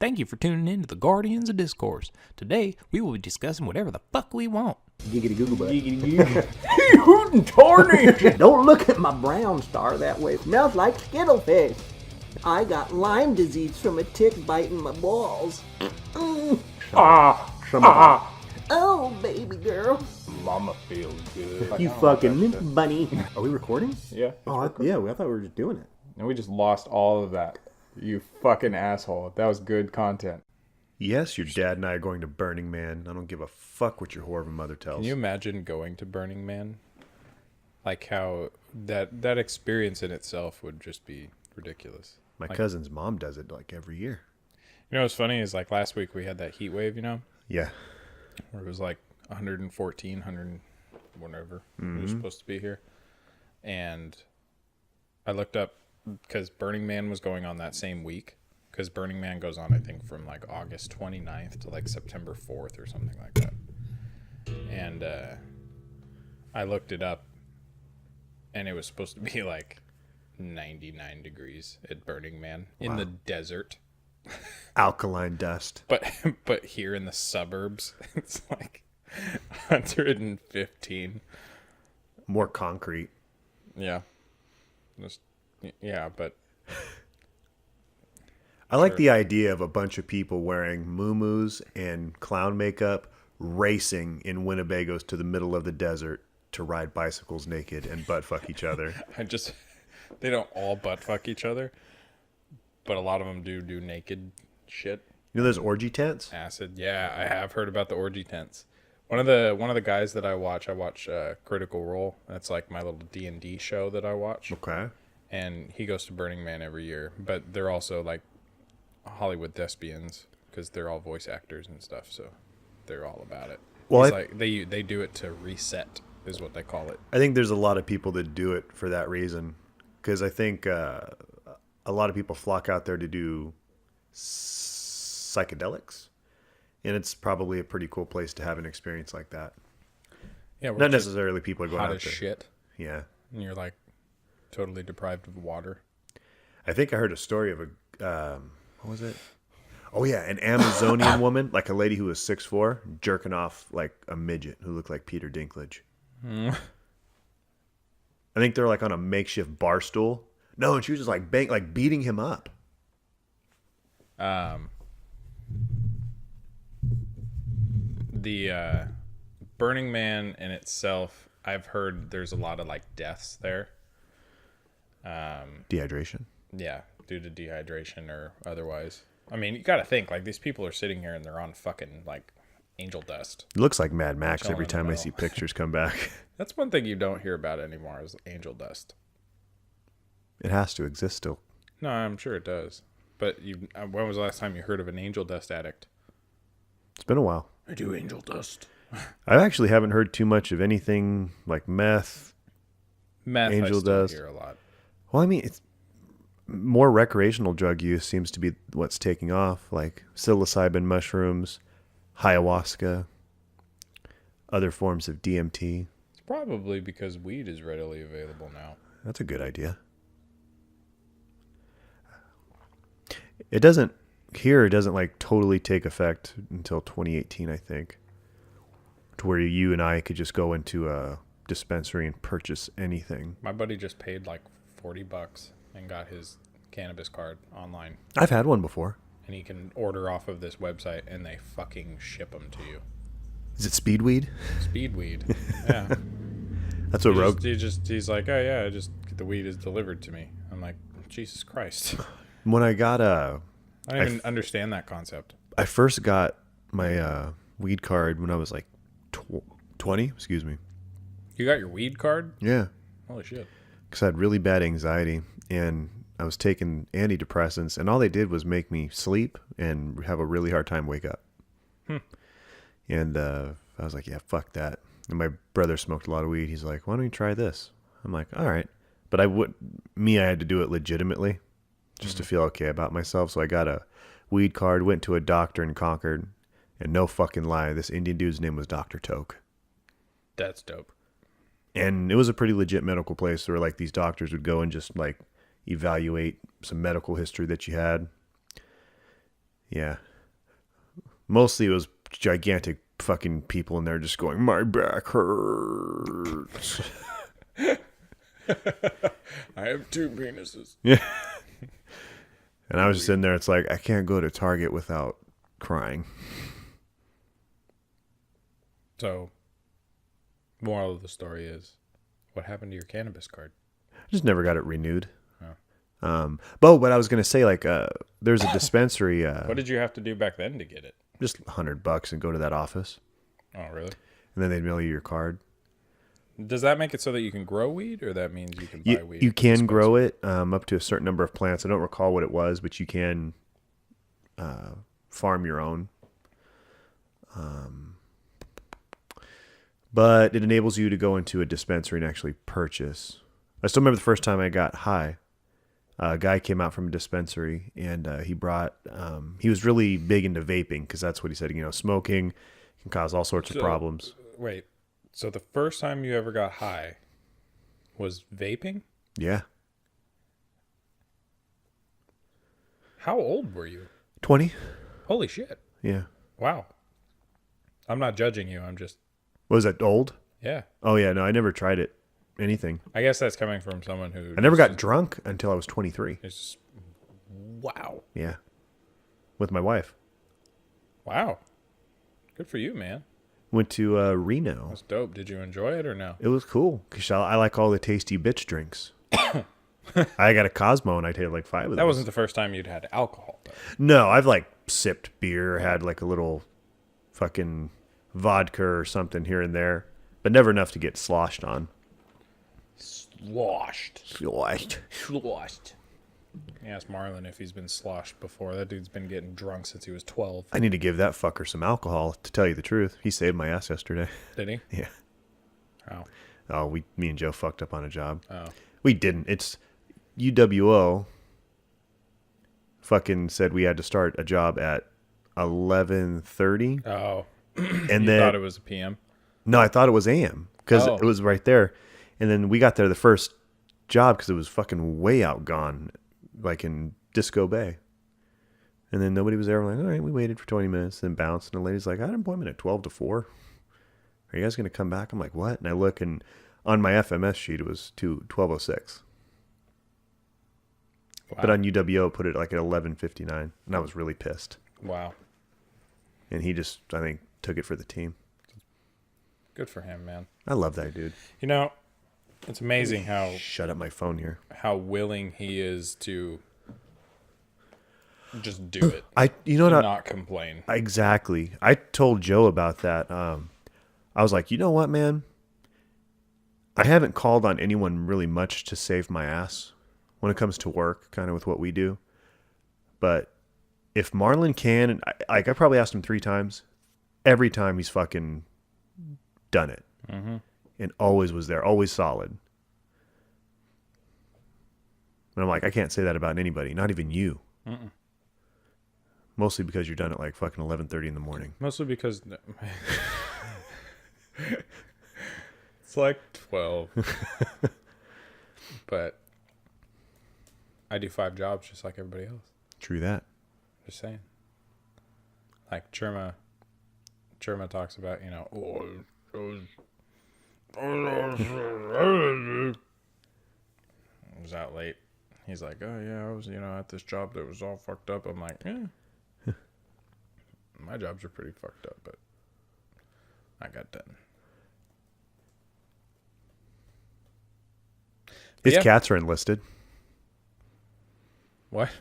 Thank you for tuning in to the Guardians of Discourse. Today, we will be discussing whatever the fuck we want. Giggity Google butt. Hey, hootin' tarnish! Don't look at my brown star that way. Smells like Skittlefish. I got Lyme disease from a tick biting my balls. Oh, baby girl. Mama feels good. You fucking bunny. Are we recording? Yeah. Oh, I thought we were just doing it. And we just lost all of that. You fucking asshole. That was good content. Yes, your dad and I are going to Burning Man. I don't give a fuck what your whore of a mother tells. Can you imagine going to Burning Man? Like how that experience in itself would just be ridiculous. My cousin's mom does it like every year. You know what's funny is like last week we had that heat wave, you know? Yeah. Where it was like 114, 100, whatever. It was supposed to be here. And I looked up because Burning Man was going on that same week. Because Burning Man goes on, I think, from like August 29th to like September 4th or something like that. And I looked it up. And it was supposed to be like 99 degrees at Burning Man in the desert. Alkaline dust. But here in the suburbs, it's like 115. More concrete. Yeah. But I like the idea of a bunch of people wearing muumuus and clown makeup racing in Winnebagos to the middle of the desert to ride bicycles naked and butt fuck each other. they don't all butt fuck each other, but a lot of them do naked shit. You know those orgy tents? Acid. Yeah, I have heard about the orgy tents. One of the guys that I watch Critical Role. That's like my little D&D show that I watch. Okay. And he goes to Burning Man every year, but they're also like Hollywood thespians because they're all voice actors and stuff, so they're all about it. Well, like they do it to reset, is what they call it. I think there's a lot of people that do it for that reason, because I think a lot of people flock out there to do psychedelics, and it's probably a pretty cool place to have an experience like that. Yeah, not necessarily people are going hot out as there. Shit. Yeah, and you're like totally deprived of water. I think I heard a story of a what was it? Oh yeah, an Amazonian woman, like a lady who was 6'4", jerking off like a midget who looked like Peter Dinklage. I think they're like on a makeshift bar stool. No, and she was just like beating him up. The Burning Man in itself, I've heard there's a lot of like deaths there. Dehydration. Yeah, due to dehydration or otherwise. I mean, you got to think like these people are sitting here and they're on fucking like angel dust. It looks like Mad Max every Chilling in the time I see pictures come back. That's one thing you don't hear about anymore is angel dust. It has to exist still. No, I'm sure it does. But when was the last time you heard of an angel dust addict? It's been a while. I do angel dust. I actually haven't heard too much of anything like meth. Meth, angel I still dust. hear a lot. Well, I mean, it's more recreational drug use seems to be what's taking off, like psilocybin mushrooms, ayahuasca, other forms of DMT. It's probably because weed is readily available now. That's a good idea. It doesn't like totally take effect until 2018, I think, to where you and I could just go into a dispensary and purchase anything. My buddy just paid like $40 and got his Cannabis Card online. I've had one before. And he can order off of this website and they fucking ship them to you. Is it speed weed? Speed weed. Yeah. That's what Rogue. He's like, oh yeah, the weed is delivered to me. I'm like, Jesus Christ. When I got I don't even understand that concept. I first got my weed card when I was like 20. Excuse me. You got your weed card? Yeah. Holy shit. Because I had really bad anxiety, and I was taking antidepressants, and all they did was make me sleep and have a really hard time wake up. And I was like, yeah, fuck that. And my brother smoked a lot of weed. He's like, why don't you try this? I'm like, all right. But I had to do it legitimately just to feel okay about myself. So I got a weed card, went to a doctor in Concord, and no fucking lie, this Indian dude's name was Dr. Toke. That's dope. And it was a pretty legit medical place where like these doctors would go and just like evaluate some medical history that you had. Yeah. Mostly it was gigantic fucking people in there just going, my back hurts. I have 2 penises. Yeah. And I was just in there. It's like, I can't go to Target without crying. So, moral of the story is, what happened to your cannabis card? I just never got it renewed. But what I was going to say, like, there's a dispensary. What did you have to do back then to get it? Just $100 and go to that office. Oh, really? And then they'd mail you your card. Does that make it so that you can grow weed, or that means you can buy weed? You can grow it up to a certain number of plants. I don't recall what it was, but you can farm your own. But it enables you to go into a dispensary and actually purchase. I still remember the first time I got high. A guy came out from a dispensary, and he brought. He was really big into vaping because that's what he said. You know, smoking can cause all sorts of problems. Wait, so the first time you ever got high was vaping? Yeah. How old were you? 20. Holy shit! Yeah. Wow. I'm not judging you. I'm just. Was that old? Yeah. Oh yeah, no, I never tried it. Anything. I guess that's coming from someone who. I never got drunk until I was 23. It's wow. Yeah. With my wife. Wow. Good for you, man. Went to Reno. That's dope. Did you enjoy it or no? It was cool because I like all the tasty bitch drinks. I got a Cosmo and I tasted like 5 of them. That wasn't the first time you'd had alcohol, though. No, I've like sipped beer, had like a little fucking vodka or something here and there, but never enough to get sloshed on. Sloshed. Sloshed. Ask Marlon if he's been sloshed before. That dude's been getting drunk since he was 12. I need to give that fucker some alcohol, to tell you the truth. He saved my ass yesterday. Did he? Yeah. Oh. Oh, me and Joe fucked up on a job. Oh. We didn't. It's UWO fucking said we had to start a job at 11:30. Oh. And You then thought it was a PM? no, I thought it was AM because Oh. it was right there. And then we got there the first job because it was fucking way outgone, like in Disco Bay. And then nobody was there. We're like, all right, we waited for 20 minutes, then bounced. And the lady's like, I had an appointment at 12 to 4. Are you guys going to come back? I'm like, what? And I look, and on my FMS sheet, it was 12:06. Wow. But on UWO, put it like at 11:59. And I was really pissed. Wow. And he just, I think, took it for the team. Good for him, man. I love that dude. You know, it's amazing Shut up my phone here. how willing he is to just do it. You know what? Not complain. Exactly. I told Joe about that. I was like, you know what, man? I haven't called on anyone really much to save my ass when it comes to work, kind of with what we do. But if Marlon can, and I probably asked him 3 times, every time he's fucking done it. Mm-hmm. And always was there, always solid. And I'm like, I can't say that about anybody, not even you. Mm-mm. Mostly because you're done at like fucking 11:30 in the morning. Mostly because it's like 12. But I do 5 jobs just like everybody else. True that. Just saying. Like Chirma talks about, you know, I was out late. He's like, oh yeah, I was, at this job that was all fucked up. I'm like, yeah. My jobs are pretty fucked up, but I got done. His Yeah. cats are enlisted. What?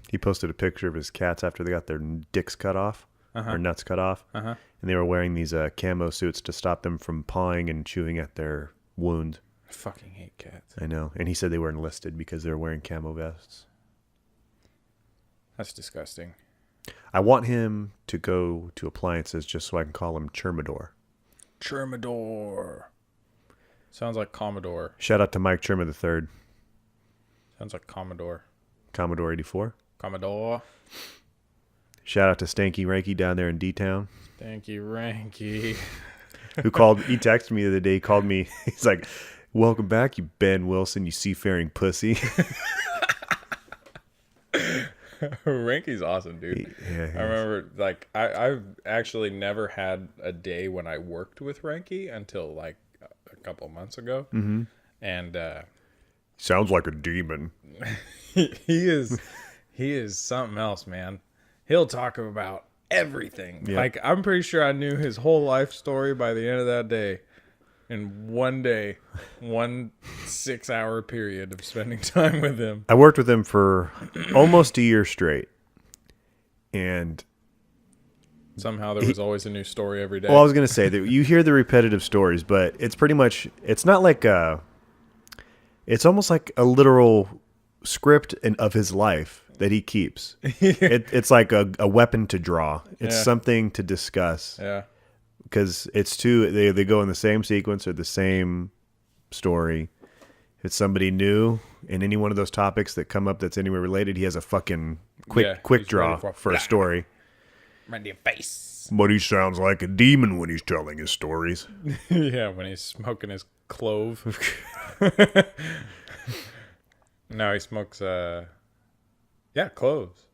He posted a picture of his cats after they got their dicks cut off, or nuts cut off. Uh-huh. And they were wearing these camo suits to stop them from pawing and chewing at their wound. I fucking hate cats. I know. And he said they were enlisted because they were wearing camo vests. That's disgusting. I want him to go to appliances just so I can call him Chirmador. Chirmador. Sounds like Commodore. Shout out to Mike Chirma III. Sounds like Commodore. Commodore 84. Commodore. Shout out to Stanky Ranky down there in D-Town. Stanky Ranky. He texted me the other day, he called me, he's like, welcome back, you Ben Wilson, you seafaring pussy. Ranky's awesome, dude. Yeah, I remember, like, I've actually never had a day when I worked with Ranky until, like, a couple months ago. Mm-hmm. And sounds like a demon. he is something else, man. He'll talk about everything. Yep. Like, I'm pretty sure I knew his whole life story by the end of that day. In one day, 6-hour period of spending time with him. I worked with him for almost a year straight. And Somehow there was always a new story every day. well, I was going to say that you hear the repetitive stories, but it's pretty much, it's not like it's almost like a literal script of his life that he keeps. It's like a weapon to draw. It's something to discuss. Yeah. Because it's they go in the same sequence or the same story. If it's somebody new in any one of those topics that come up that's anywhere related, he has a fucking quick he's draw ready for a story. Right in your face. But he sounds like a demon when he's telling his stories. Yeah, when he's smoking his clove. No, he smokes cloves.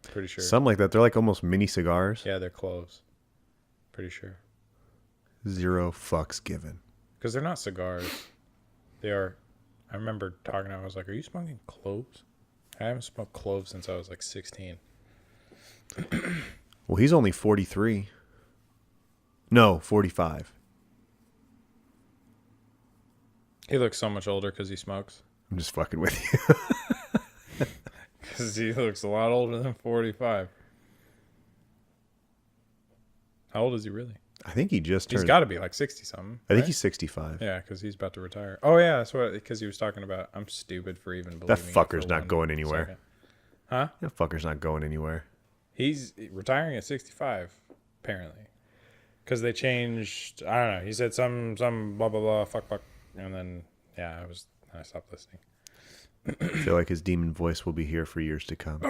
Pretty sure. Something like that. They're like almost mini cigars. Yeah, they're cloves. Pretty sure. 0 fucks given. Because they're not cigars. They are. I remember talking to him. I was like, "Are you smoking cloves?" I haven't smoked cloves since I was like 16. Well, he's only 43. No, 45. He looks so much older because he smokes. I'm just fucking with you. Because he looks a lot older than 45. How old is he really? I think he just turned. He's got to be like 60 something. I think he's 65. Yeah, because he's about to retire. Oh yeah, that's what. Because he was talking about. I'm stupid for even believing. That it fucker's for not one going anywhere. second. Huh? That fucker's not going anywhere. He's retiring at 65, apparently. Because they changed. I don't know. He said some blah blah blah fuck, and then I stopped listening. I feel like his demon voice will be here for years to come.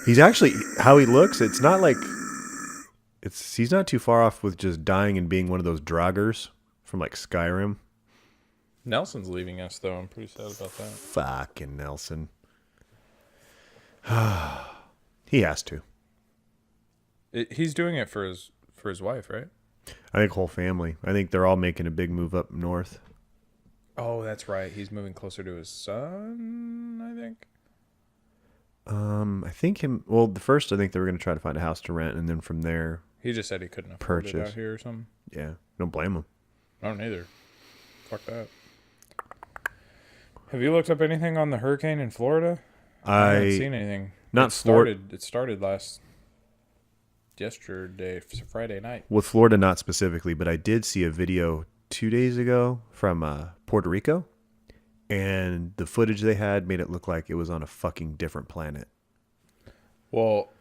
He's actually, how he looks, it's not like, he's not too far off with just dying and being one of those draugrs from like Skyrim. Nelson's leaving us though. I'm pretty sad about that. Fucking Nelson. He has to. He's doing it for his wife, right? I think whole family. I think they're all making a big move up north. Oh, that's right. He's moving closer to his son, I think. I think the first I think they were going to try to find a house to rent, and then from there, He just said he couldn't afford it Purchase. out here or something. yeah, don't blame him. I don't either. Fuck that. Have you looked up anything on the hurricane in Florida? I haven't seen anything. Not Florida. It started yesterday, Friday night. With Florida, not specifically, but I did see a video 2 days ago from Puerto Rico, and the footage they had made it look like it was on a fucking different planet. Well,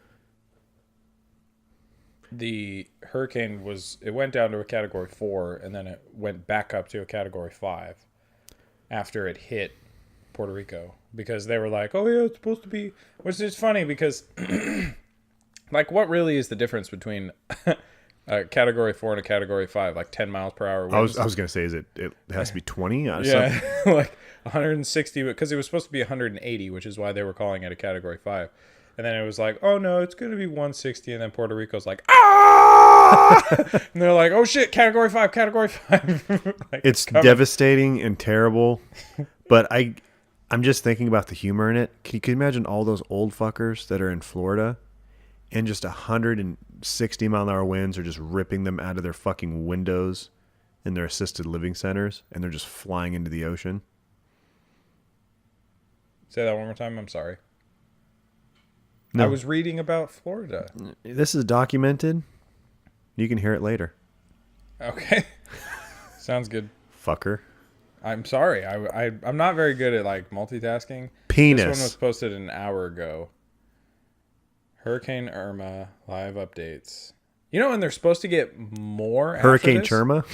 the hurricane went down to a category 4, and then it went back up to a category 5 after it hit Puerto Rico, because they were like, oh yeah, it's supposed to be, which is funny because like, what really is the difference between a category 4 and a category 5? Like 10 miles per hour winds? I was going to say, it has to be 20 or Yeah, something? like 160, because it was supposed to be 180, which is why they were calling it a category 5. And then it was like, oh no, it's going to be 160. And then Puerto Rico's like, ah! And they're like, oh shit, category 5, category 5. Like, It's coming. devastating and terrible, but I'm just thinking about the humor in it. Can you imagine all those old fuckers that are in Florida and just 160 mile an hour winds are just ripping them out of their fucking windows in their assisted living centers, and they're just flying into the ocean? Say that one more time. I'm sorry. No. I was reading about Florida. This is documented. You can hear it later. Okay. Sounds good. Fucker. I'm sorry. I'm not very good at like multitasking. Penis. This one was posted an hour ago. Hurricane Irma live updates. You know when they're supposed to get more after Hurricane this? Chirma?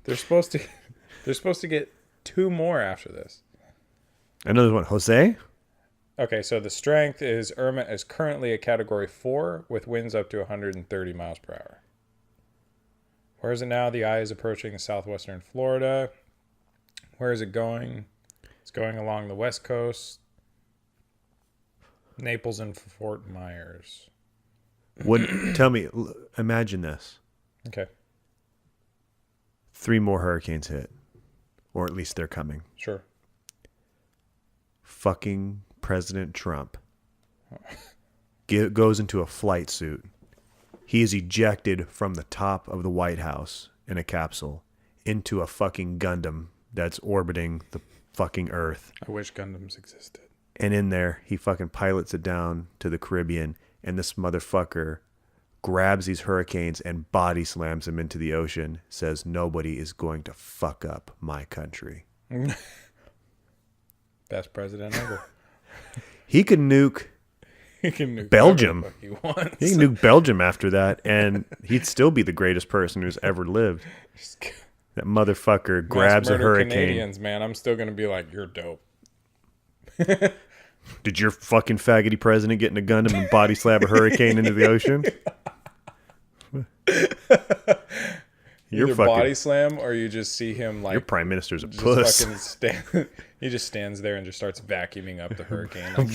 They're supposed to get 2 more after this. I know there's one. Jose? Okay, so the strength is Irma is currently a category 4 with winds up to 130 miles per hour. Where is it now? The eye is approaching southwestern Florida. Where is it going? It's going along the west coast. Naples and Fort Myers. Tell me, imagine this. Okay, 3 more hurricanes hit. Or at least they're coming. sure. Fucking President Trump goes into a flight suit. He is ejected from the top of the White House in a capsule into a fucking Gundam that's orbiting the fucking Earth. I wish Gundams existed. And in there, he fucking pilots it down to the Caribbean, and this motherfucker grabs these hurricanes and body slams them into the ocean, says nobody is going to fuck up my country. Best president ever. He could nuke He can nuke Belgium. whatever the fuck he wants. He can nuke Belgium after that, and he'd still be the greatest person who's ever lived. That motherfucker grabs a Mass murder hurricane. Canadians, man. I'm still gonna be like, you're dope. Did your fucking faggoty president get in a Gundam and body slap a hurricane into the ocean? You're Either fucking body slam or you just see him like your prime minister's a just puss. fucking stand. He just stands there and just starts vacuuming up the hurricane. Like,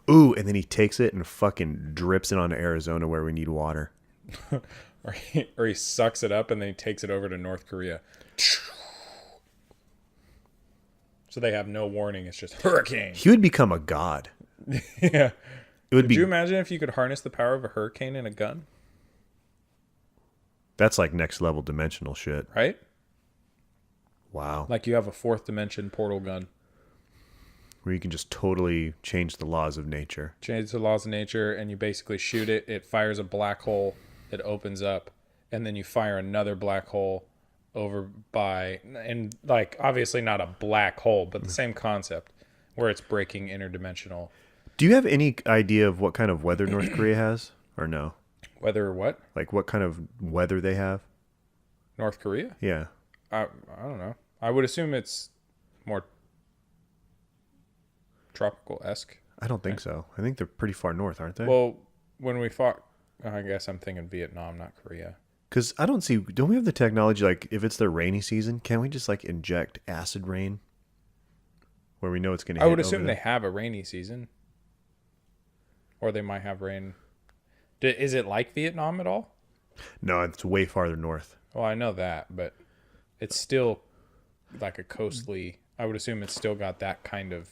Ooh, and then he takes it and fucking drips it onto Arizona where we need water. or he sucks it up and then he takes it over to North Korea. So they have no warning. It's just hurricane. He would become a god. Yeah. It would Could be. you imagine if you could harness the power of a hurricane in a gun? That's like next level dimensional shit. Right? Wow. Like you have a fourth dimension portal gun. Where you can just totally change the laws of nature. Change the laws of nature and you basically shoot it. It fires a black hole. It opens up. And then you fire another black hole over by, and like obviously not a black hole, but the same concept where it's breaking interdimensional. Do you have any idea of what kind of weather North Korea has? Or no? Whether what? Like what kind of weather they have? North Korea? Yeah. I don't know. I would assume it's more tropical-esque. I don't think so. I think they're pretty far north, aren't they? Well, when we fought, I guess I'm thinking Vietnam, not Korea. Because I don't see, don't we have the technology, like, if it's their rainy season, can't we just, like, inject acid rain? Where we know it's going to hit I would over assume they there? have a rainy season. Or they might have rain. Is it like Vietnam at all? No, it's way farther north. Well, I know that, but it's still like a coastly. I would assume it's still got that kind of.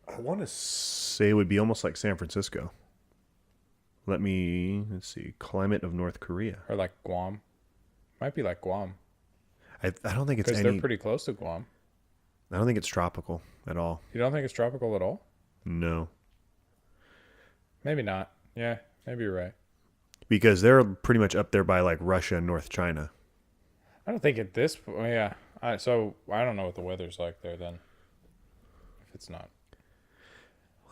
I want to say it would be almost like San Francisco. Let's see, climate of North Korea. Or like Guam. Might be like Guam. I don't think it's Because they're pretty close to Guam. I don't think it's tropical at all. You don't think it's tropical at all? No. Maybe not. Yeah, maybe you're right. Because they're pretty much up there by, like, Russia and North China. I don't think at this point. Yeah. So I don't know what the weather's like there then. If it's not.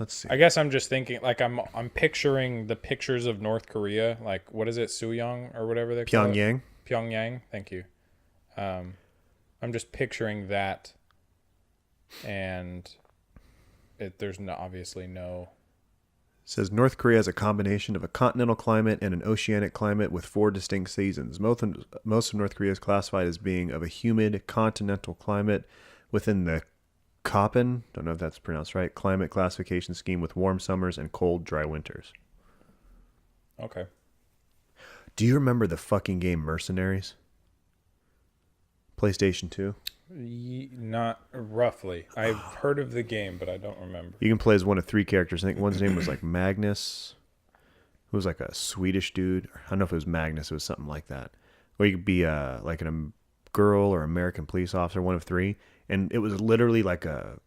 Let's see. I guess I'm just thinking, like, I'm picturing the pictures of North Korea, like, what is it, Suyong or whatever they call it? Pyongyang? Pyongyang, thank you. I'm just picturing that, and there's obviously no. It says North Korea has a combination of a continental climate and an oceanic climate with 4 distinct seasons. Most of North Korea is classified as being of a humid continental climate within the Köppen, don't know if that's pronounced right, climate classification scheme with warm summers and cold, dry winters. Okay. Do you remember the fucking game Mercenaries? PlayStation 2? Not roughly. I've heard of the game, but I don't remember. You can play as one of 3 characters. I think one's name was like Magnus, who was like a Swedish dude. I don't know if it was Magnus. It was something like that. Or you could be like a girl or American police officer, one of 3. And it was literally like a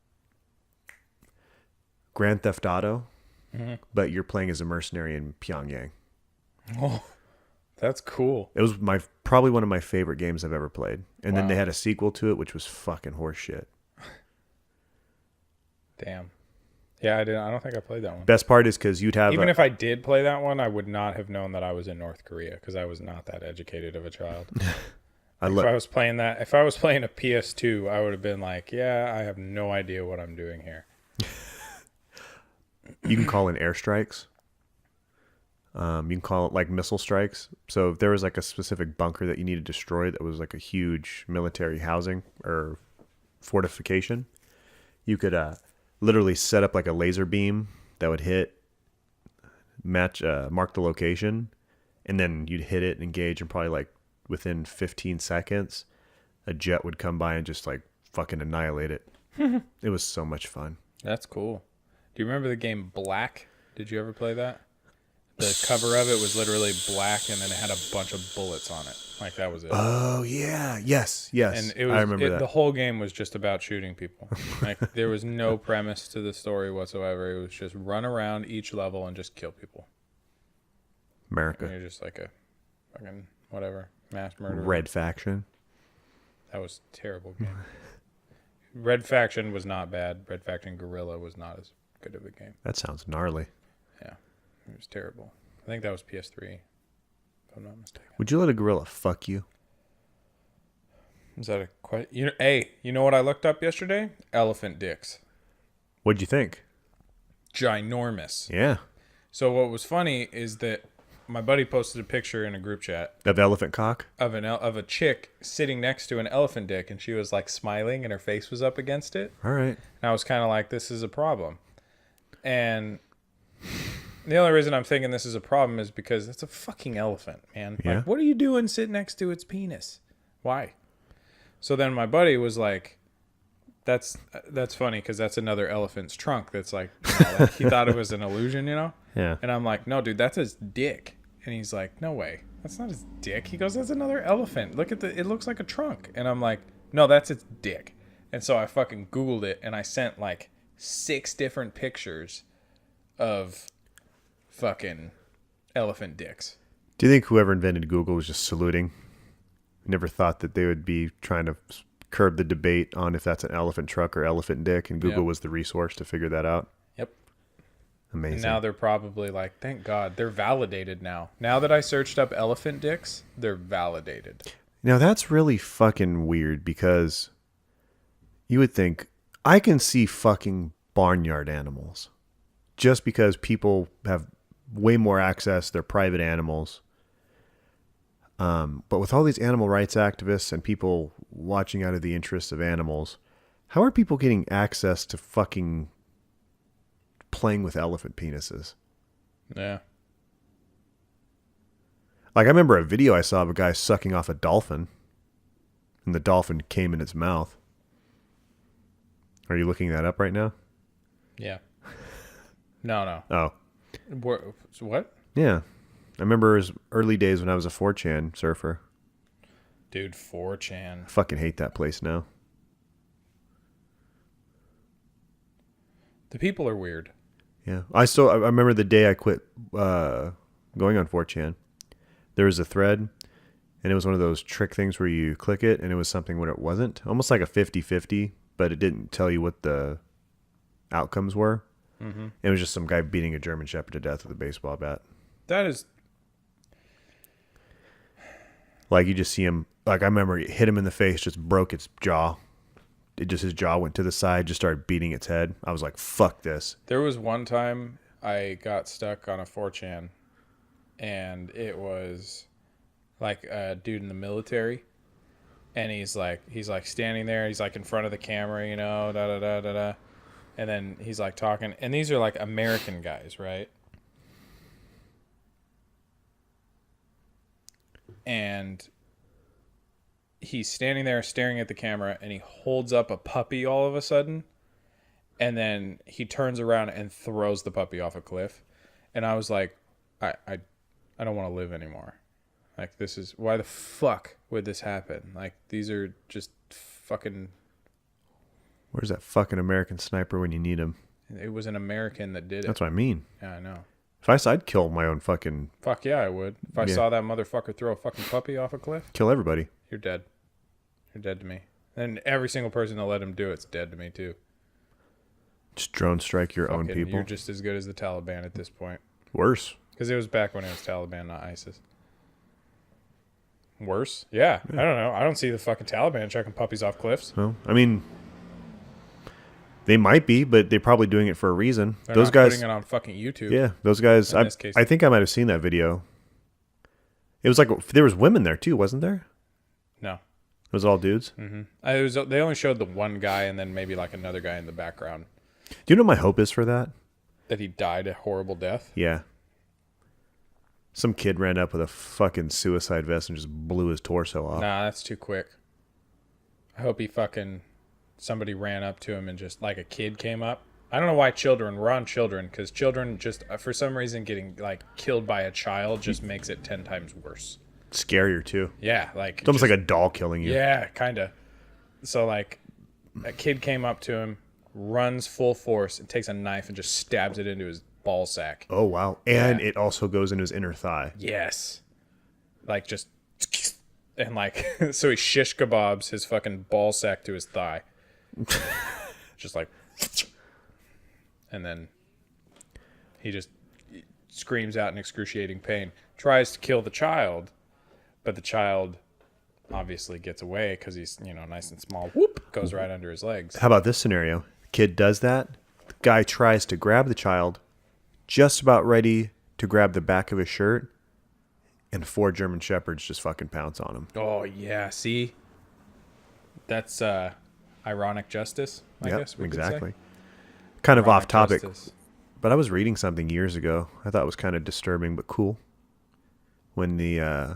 Grand Theft Auto, but you're playing as a mercenary in Pyongyang. Oh, that's cool. It was probably one of my favorite games I've ever played. And then Wow. they had a sequel to it, which was fucking horseshit. Damn. Yeah, I don't think I played that one. Best part is because you'd have Even if I did play that one, I would not have known that I was in North Korea because I was not that educated of a child. If I was playing a PS2, I would have been like, yeah, I have no idea what I'm doing here. You can call in airstrikes. You can call it like missile strikes. So if there was like a specific bunker that you needed destroyed that was like a huge military housing or fortification, you could literally set up like a laser beam that would mark the location, and then you'd hit it, engage, and probably like within 15 seconds, a jet would come by and just like fucking annihilate it. It was so much fun. That's cool. Do you remember the game Black? Did you ever play that? The cover of it was literally black, and then it had a bunch of bullets on it. Like, that was it. Oh, yeah. Yes. And it was, I remember that. The whole game was just about shooting people. Like, there was no premise to the story whatsoever. It was just run around each level and just kill people. America. And you're just like a fucking whatever, mass murderer. Red Faction. That was a terrible game. Red Faction was not bad. Red Faction Guerrilla was not as good of a game. That sounds gnarly. Yeah, it was terrible. I think that was PS3, if I'm not mistaken. Would you let a gorilla fuck you? Is that a question? Hey, you know what I looked up yesterday? Elephant dicks. What'd you think? Ginormous. Yeah. So what was funny is that my buddy posted a picture in a group chat Of elephant cock? of a chick sitting next to an elephant dick, and she was like smiling, and her face was up against it. All right. And I was kind of like, this is a problem. And the only reason I'm thinking this is a problem is because it's a fucking elephant, man. Yeah. Like, what are you doing sitting next to its penis? Why? So then my buddy was like, that's funny because that's another elephant's trunk. That's like, like he thought it was an illusion, Yeah. And I'm like, no, dude, that's his dick. And he's like, no way, that's not his dick. He goes, that's another elephant. Look at it looks like a trunk. And I'm like, no, that's its dick. And so I fucking Googled it, and I sent like 6 different pictures of fucking elephant dicks. Do you think whoever invented Google was just saluting? Never thought that they would be trying to curb the debate on if that's an elephant truck or elephant dick, and Google Yep. was the resource to figure that out. Yep. Amazing. And now they're probably like, thank God, they're validated now. Now that I searched up elephant dicks, they're validated. Now that's really fucking weird, because you would think I can see fucking barnyard animals just because people have way more access. They're private animals. But with all these animal rights activists and people watching out of the interests of animals, how are people getting access to fucking playing with elephant penises? Yeah. Like, I remember a video I saw of a guy sucking off a dolphin, and the dolphin came in its mouth. Are you looking that up right now? Yeah. No. Oh. What? Yeah. I remember his early days when I was a 4chan surfer. Dude, 4chan. I fucking hate that place now. The people are weird. Yeah. I remember the day I quit going on 4chan. There was a thread, and it was one of those trick things where you click it, and it was something when it wasn't. Almost like a 50-50, but it didn't tell you what the outcomes were. Mm-hmm. It was just some guy beating a German Shepherd to death with a baseball bat. That is... Like, you just see him, like, I remember it hit him in the face, just broke its jaw. His jaw went to the side, just started beating its head. I was like, fuck this. There was one time I got stuck on a 4chan, and it was like a dude in the military, and he's like standing there, he's like in front of the camera, da da da da da, and then he's like talking, and these are like American guys, right? And he's standing there staring at the camera, and he holds up a puppy all of a sudden, and then he turns around and throws the puppy off a cliff. And I was like, I don't want to live anymore. Like, this is, why the fuck would this happen? Like, these are just fucking... Where's that fucking American sniper when you need him? It was an American that did it. That's what I mean. Yeah, I know. If I'd kill my own fucking... Fuck yeah, I would. If I Yeah. saw that motherfucker throw a fucking puppy off a cliff, Kill everybody. you're dead. You're dead to me. And every single person that let him do it's dead to me too. Just drone strike your own Fucking, people. You're just as good as the Taliban at this point. Worse. Because it was back when it was Taliban, not ISIS. Worse? Yeah. I don't know. I don't see the fucking Taliban chucking puppies off cliffs. Well, I mean, they might be, but they're probably doing it for a reason. They're Those not guys... putting it on fucking YouTube. Yeah, those guys. In this case. I think I might have seen that video. It was like there was women there too, wasn't there? No. It was all dudes. They only showed the one guy and then maybe like another guy in the background. Do you know what my hope is for that? That he died a horrible death? Yeah. Some kid ran up with a fucking suicide vest and just blew his torso off. Nah, that's too quick. I hope somebody ran up to him and just, like a kid came up. I don't know why we're on children, because children just, for some reason, getting, like, killed by a child just makes it 10 times worse. Scarier, too. Yeah, like... It's almost like a doll killing you. Yeah, kind of. So, like, a kid came up to him, runs full force, and takes a knife and just stabs it into his ball sack. Oh, wow. And it also goes into his inner thigh. Yes. Like, just... And, like, so he shish kebabs his fucking ball sack to his thigh. Just like... And then he just screams out in excruciating pain. Tries to kill the child, but the child obviously gets away because he's, nice and small. Whoop! Goes right under his legs. How about this scenario? Kid does that. The guy tries to grab the child, just about ready to grab the back of his shirt, and 4 German Shepherds just fucking pounce on him. Oh, yeah. See? That's ironic justice, I guess we could say. Kind of Ironic off topic, justice. but I was reading something years ago. I thought it was kind of disturbing but cool. When I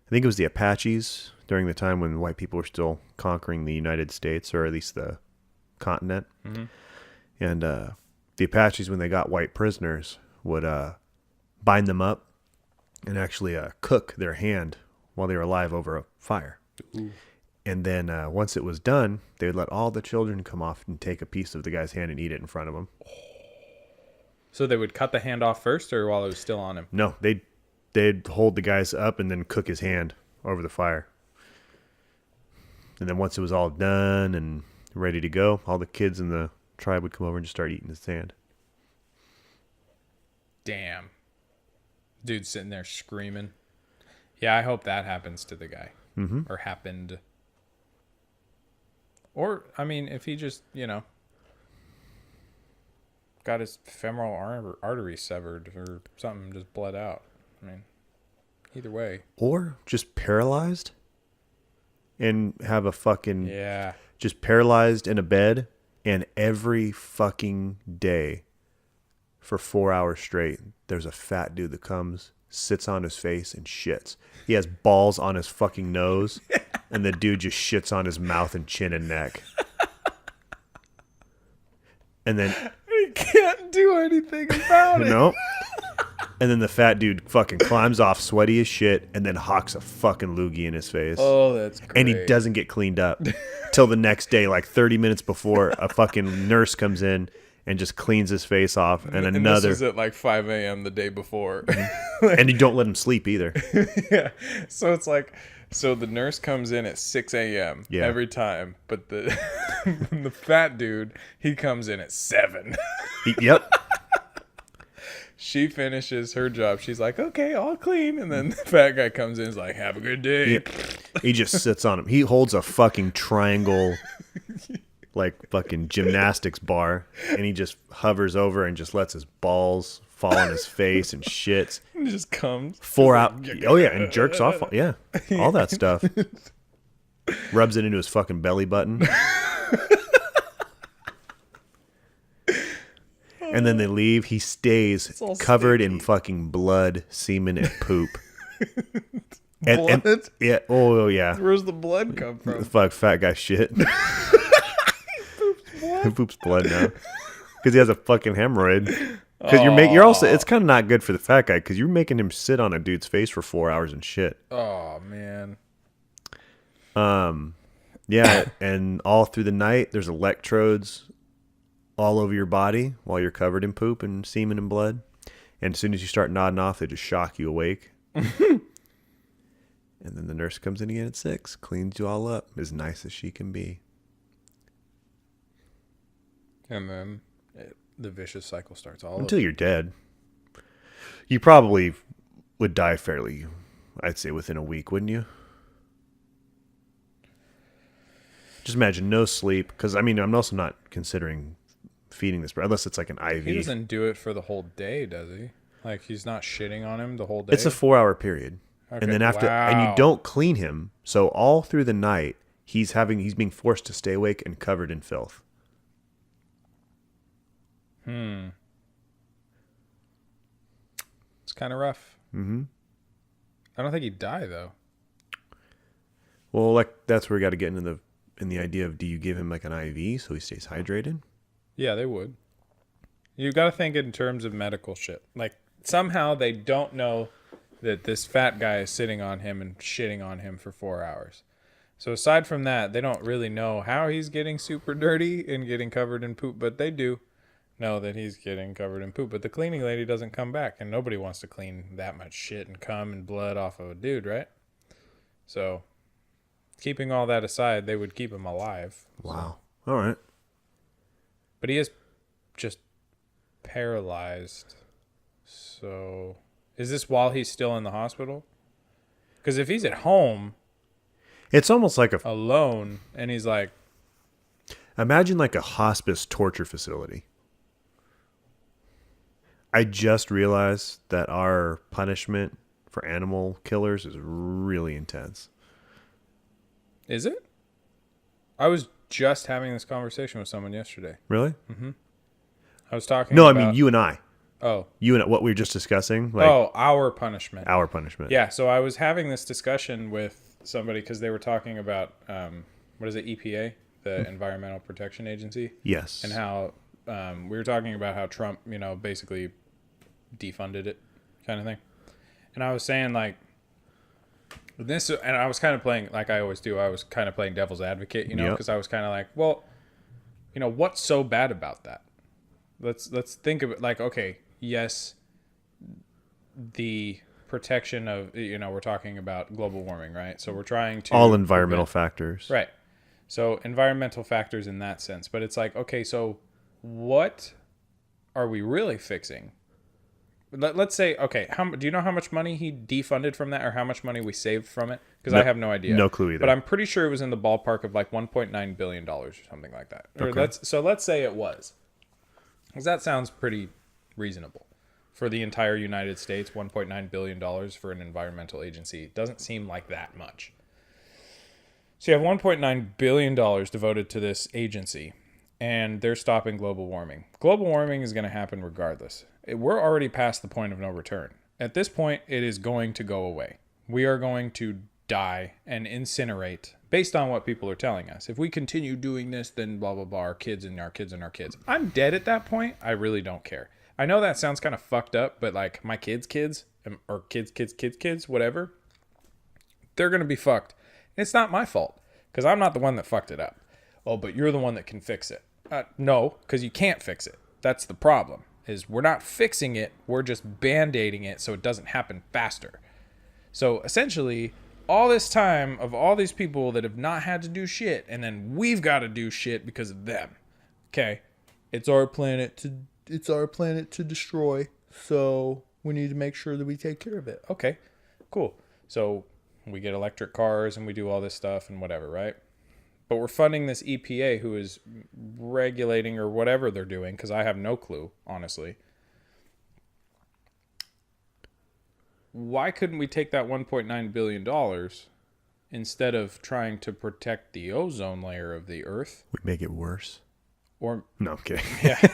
think it was the Apaches during the time when white people were still conquering the United States, or at least the continent. Mm-hmm. And the Apaches, when they got white prisoners, would bind them up and actually cook their hand while they were alive over a fire. Ooh. And then once it was done, they would let all the children come off and take a piece of the guy's hand and eat it in front of them. So they would cut the hand off first, or while it was still on him? No, they'd hold the guys up and then cook his hand over the fire. And then once it was all done and ready to go, all the kids in the tribe would come over and just start eating his hand. Damn. Dude's sitting there screaming. Yeah, I hope that happens to the guy. Mm-hmm. Or happened. Or, I mean, if he just, got his femoral artery severed or something, just bled out. I mean, either way. Or just paralyzed and have a fucking... Yeah. Just paralyzed in a bed, and every fucking day for 4 hours straight, there's a fat dude that comes, sits on his face, and shits. He has balls on his fucking nose, and the dude just shits on his mouth and chin and neck. And then... He can't do anything about it. No. And then the fat dude fucking climbs off, sweaty as shit, and then hawks a fucking loogie in his face. Oh, that's great. And he doesn't get cleaned up till the next day, like 30 minutes before a fucking nurse comes in and just cleans his face off. And another... this is at like 5 a.m. the day before. And you don't let him sleep either. Yeah. So it's like... So the nurse comes in at 6 a.m. Every time. But the the fat dude, he comes in at 7. Yep. She finishes her job. She's like, okay, all clean. And then the fat guy comes in and is like, have a good day. Yeah. He just sits on him. He holds a fucking triangle, like fucking gymnastics bar. And he just hovers over and just lets his balls fall on his face and shits. And just comes. 4 hours. Oh, yeah. And jerks off. Yeah. All that stuff. Rubs it into his fucking belly button. And then they leave. He stays covered in fucking blood, semen, and poop. Blood? Yeah. Oh, yeah. Where's the blood come from? The fat guy shit. He poops blood now. Because he has a fucking hemorrhoid. Because you're also... It's kind of not good for the fat guy because you're making him sit on a dude's face for 4 hours and shit. Oh, man. Yeah, and all through the night, there's electrodes all over your body while you're covered in poop and semen and blood. And as soon as you start nodding off, they just shock you awake. And then the nurse comes in again at 6, cleans you all up as nice as she can be. And then the vicious cycle starts all until you're dead. You probably would die fairly, I'd say, within a week, wouldn't you? Just imagine no sleep, because I mean, I'm also not considering feeding this, unless it's like an IV. He doesn't do it for the whole day, does he? Like, he's not shitting on him the whole day? It's a 4-hour period. Okay. And then after, and you don't clean him, so all through the night, he's being forced to stay awake and covered in filth. It's kind of rough. Mm-hmm. I don't think he'd die though. Well, like that's where we got to get into the idea of, do you give him like an IV so he stays hydrated? Yeah, they would. You got to think in terms of medical shit. Like somehow they don't know that this fat guy is sitting on him and shitting on him for 4 hours. So aside from that, they don't really know how he's getting super dirty and getting covered in poop, but they do know that he's getting covered in poop. But the cleaning lady doesn't come back, and nobody wants to clean that much shit and cum and blood off of a dude, right? So keeping all that aside, they would keep him alive. Wow. So. All right. But he is just paralyzed. So is this while he's still in the hospital? Because if he's at home... It's almost like alone, and he's like... Imagine like a hospice torture facility. I just realized that our punishment for animal killers is really intense. Is it? I was just having this conversation with someone yesterday. Really? Mm-hmm. I was talking No, about... I mean you and I. Oh. You and what we were just discussing. Like, our punishment. Our punishment. Yeah, so I was having this discussion with somebody because they were talking about, what is it, EPA, the Environmental Protection Agency? Yes. And how we were talking about how Trump, basically defunded it kind of thing. And I was saying, like, this, and I was kind of playing, like I always do, I was kind of playing devil's advocate, because I was kind of like, well, what's so bad about that? Let's think of it like, okay, yes, the protection of, we're talking about global warming, right? So we're trying to... All environmental factors. Right. So environmental factors in that sense. But it's like, okay, so what are we really fixing? Let's say, okay, do you know how much money he defunded from that, or how much money we saved from it? Because I have no idea. No clue either. But I'm pretty sure it was in the ballpark of like $1.9 billion or something like that. Okay. So let's say it was. Because that sounds pretty reasonable. For the entire United States, $1.9 billion for an environmental agency doesn't seem like that much. So you have $1.9 billion devoted to this agency, and they're stopping global warming. Global warming is going to happen regardless. We're already past the point of no return. At this point, it is going to go away. We are going to die and incinerate based on what people are telling us. If we continue doing this, then blah, blah, blah, our kids and our kids and our kids. I'm dead at that point. I really don't care. I know that sounds kind of fucked up, but like my kids, or kids, whatever, they're going to be fucked. And it's not my fault because I'm not the one that fucked it up. Oh, but you're the one that can fix it. No, because you can't fix it. That's the problem, is we're not fixing it. We're just band-aiding it so it doesn't happen faster. So essentially, all this time of all these people that have not had to do shit, and then we've got to do shit because of them. Okay, it's our planet to destroy, so we need to make sure that we take care of it. Okay, cool. So we get electric cars and we do all this stuff and whatever, right? But we're funding this EPA who is regulating or whatever they're doing, because I have no clue, honestly. Why couldn't we take that $1.9 billion instead of trying to protect the ozone layer of the Earth? We make it worse. Or no, I'm kidding. Yeah.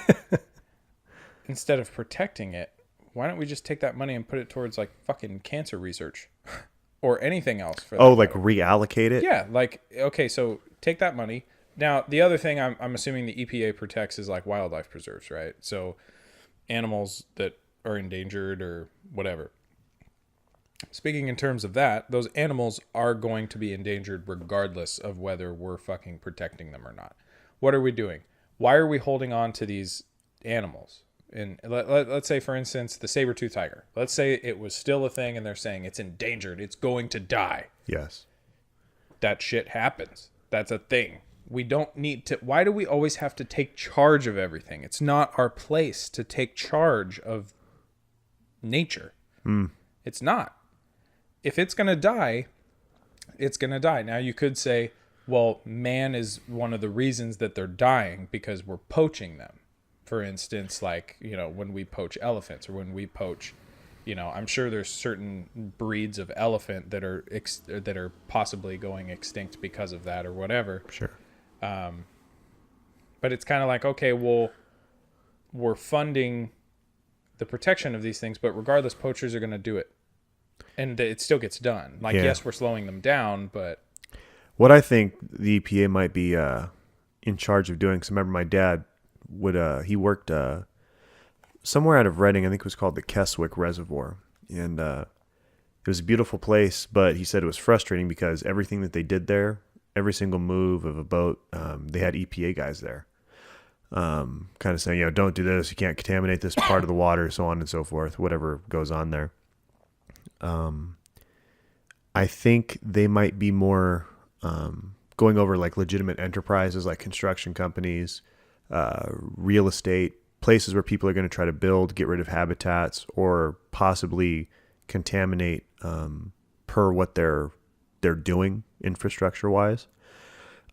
Instead of protecting it, why don't we just take that money and put it towards like fucking cancer research or anything else? For that like reallocate it? Yeah, like, okay, so take that money. Now, the other thing I'm assuming the EPA protects is like wildlife preserves, right? So animals that are endangered or whatever. Speaking in terms of that, those animals are going to be endangered regardless of whether we're fucking protecting them or not. What are we doing? Why are we holding on to these animals? And let's say, for instance, the saber-toothed tiger. Let's say it was still a thing and they're saying it's endangered. It's going to die. Yes. That shit happens. That's a thing. We don't need to... Why do we always have to take charge of everything? It's not our place to take charge of nature. It's not. If it's going to die, it's going to die. Now, you could say, well, man is one of the reasons that they're dying because we're poaching them. For instance, like, when we poach elephants or when we poach, I'm sure there's certain breeds of elephant that are possibly going extinct because of that or whatever. Sure. But it's kind of like, okay, well, we're funding the protection of these things, but regardless, poachers are going to do it. And it still gets done. Like, Yeah. yes, we're slowing them down, but... What I think the EPA might be in charge of doing, because I remember my dad he worked somewhere out of Reading. I think it was called the Keswick Reservoir. And it was a beautiful place, but he said it was frustrating because everything that they did there, every single move of a boat, they had EPA guys there. Kind of saying, don't do this. You can't contaminate this part of the water, so on and so forth, whatever goes on there. I think they might be more going over like legitimate enterprises like construction companies, real estate, places where people are going to try to build, get rid of habitats, or possibly contaminate per what they're doing infrastructure wise.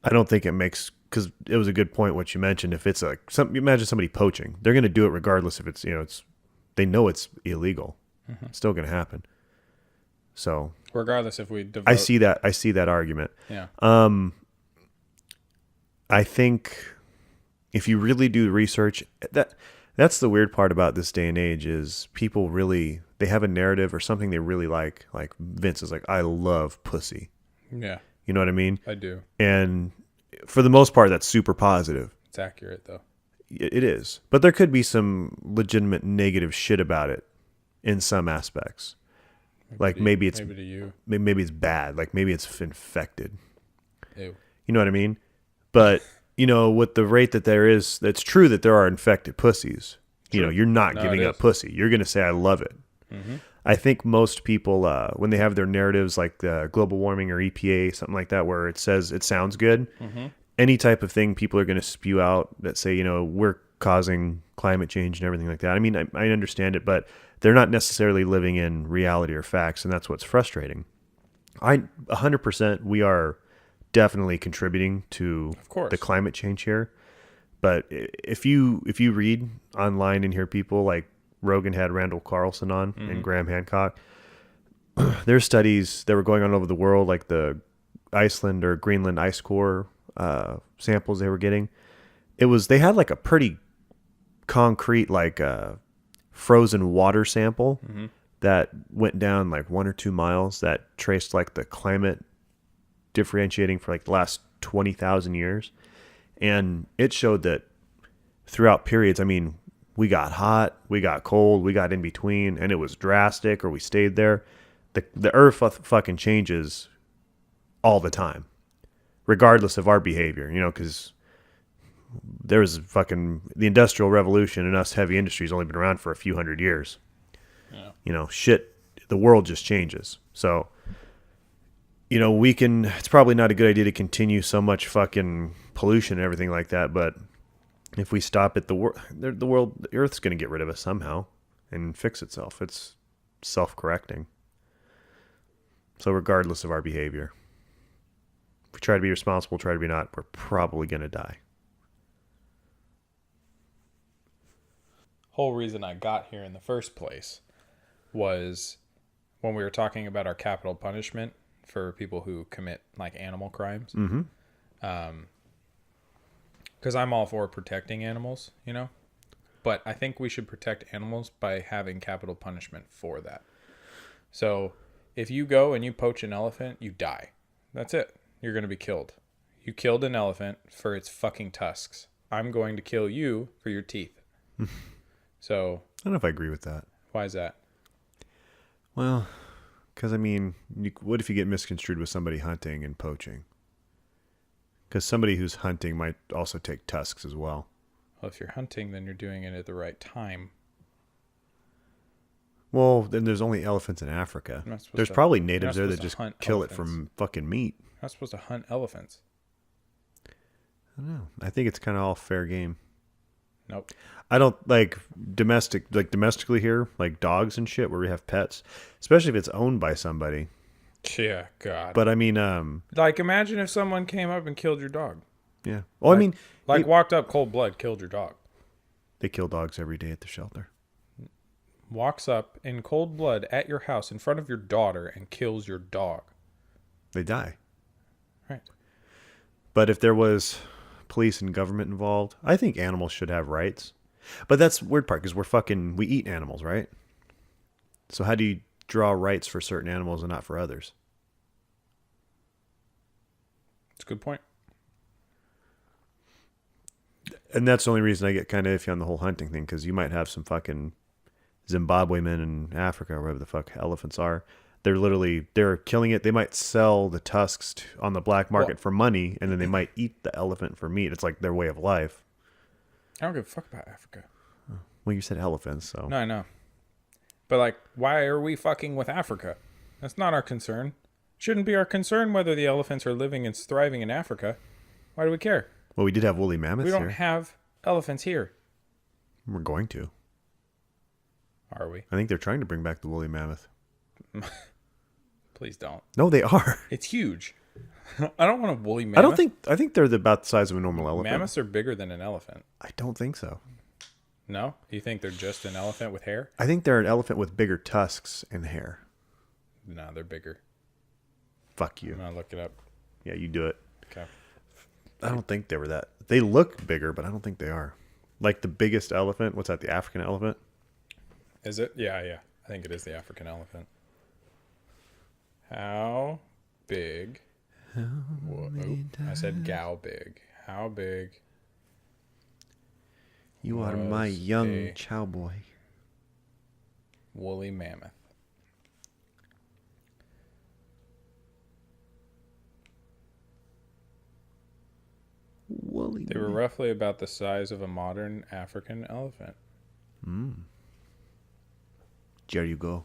I don't think it makes, because it was a good point what you mentioned. If it's imagine somebody poaching, they're going to do it regardless if it's they know it's illegal. Mm-hmm. It's still going to happen. So regardless if we devote... I see that argument. Yeah. I think if you really do research, that's the weird part about this day and age is people really, they have a narrative or something they really like. Like Vince is like, I love pussy. Yeah. You know what I mean? I do. And for the most part, that's super positive. It's accurate though. It is. But there could be some legitimate negative shit about it in some aspects. Maybe it's bad. Like maybe it's infected. Ew. You know what I mean? But with the rate that there is, that's true that there are infected pussies. True. You're not giving up pussy. You're going to say, I love it. Mm-hmm. I think most people, when they have their narratives like global warming or EPA, something like that, where it says it sounds good, mm-hmm. any type of thing people are going to spew out that say, we're causing climate change and everything like that. I mean, I understand it, but they're not necessarily living in reality or facts, and that's what's frustrating. 100%, we are definitely contributing to the climate change here. But if you read online and hear people like Rogan had Randall Carlson on mm-hmm. and Graham Hancock, there's studies that were going on over the world, like the Iceland or Greenland ice core samples they were getting. They had like a pretty concrete frozen water sample mm-hmm. that went down like 1 or 2 miles that traced like the climate differentiating for like the last 20,000 years. And it showed that throughout periods, I mean, we got hot, we got cold, we got in between, and it was drastic or we stayed there. The earth fucking changes all the time, regardless of our behavior, because there was the Industrial Revolution and us heavy industry's only been around for a few hundred years. Yeah. The world just changes. So, it's probably not a good idea to continue so much fucking pollution and everything like that. But if we stop it, the Earth's going to get rid of us somehow and fix itself. It's self-correcting. So regardless of our behavior, if we try to be responsible, try to be not, we're probably going to die. Whole reason I got here in the first place was when we were talking about our capital punishment for people who commit like animal crimes. Mm-hmm. Because I'm all for protecting animals, but I think we should protect animals by having capital punishment for that. So if you go and you poach an elephant, you die. That's it. You're going to be killed. You killed an elephant for its fucking tusks. I'm going to kill you for your teeth. So I don't know if I agree with that. Why is that? Well, because what if you get misconstrued with somebody hunting and poaching? Because somebody who's hunting might also take tusks as well. Well, if you're hunting, then you're doing it at the right time. Well, then there's only elephants in Africa. There's probably natives there that just kill it from fucking meat. You're not supposed to hunt elephants. I don't know. I think it's kind of all fair game. Nope. I don't domestically here, like dogs and shit where we have pets, especially if it's owned by somebody. Yeah, God. But imagine if someone came up and killed your dog. Yeah. Well, walked up cold blood, killed your dog. They kill dogs every day at the shelter. Walks up in cold blood at your house in front of your daughter and kills your dog. They die. Right. But if there was police and government involved, I think animals should have rights. But that's the weird part because we eat animals, right? So how do you draw rights for certain animals and not for others? It's a good point. And that's the only reason I get kind of iffy on the whole hunting thing, because you might have some fucking Zimbabwe men in Africa, or wherever the fuck elephants are. They're killing it. They might sell the tusks on the black market for money, and then they might eat the elephant for meat. It's like their way of life. I don't give a fuck about Africa. Well, you said elephants, so. No, I know. But, like, why are we fucking with Africa? That's not our concern. Shouldn't be our concern whether the elephants are living and thriving in Africa. Why do we care? Well, we did have woolly mammoths We don't here. have elephants here. We're going to. Are we? I think they're trying to bring back the woolly mammoth. Please don't. No, they are. It's huge. I don't want a woolly mammoth. I think they're about the size of a normal elephant. Mammoths are bigger than an elephant. I don't think so. No? You think they're just an elephant with hair? I think they're an elephant with bigger tusks and hair. No, they're bigger. Fuck you. I'm gonna look it up. Yeah, you do it. Okay. I don't think they were that. They look bigger, but I don't think they are. Like the biggest elephant. What's that? The African elephant? Is it? Yeah. I think it is the African elephant. How big? I said gow big. How big? You are my Was young a- cowboy. Woolly mammoth. Woolly. They were roughly about the size of a modern African elephant. There you go.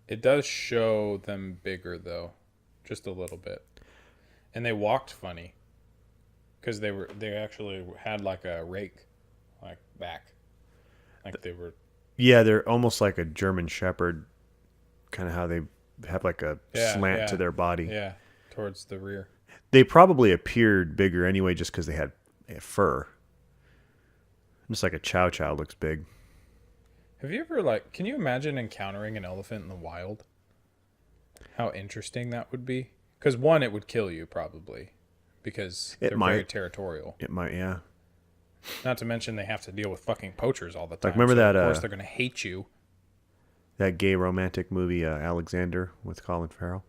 It does show them bigger though, just a little bit, and they walked funny, because they actually had like a rake, like back, like they were. Yeah, they're almost like a German Shepherd, kind of how they have like a Yeah, slant yeah. to their body. Yeah, towards the rear. They probably appeared bigger anyway just because they had fur. Just like a chow chow looks big. Have you ever can you imagine encountering an elephant in the wild? How interesting that would be. Because one, it would kill you probably, because It they're might. very territorial. It might, yeah. Not to mention they have to deal with fucking poachers all the time. remember so that, Of course, they're gonna hate you. That gay romantic movie, Alexander, with Colin Farrell.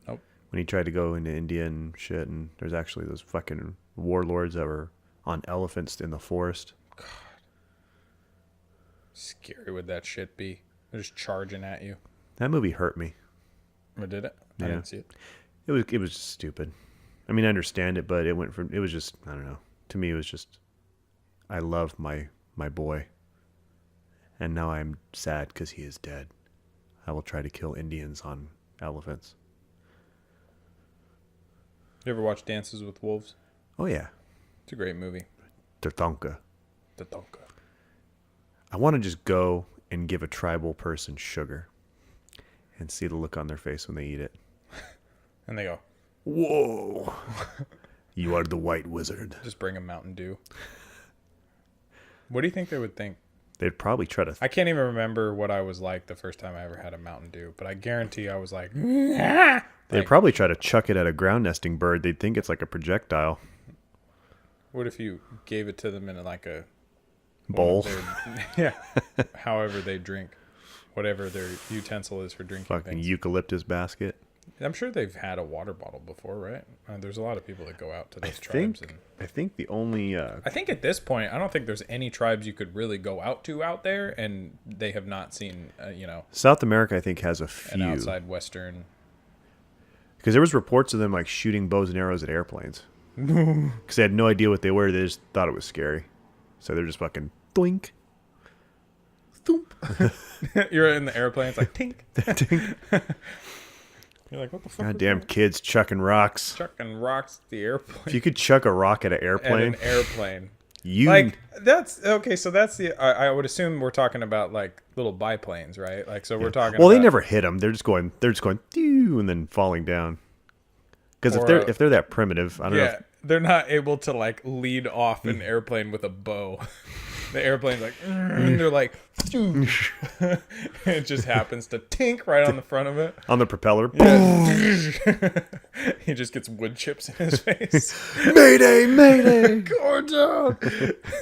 Nope. When he tried to go into India and shit, and there's actually those fucking warlords that were on elephants in the forest. Scary would that shit be? They're just charging at you. That movie hurt me. Or did it? I Yeah. didn't see it. It was just stupid. I mean, I understand it, but it was just, I don't know. To me, it was just, I love my boy. And now I'm sad because he is dead. I will try to kill Indians on elephants. You ever watch Dances with Wolves? Oh, yeah. It's a great movie. Tatanka. The Tonka. I want to just go and give a tribal person sugar and see the look on their face when they eat it. And they go, Whoa. You are the white wizard. just bring them Mountain Dew. What do you think they would think? They'd probably try to... I can't even remember what I was like the first time I ever had a Mountain Dew, but I guarantee I was like, "Ah!" They'd probably try to chuck it at a ground nesting bird. They'd think it's like a projectile. What if you gave it to them in like a Bowl. one of their- yeah. However they drink, whatever their utensil is for drinking Fucking things. eucalyptus basket. I'm sure they've had a water bottle before, right? There's a lot of people that go out to those I tribes. think, I think the only... I think at this point, I don't think there's any tribes you could really go out there, and they have not seen, South America, I think, has a an few. outside Western. Because there was reports of them like shooting bows and arrows at airplanes. Because they had no idea what they were. They just thought it was scary. So they're just fucking doink. Thump. You're in the airplane, it's like tink. Tink. You're like, what the fuck? Goddamn kids chucking rocks. Chucking rocks at the airplane. If you could chuck a rock at an At airplane, an airplane. you... Like, that's okay. So that's I would assume we're talking about like little biplanes, right? Like, so we're talking. Well, they about, never hit them. They're just going, doo, and then falling down. Because Or, if they're that primitive, I don't know. Yeah, they're not able to like lead off an airplane with a bow. The airplane's like, and they're like, it just happens to tink right on the front of it. On the propeller. Yeah. He just gets wood chips in his face. Mayday, mayday. Go down.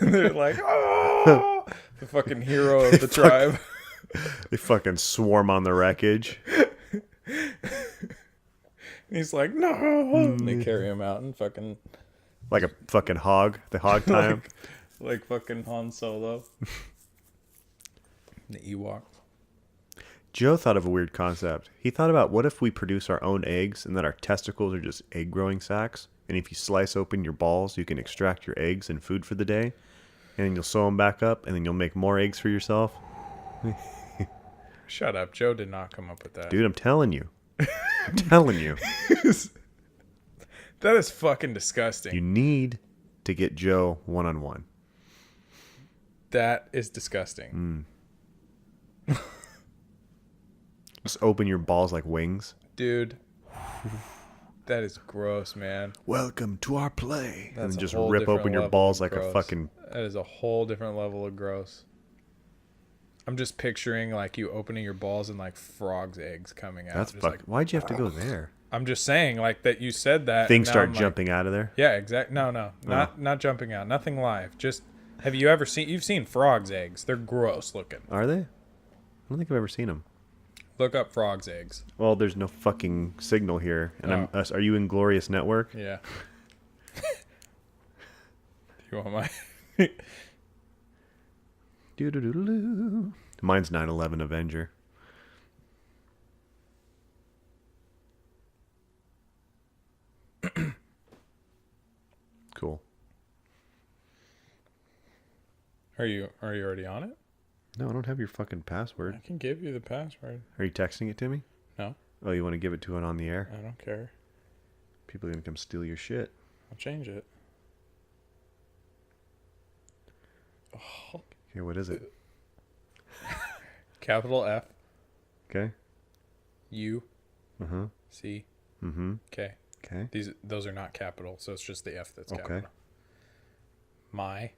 And they're like, oh, the fucking hero of the tribe. They fucking swarm on the wreckage. He's like, no. And they carry him out and fucking Like a fucking hog. The hog time. like fucking Han Solo. The Ewok. Joe thought of a weird concept. He thought about what if we produce our own eggs and that our testicles are just egg growing sacs? And if you slice open your balls, you can extract your eggs and food for the day. And then you'll sew them back up and then you'll make more eggs for yourself. Shut up. Joe did not come up with that. Dude, I'm telling you. I'm telling you. That is fucking disgusting. You need to get Joe one-on-one. That is disgusting. Just open your balls like wings. Dude. That is gross, man. Welcome to our play. That's and a just whole rip different open your level balls of like a gross. fucking... That is a whole different level of gross. I'm just picturing like you opening your balls and like frog's eggs coming out. That's Just fuck. like, Why'd you have to go there? I'm just saying like that you said that. Things and now start I'm jumping out of there. Yeah, exactly. No. Not jumping out. Nothing live. Just have you ever seen you've seen frog's eggs. They're gross looking. Are they? I don't think I've ever seen them. Look up frog's eggs. Well, there's no fucking signal here. And Oh. are you in Glorious Network? Yeah. You want my Doo-doo-doo-doo-doo. Mine's 9/11 Avenger. Cool. Are you already on it? No, I don't have your fucking password. I can give you the password. Are you texting it to me? No, Oh, you want to give it to it on the air? I don't care. People are going to come steal your shit. I'll change it. Okay, what is it? Capital F Okay. U Uh-huh. C Mm-hmm. K. Okay. Those are not capital, so it's just the F that's Okay. capital. My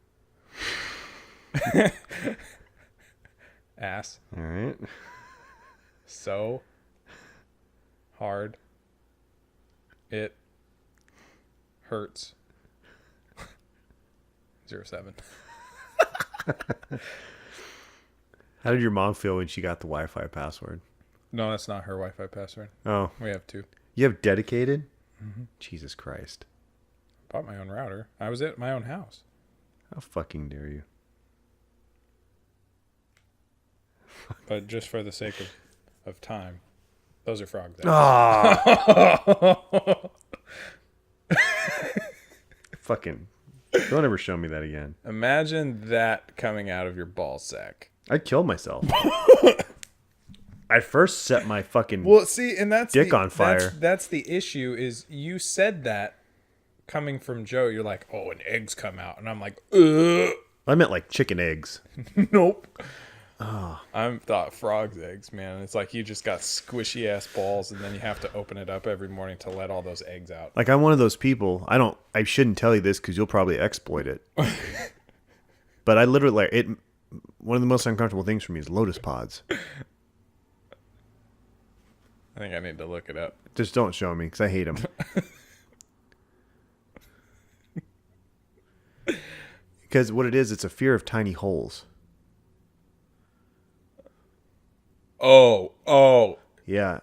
ass All right. so hard it hurts. 07. How did your mom feel when she got the Wi-Fi password? No, that's not her Wi-Fi password. Oh, We have two. you have dedicated? Mm-hmm. Jesus Christ. Bought my own router. I was at my own house. How fucking dare you? But just for the sake of time, those are frog eggs. Ah! Fucking. Don't ever show me that again. Imagine that coming out of your ball sack. I'd kill myself. I first set my fucking... Well, see, and that's Dick on fire. That's the issue. Is you said that coming from Joe. You're like, oh, and eggs come out, and I'm like, ugh. I meant like chicken eggs. Nope. I thought frog's eggs, man. It's like you just got squishy ass balls, and then you have to open it up every morning to let all those eggs out. Like, I'm one of those people. I shouldn't tell you this because you'll probably exploit it. But I literally, like, it. One of the most uncomfortable things for me is lotus pods. I think I need to look it up. Just don't show me because I hate them. Because what it is, it's a fear of tiny holes. Oh. Yeah,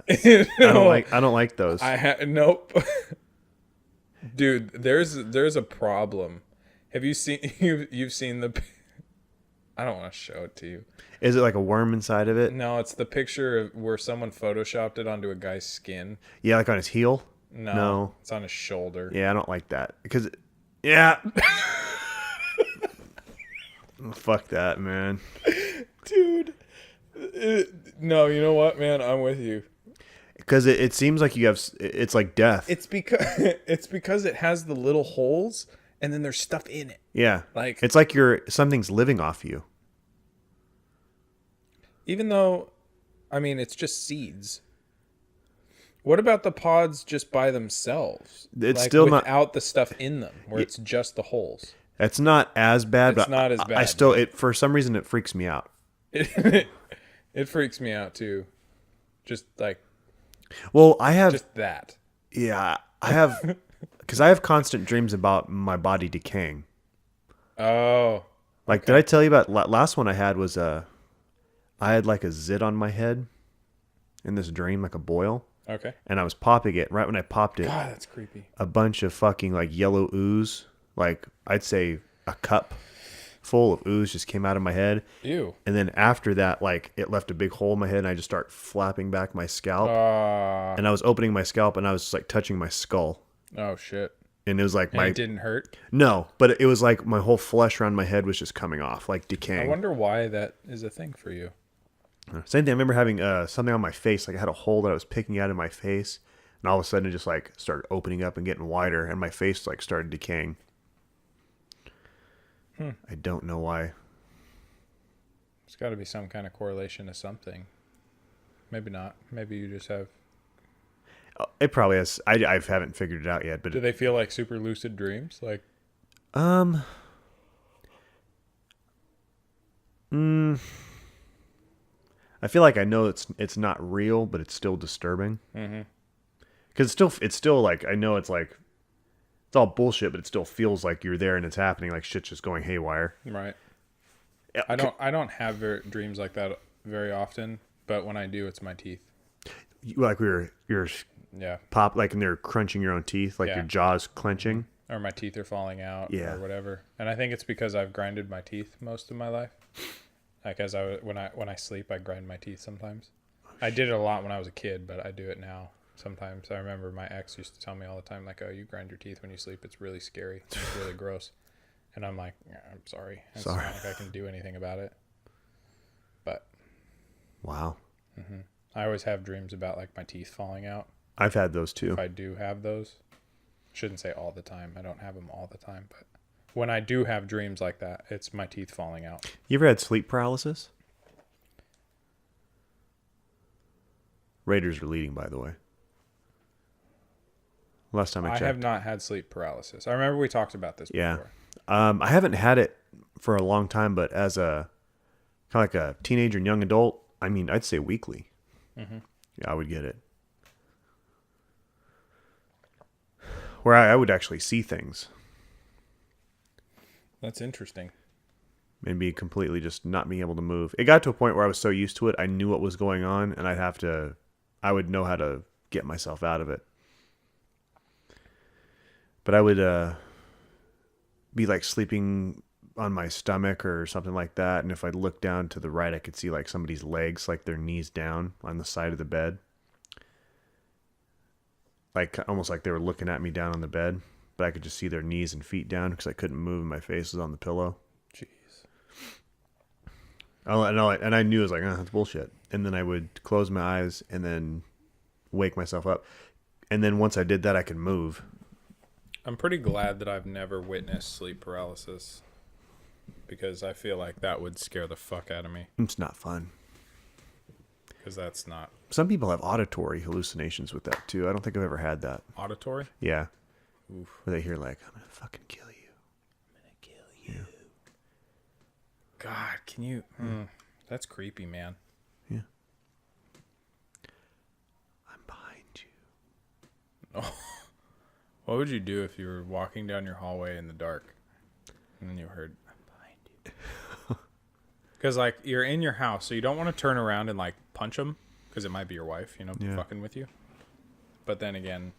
No. I don't like those. Nope. Dude, there's a problem. Have you seen you've seen the I don't want to show it to you. Is it like a worm inside of it? No, it's the picture of where someone photoshopped it onto a guy's skin. Yeah, like on his heel. No. It's on his shoulder. Yeah, I don't like that because. Yeah. Fuck that, man. Dude. No, you know what, man? I'm with you. Because it seems like you have. It's like death. It's because it has the little holes and then there's stuff in it. Yeah. Like, it's like something's living off you. even though, I mean, it's just seeds. What about the pods just by themselves? It's like, still not without the stuff in them, where it's just the holes. It's not as bad, It's but not as I bad, still, it for some reason, it freaks me out. It freaks me out too. Just like Well, I have, just that. yeah, I have, because I have constant dreams about my body decaying. Oh, Like, did I tell you about last one I had was I had like a zit on my head in this dream, like a boil, okay. and I was popping it. Right when I popped it, God, that's creepy. a bunch of fucking like yellow ooze, like I'd say a cup full of ooze just came out of my head. Ew. And then after that, like it left a big hole in my head, and I just start flapping back my scalp. And I was opening my scalp, and I was like touching my skull, Oh shit. and it was like And it didn't hurt. no, but it was like my whole flesh around my head was just coming off, like I decaying. wonder why that is a thing for you. Same thing. I remember having something on my face, like I had a hole that I was picking out in my face, and all of a sudden it just like started opening up and getting wider, and my face like started decaying. I don't know why. There's got to be some kind of correlation to something. Maybe not. Maybe you just have. It probably has. I haven't figured it out yet, but Do they feel like super lucid dreams? Like, I feel like I know it's not real, but it's still disturbing. Because it's still like I know it's like it's all bullshit, but it still feels like you're there and it's happening. Like shit's just going haywire. right. Yeah, I don't have dreams like that very often, but when I do, it's my teeth. like you're Yeah. pop like and they're crunching your own teeth, like Yeah. your jaws clenching. Or my teeth are falling out Yeah. or whatever. And I think it's because I've grinded my teeth most of my life. Like when I sleep, I grind my teeth sometimes. I did it a lot when I was a kid, but I do it now sometimes. I remember my ex used to tell me all the time, like, "Oh, you grind your teeth when you sleep. It's really scary. It's really gross." And I'm like, yeah, "I'm sorry. It's Sorry. not like I can do anything about it." But Wow, I always have dreams about like my teeth falling out. I've had those too. If I do have those, shouldn't say all the time. I don't have them all the time, but when I do have dreams like that, it's my teeth falling out. You ever had sleep paralysis? Raiders are leading, by the way. Last time I I checked. have not had sleep paralysis. I remember we talked about this Yeah. before. I haven't had it for a long time, but as a kind of like a teenager and young adult, I mean, I'd say weekly. Yeah, I would get it. Where I would actually see things That's interesting. and be completely just not being able to move. It got to a point where I was so used to it, I knew what was going on, and I would know how to get myself out of it. But I would be like sleeping on my stomach or something like that, and if I looked down to the right, I could see like somebody's legs, like their knees down on the side of the bed. Like almost like they were looking at me down on the bed, but I could just see their knees and feet down because I couldn't move and my face was on the pillow. Jeez. And I knew it was like, oh, that's bullshit. And then I would close my eyes and then wake myself up. And then once I did that, I could move. I'm pretty glad that I've never witnessed sleep paralysis because I feel like that would scare the fuck out of me It's not fun. because that's not Some people have auditory hallucinations with that too. I don't think I've ever had that. auditory. Yeah. Oof. Where they hear like, I'm going to fucking kill you. God, can you? That's creepy, man. Yeah. I'm behind you. What would you do if you were walking down your hallway in the dark and then you heard, "I'm behind you"? Because like you're in your house, so you don't want to turn around and like punch them because it might be your wife, Yeah. fucking with you. But then again,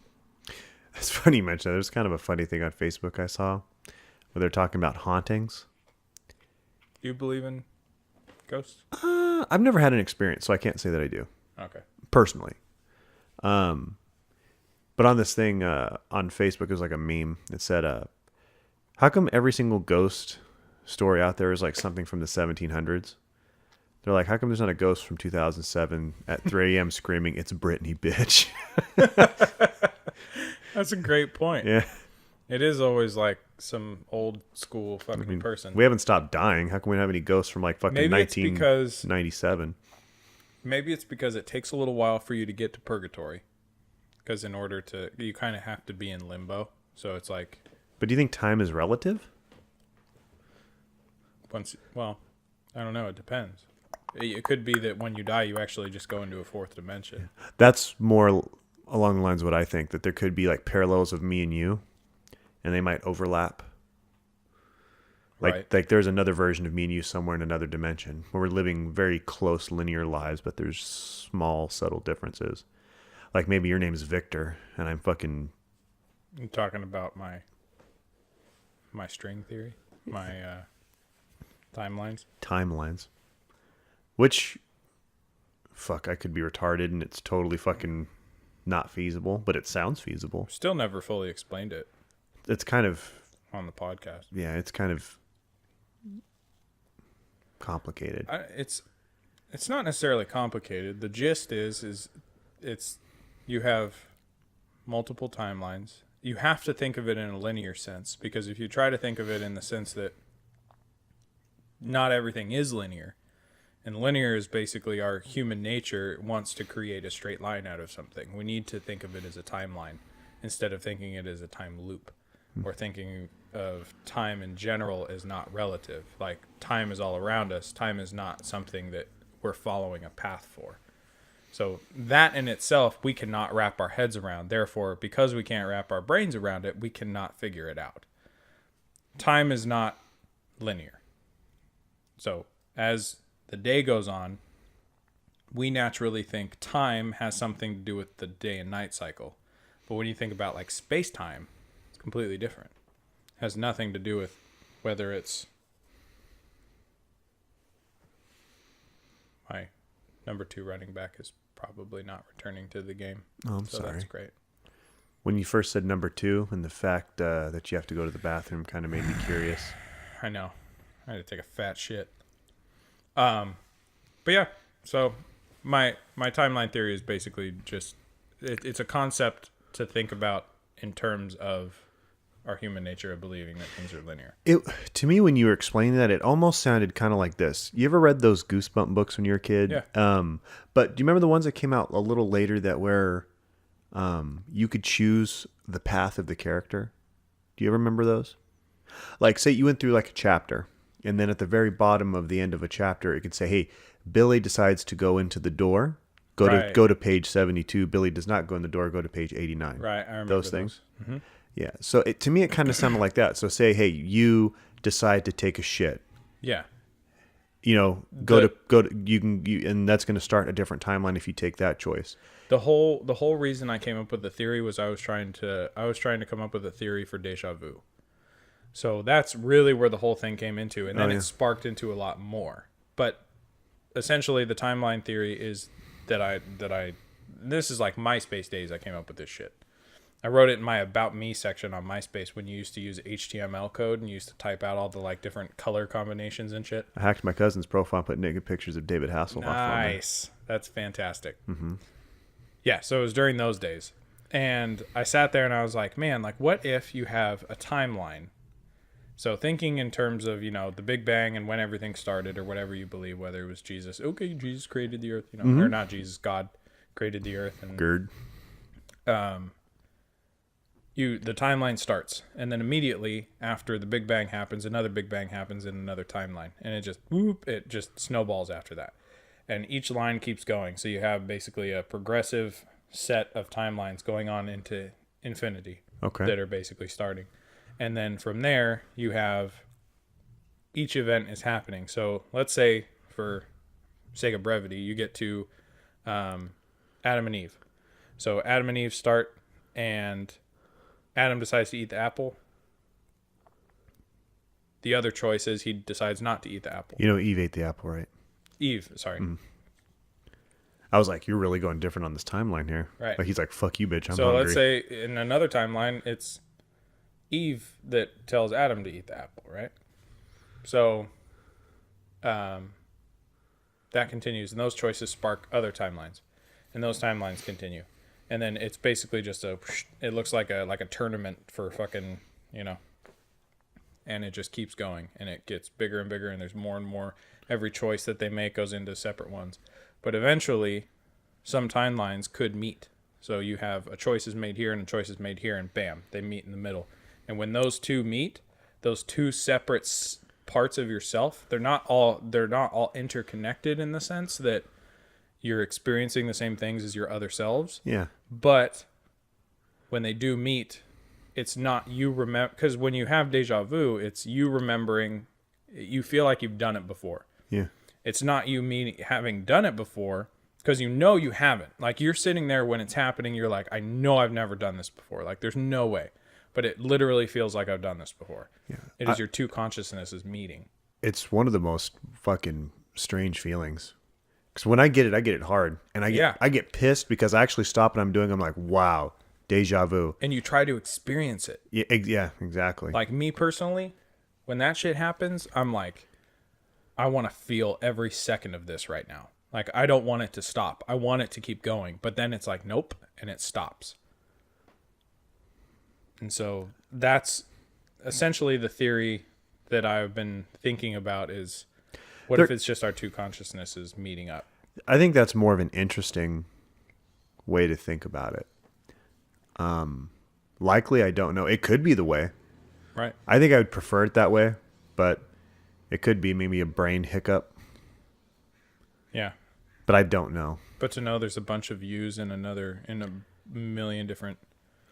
It's funny you mention that. There's kind of a funny thing on Facebook I saw where they're talking about hauntings. do you believe in ghosts? I've never had an experience, so I can't say that I do. Okay. Personally. But on this thing on Facebook, it was like a meme. It said, how come every single ghost story out there is like something from the 1700s? They're like, how come there's not a ghost from 2007 at 3 a.m. screaming, "It's Britney, bitch"? That's a great point. Yeah. It is always like some old school fucking person. We haven't stopped dying. How come we don't have any ghosts from like fucking Maybe it's because 1997? maybe it's because it takes a little while for you to get to purgatory. Because in order to, you kind of have to be in limbo. So it's like, But do you think time is relative? Well, I don't know. It depends. It could be that when you die, you actually just go into a fourth dimension. That's more along the lines of what I think, that there could be like parallels of me and you, and they might overlap. Like there's another version of me and you somewhere in another dimension where we're living very close linear lives, but there's small subtle differences. Like maybe your name is Victor and I'm fucking... I'm talking about my string theory, my timelines. Which, fuck, I could be retarded and it's totally fucking not feasible, but it sounds feasible. Still never fully explained it It's kind of... on the podcast. Yeah, it's kind of complicated. It's not necessarily complicated. The gist is it's you have multiple timelines. You have to think of it in a linear sense, because if you try to think of it in the sense that not everything is linear, and linear is basically our human nature wants to create a straight line out of something. We need to think of it as a timeline instead of thinking it as a time loop, or thinking of time in general as not relative. Like time is all around us. Time is not something that we're following a path for. So that in itself, we cannot wrap our heads around. Therefore, because we can't wrap our brains around it, we cannot figure it out. Time is not linear. So as the day goes on, we naturally think time has something to do with the day and night cycle. But when you think about like space-time, it's completely different. It has nothing to do with whether it's... My number 2 running back is probably not returning to the game. Oh, I'm sorry. That's great. When you first said number 2 and the fact that you have to go to the bathroom kind of made me curious. I know. I had to take a fat shit. But yeah, so my timeline theory is basically just it's a concept to think about in terms of our human nature of believing that things are linear. To me, when you were explaining that, it almost sounded kind of like this. You ever read those Goosebump books when you were a kid? Yeah. But do you remember the ones that came out a little later that where you could choose the path of the character? Do you ever remember those? Like, say you went through like a chapter, and then at the very bottom of the end of a chapter, it could say, hey, Billy decides to go into the door. Go to page 72. Billy does not go in the door. Go to page 89. Right, I remember those things. Mm-hmm. Yeah. So to me, it kind of sounded like that. So say, hey, you decide to take a shit. Yeah. You know, go to and that's going to start a different timeline if you take that choice. The whole reason I came up with the theory was I was trying to come up with a theory for deja vu. So that's really where the whole thing came into, and then it sparked into a lot more. But essentially, the timeline theory is that I this is like MySpace days. I came up with this shit. I wrote it in my About Me section on MySpace when you used to use HTML code and you used to type out all the like different color combinations and shit. I hacked my cousin's profile and put naked pictures of David Hasselhoff on there. Nice. That's fantastic. Mm-hmm. Yeah, so it was during those days. And I sat there and I was like, man, like what if you have a timeline? So thinking in terms of, you know, the Big Bang and when everything started or whatever you believe, whether it was Jesus. Okay, Jesus created the earth, you know, or not Jesus, God created the earth. And Gerd. The timeline starts, and then immediately after the Big Bang happens, another Big Bang happens in another timeline, and it just snowballs after that, and each line keeps going. So you have basically a progressive set of timelines going on into infinity that are basically starting, and then from there you have each event is happening. So let's say, for sake of brevity, you get to Adam and Eve. So Adam and Eve start, and Adam decides to eat the apple. The other choice is he decides not to eat the apple. You know, Eve ate the apple, right? Eve, sorry. I was like, you're really going different on this timeline here. Right. Like, he's like, fuck you, bitch, I'm so hungry. let's say in another timeline, it's Eve that tells Adam to eat the apple, right? So that continues, and those choices spark other timelines, and those timelines continue. And then it's basically just it looks like a tournament for fucking, you know, and it just keeps going, and it gets bigger and bigger, and there's more and more. Every choice that they make goes into separate ones. But eventually, some timelines could meet. So you have a choice is made here and a choice is made here, and bam, they meet in the middle. And when those two meet, those two separate parts of yourself. They're not all interconnected in the sense that you're experiencing the same things as your other selves. Yeah. But when they do meet, it's not you remember, because when you have deja vu, it's you remembering, you feel like you've done it before. Yeah. It's not you having done it before, because you know you haven't. Like, you're sitting there when it's happening, you're like, I know I've never done this before. Like, there's no way. But it literally feels like I've done this before. Yeah. It is your two consciousnesses meeting. It's one of the most fucking strange feelings. Because when I get it hard. And I get pissed because I actually stop what I'm doing. I'm like, wow, deja vu. And you try to experience it. Yeah, exactly. Like, me personally, when that shit happens, I'm like, I want to feel every second of this right now. Like, I don't want it to stop. I want it to keep going. But then it's like, nope, and it stops. And so that's essentially the theory that I've been thinking about is, what if it's just our two consciousnesses meeting up? I think that's more of an interesting way to think about it. Likely, I don't know. It could be the way. Right. I think I would prefer it that way, but it could be maybe a brain hiccup. Yeah. But I don't know. But to know there's a bunch of yous in a million different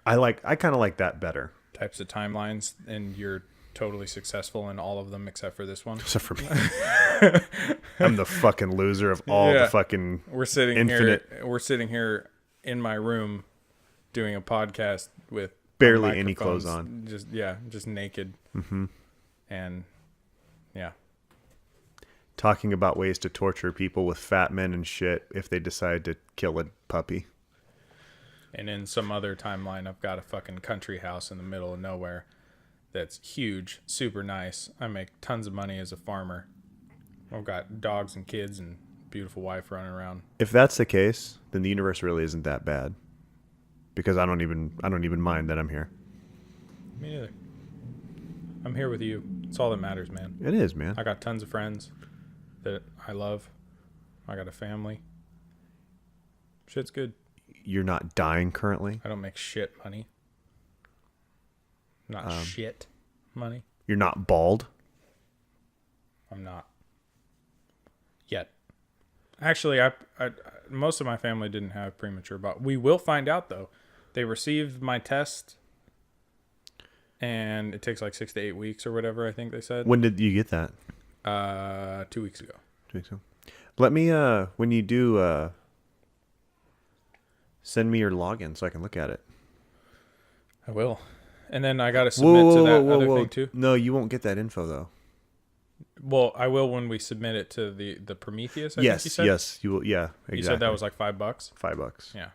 I kind of like that better. types of timelines, and you're totally successful in all of them except for this one. Except for me. I'm the fucking loser of all the fucking We're sitting infinite. We're sitting here in my room doing a podcast with Barely any clothes microphones, just naked. Mm-hmm. And yeah. Talking about ways to torture people with fat men and shit if they decide to kill a puppy. And in some other timeline, I've got a fucking country house in the middle of nowhere that's huge, super nice. I make tons of money as a farmer. I've got dogs and kids and beautiful wife running around. If that's the case, then the universe really isn't that bad. Because I don't even mind that I'm here. Me neither. I'm here with you. It's all that matters, man. It is, man. I got tons of friends that I love. I got a family. Shit's good. You're not dying currently. I don't make shit money. Not shit money. You're not bald. I'm not. Yet. Actually, I most of my family didn't have premature bald. We will find out, though. They received my test, and it takes like 6 to 8 weeks or whatever, I think they said. When did you get that? 2 weeks ago. 2 weeks ago. Let me, when you do, send me your login so I can look at it. I will. And then I got to submit to that other thing, too. No, you won't get that info, though. Well, I will when we submit it to the Prometheus, I think you said? Yes, you will. Yeah, exactly. You said that was like $5? $5. Yeah.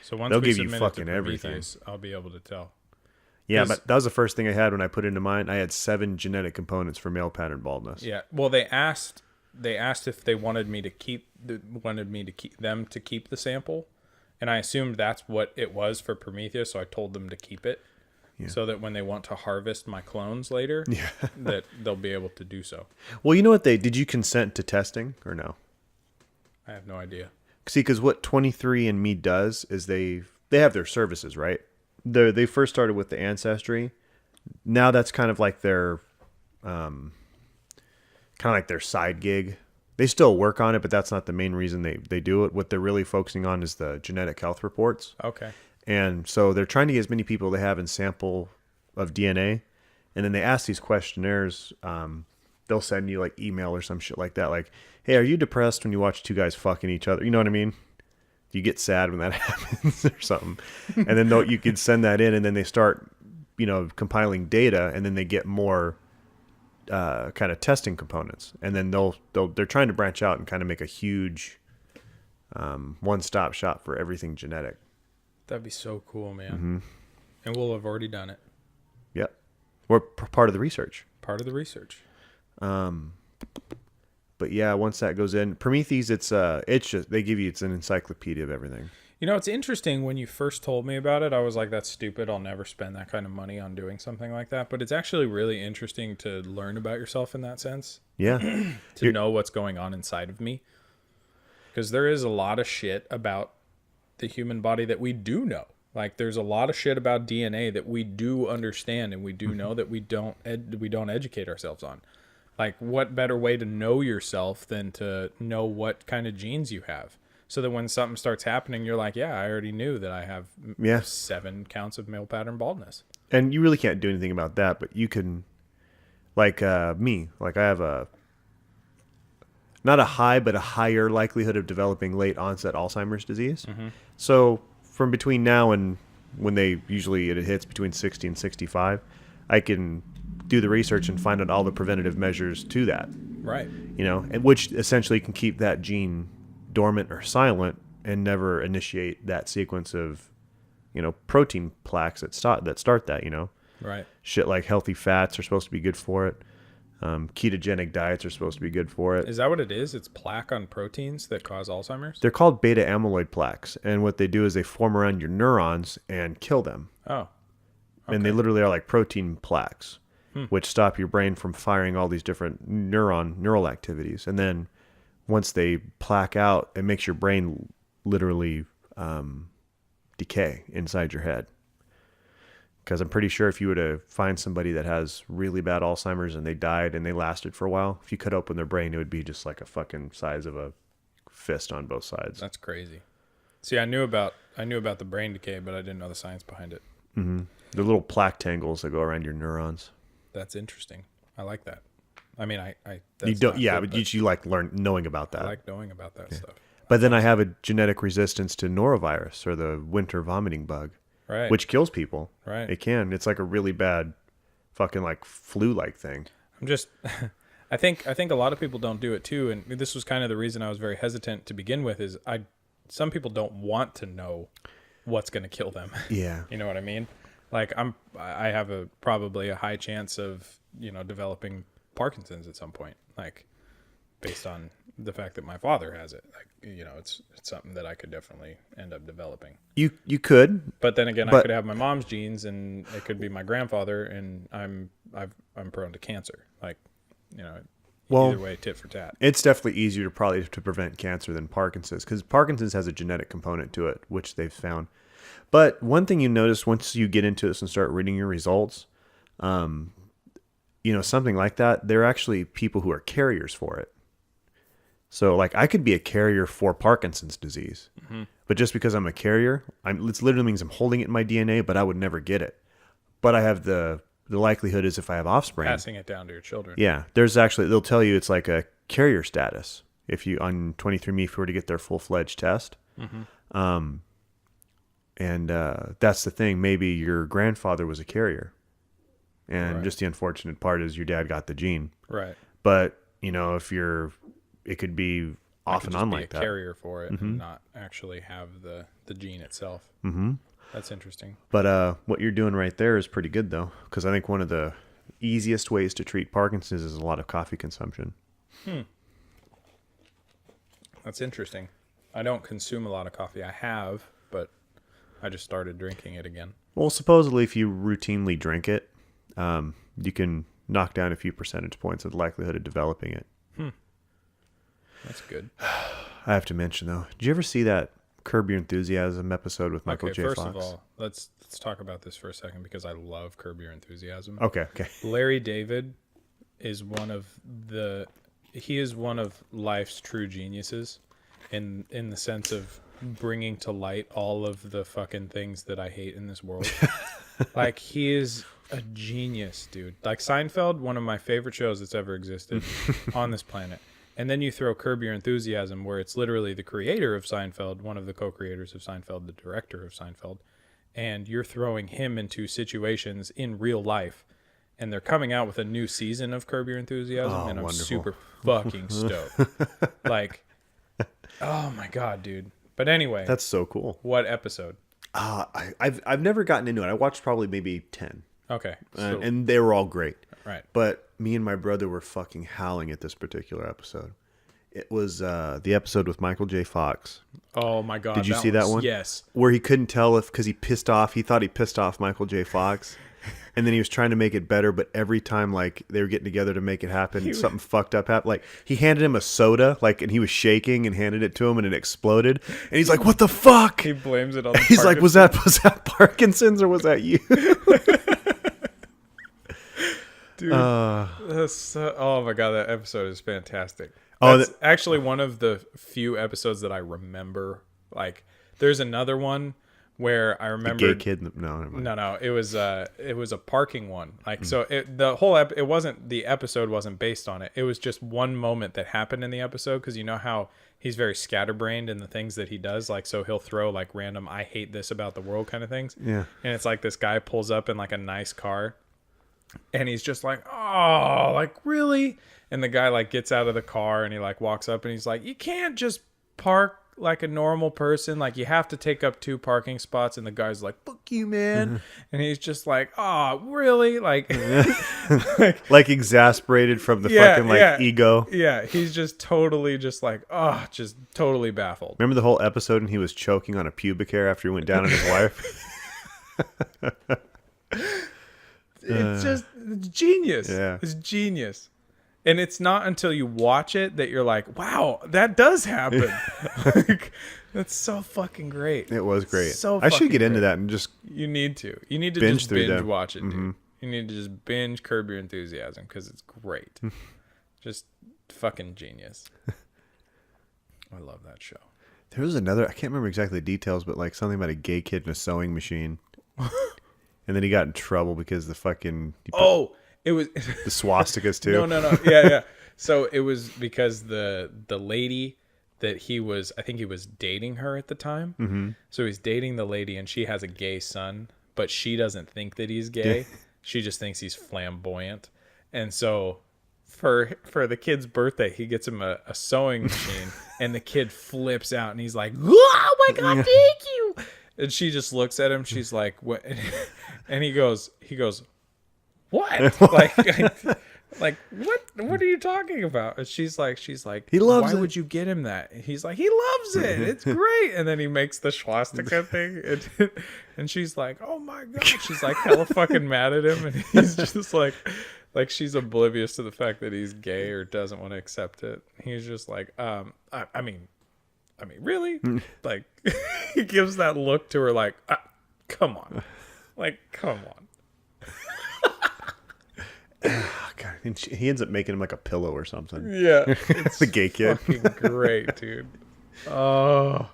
So once They'll we give you submit fucking it to everything. Prometheus, I'll be able to tell. Yeah, but that was the first thing I had when I put it into mine. I had 7 genetic components for male pattern baldness. Yeah. Well, they asked if they wanted me to keep them to keep the sample, and I assumed that's what it was for Prometheus, so I told them to keep it. Yeah. So that when they want to harvest my clones later, that they'll be able to do so. Well, you know what did you consent to testing or no? I have no idea. See, because what 23andMe does is they have their services, right? They first started with the Ancestry. Now that's kind of like their side gig. They still work on it, but that's not the main reason they do it. What they're really focusing on is the genetic health reports. Okay. And so they're trying to get as many people they have in sample of DNA. And then they ask these questionnaires. They'll send you like email or some shit like that. Like, hey, are you depressed when you watch 2 guys fucking each other? You know what I mean? You get sad when that happens or something. And then you can send that in, and then they start, compiling data, and then they get more kind of testing components. And then they're trying to branch out and kind of make a huge one-stop shop for everything genetic. That'd be so cool, man. Mm-hmm. And we'll have already done it. Yep. We're part of the research. Part of the research. But yeah, once that goes in, Prometheus, it's just it's an encyclopedia of everything. It's interesting. When you first told me about it, I was like, that's stupid. I'll never spend that kind of money on doing something like that. But it's actually really interesting to learn about yourself in that sense. Yeah. To know what's going on inside of me. Because there is a lot of shit about the human body that we do know. Like, there's a lot of shit about DNA that we do understand, and we do know that we don't educate ourselves on. Like, what better way to know yourself than to know what kind of genes you have? So that when something starts happening, you're like, yeah, I already knew that I have 7 counts of male pattern baldness. And you really can't do anything about that, but you can, like me, like I have not a high, but a higher likelihood of developing late onset Alzheimer's disease. Mm-hmm. So from between now and when it hits between 60 and 65, I can do the research and find out all the preventative measures to that. Right. And which essentially can keep that gene dormant or silent and never initiate that sequence of, protein plaques that start that, Right. Shit like healthy fats are supposed to be good for it. Ketogenic diets are supposed to be good for it. Is that what it is? It's plaque on proteins that cause Alzheimer's? They're called beta amyloid plaques. And what they do is they form around your neurons and kill them. Oh. Okay. And they literally are like protein plaques, which stop your brain from firing all these different neural activities. And then once they plaque out, it makes your brain literally decay inside your head. Because I'm pretty sure if you were to find somebody that has really bad Alzheimer's and they died and they lasted for a while, if you cut open their brain, it would be just like a fucking size of a fist on both sides. That's crazy. See, I knew about the brain decay, but I didn't know the science behind it. Mm-hmm. The little plaque tangles that go around your neurons. That's interesting. I like that. I mean, you don't, yeah, good, but you like knowing about that. I like knowing about that stuff. But then I have a genetic resistance to norovirus, or the winter vomiting bug, right? Which kills people. Right. It can. It's like a really bad, fucking like flu-like thing. I'm just, I think a lot of people don't do it too, and this was kind of the reason I was very hesitant to begin with. Is some people don't want to know what's going to kill them. Yeah. You know what I mean? Like I have probably a high chance of developing Parkinson's at some point, like based on the fact that my father has it. Like it's something that I could definitely end up developing. You could, but then again, I could have my mom's genes, and it could be my grandfather, and I'm prone to cancer. Like either way, tit for tat. It's definitely easier to prevent cancer than Parkinson's, because Parkinson's has a genetic component to it, which they've found. But one thing you notice once you get into this and start reading your results, something like that, they're actually people who are carriers for it. So, like, I could be a carrier for Parkinson's disease, but just because I'm a carrier, it literally means I'm holding it in my DNA, but I would never get it. But I have the likelihood is if I have offspring, passing it down to your children. Yeah, they'll tell you it's like a carrier status if you on 23andMe if you were to get their full-fledged test. And that's the thing. Maybe your grandfather was a carrier. And just the unfortunate part is your dad got the gene. Right. But, it could be off and on like that. Carrier for it and not actually have the gene itself. Mm-hmm. That's interesting. But what you're doing right there is pretty good, though, because I think one of the easiest ways to treat Parkinson's is a lot of coffee consumption. That's interesting. I don't consume a lot of coffee. I have, but I just started drinking it again. Well, supposedly if you routinely drink it, you can knock down a few percentage points of the likelihood of developing it. That's good. I have to mention, though, did you ever see that Curb Your Enthusiasm episode with Michael J. Fox? First of all, let's talk about this for a second, because I love Curb Your Enthusiasm. Okay. Larry David is one of life's true geniuses in the sense of bringing to light all of the fucking things that I hate in this world. Like, he is a genius, dude. Like, Seinfeld, one of my favorite shows that's ever existed on this planet. And then you throw Curb Your Enthusiasm, where it's literally the creator of Seinfeld, one of the co-creators of Seinfeld, the director of Seinfeld, and you're throwing him into situations in real life, and they're coming out with a new season of Curb Your Enthusiasm, and I'm wonderful. super fucking stoked. Like, oh my God, dude. But anyway. That's so cool. What episode? I've never gotten into it. I watched probably maybe 10. Okay. And they were all great. Right. But me and my brother were fucking howling at this particular episode. It was the episode with Michael J. Fox. Oh my God. Did you see that one? Yes. Where he couldn't tell because he thought he pissed off Michael J. Fox. And then he was trying to make it better, but every time like they were getting together to make it happen, something fucked up happened. Like he handed him a soda, and he was shaking and handed it to him, and it exploded. And he's like, "What the fuck?" He blames it on. He's like, "Was that Parkinson's or was that you?" Dude, oh my god, that episode is fantastic. Oh, That's actually one of the few episodes that I remember. Like, there's another one where I remember Gay kid. No, never mind. No, it was a parking one. Like, so the whole it wasn't, the episode wasn't based on it. It was just one moment that happened in the episode, because you know how he's very scatterbrained in the things that he does. Like, so he'll throw like random "I hate this about the world" kind of things. Yeah. And it's like this guy pulls up in like a nice car, and he's just like, "Oh, like really?" And the guy like gets out of the car and he like walks up and he's like, "You can't just park like a normal person. Like, you have to take up 2 parking spots." And the guy's like, "Fuck you, man." And he's just like, "Oh, really?" Like, like exasperated from the fucking ego. Yeah, he's just totally just like, just totally baffled. Remember the whole episode and he was choking on a pubic hair after he went down on his wife? It's genius. Yeah. It's genius. And it's not until you watch it that you're like, wow, that does happen. Like, that's so fucking great. It was great. So I should fucking get into great. that and just You need to. You need to binge just through binge them. watch it, dude. You need to just binge Curb Your Enthusiasm, because it's great. Just fucking genius. I love that show. There was another, I can't remember exactly the details, but like something about a gay kid in a sewing machine. And then he got in trouble because the fucking... It was the swastikas too. No. Yeah. So it was because the lady that I think he was dating her at the time. Mm-hmm. So he's dating the lady, and she has a gay son, but she doesn't think that he's gay. She just thinks he's flamboyant. And so for the kid's birthday, he gets him a sewing machine, and the kid flips out, and he's like, "Oh my god, thank you!" And she just looks at him. She's like, "What?" And he goes, "What?" like what are you talking about? And she's like, He loves why it. would you get him that? And he's like, he loves it. It's great. And then he makes the swastika thing, and she's like, oh my god. She's like hella fucking mad at him, and he's just like she's oblivious to the fact that he's gay or doesn't want to accept it. He's just like, I mean, really? Like, he gives that look to her like, come on. Like, come on. God, and he ends up making him like a pillow or something. Yeah. It's The gay kid. fucking great, dude. Oh.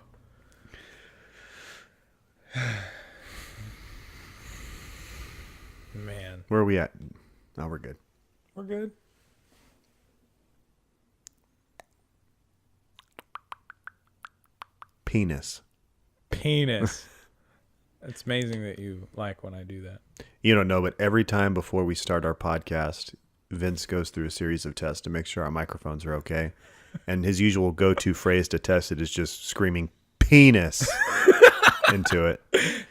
Man. Where are we at? Oh, we're good. We're good. Penis. It's amazing that you like when I do that. You don't know, but every time before we start our podcast, Vince goes through a series of tests to make sure our microphones are okay. And his usual go-to phrase to test it is just screaming penis into it.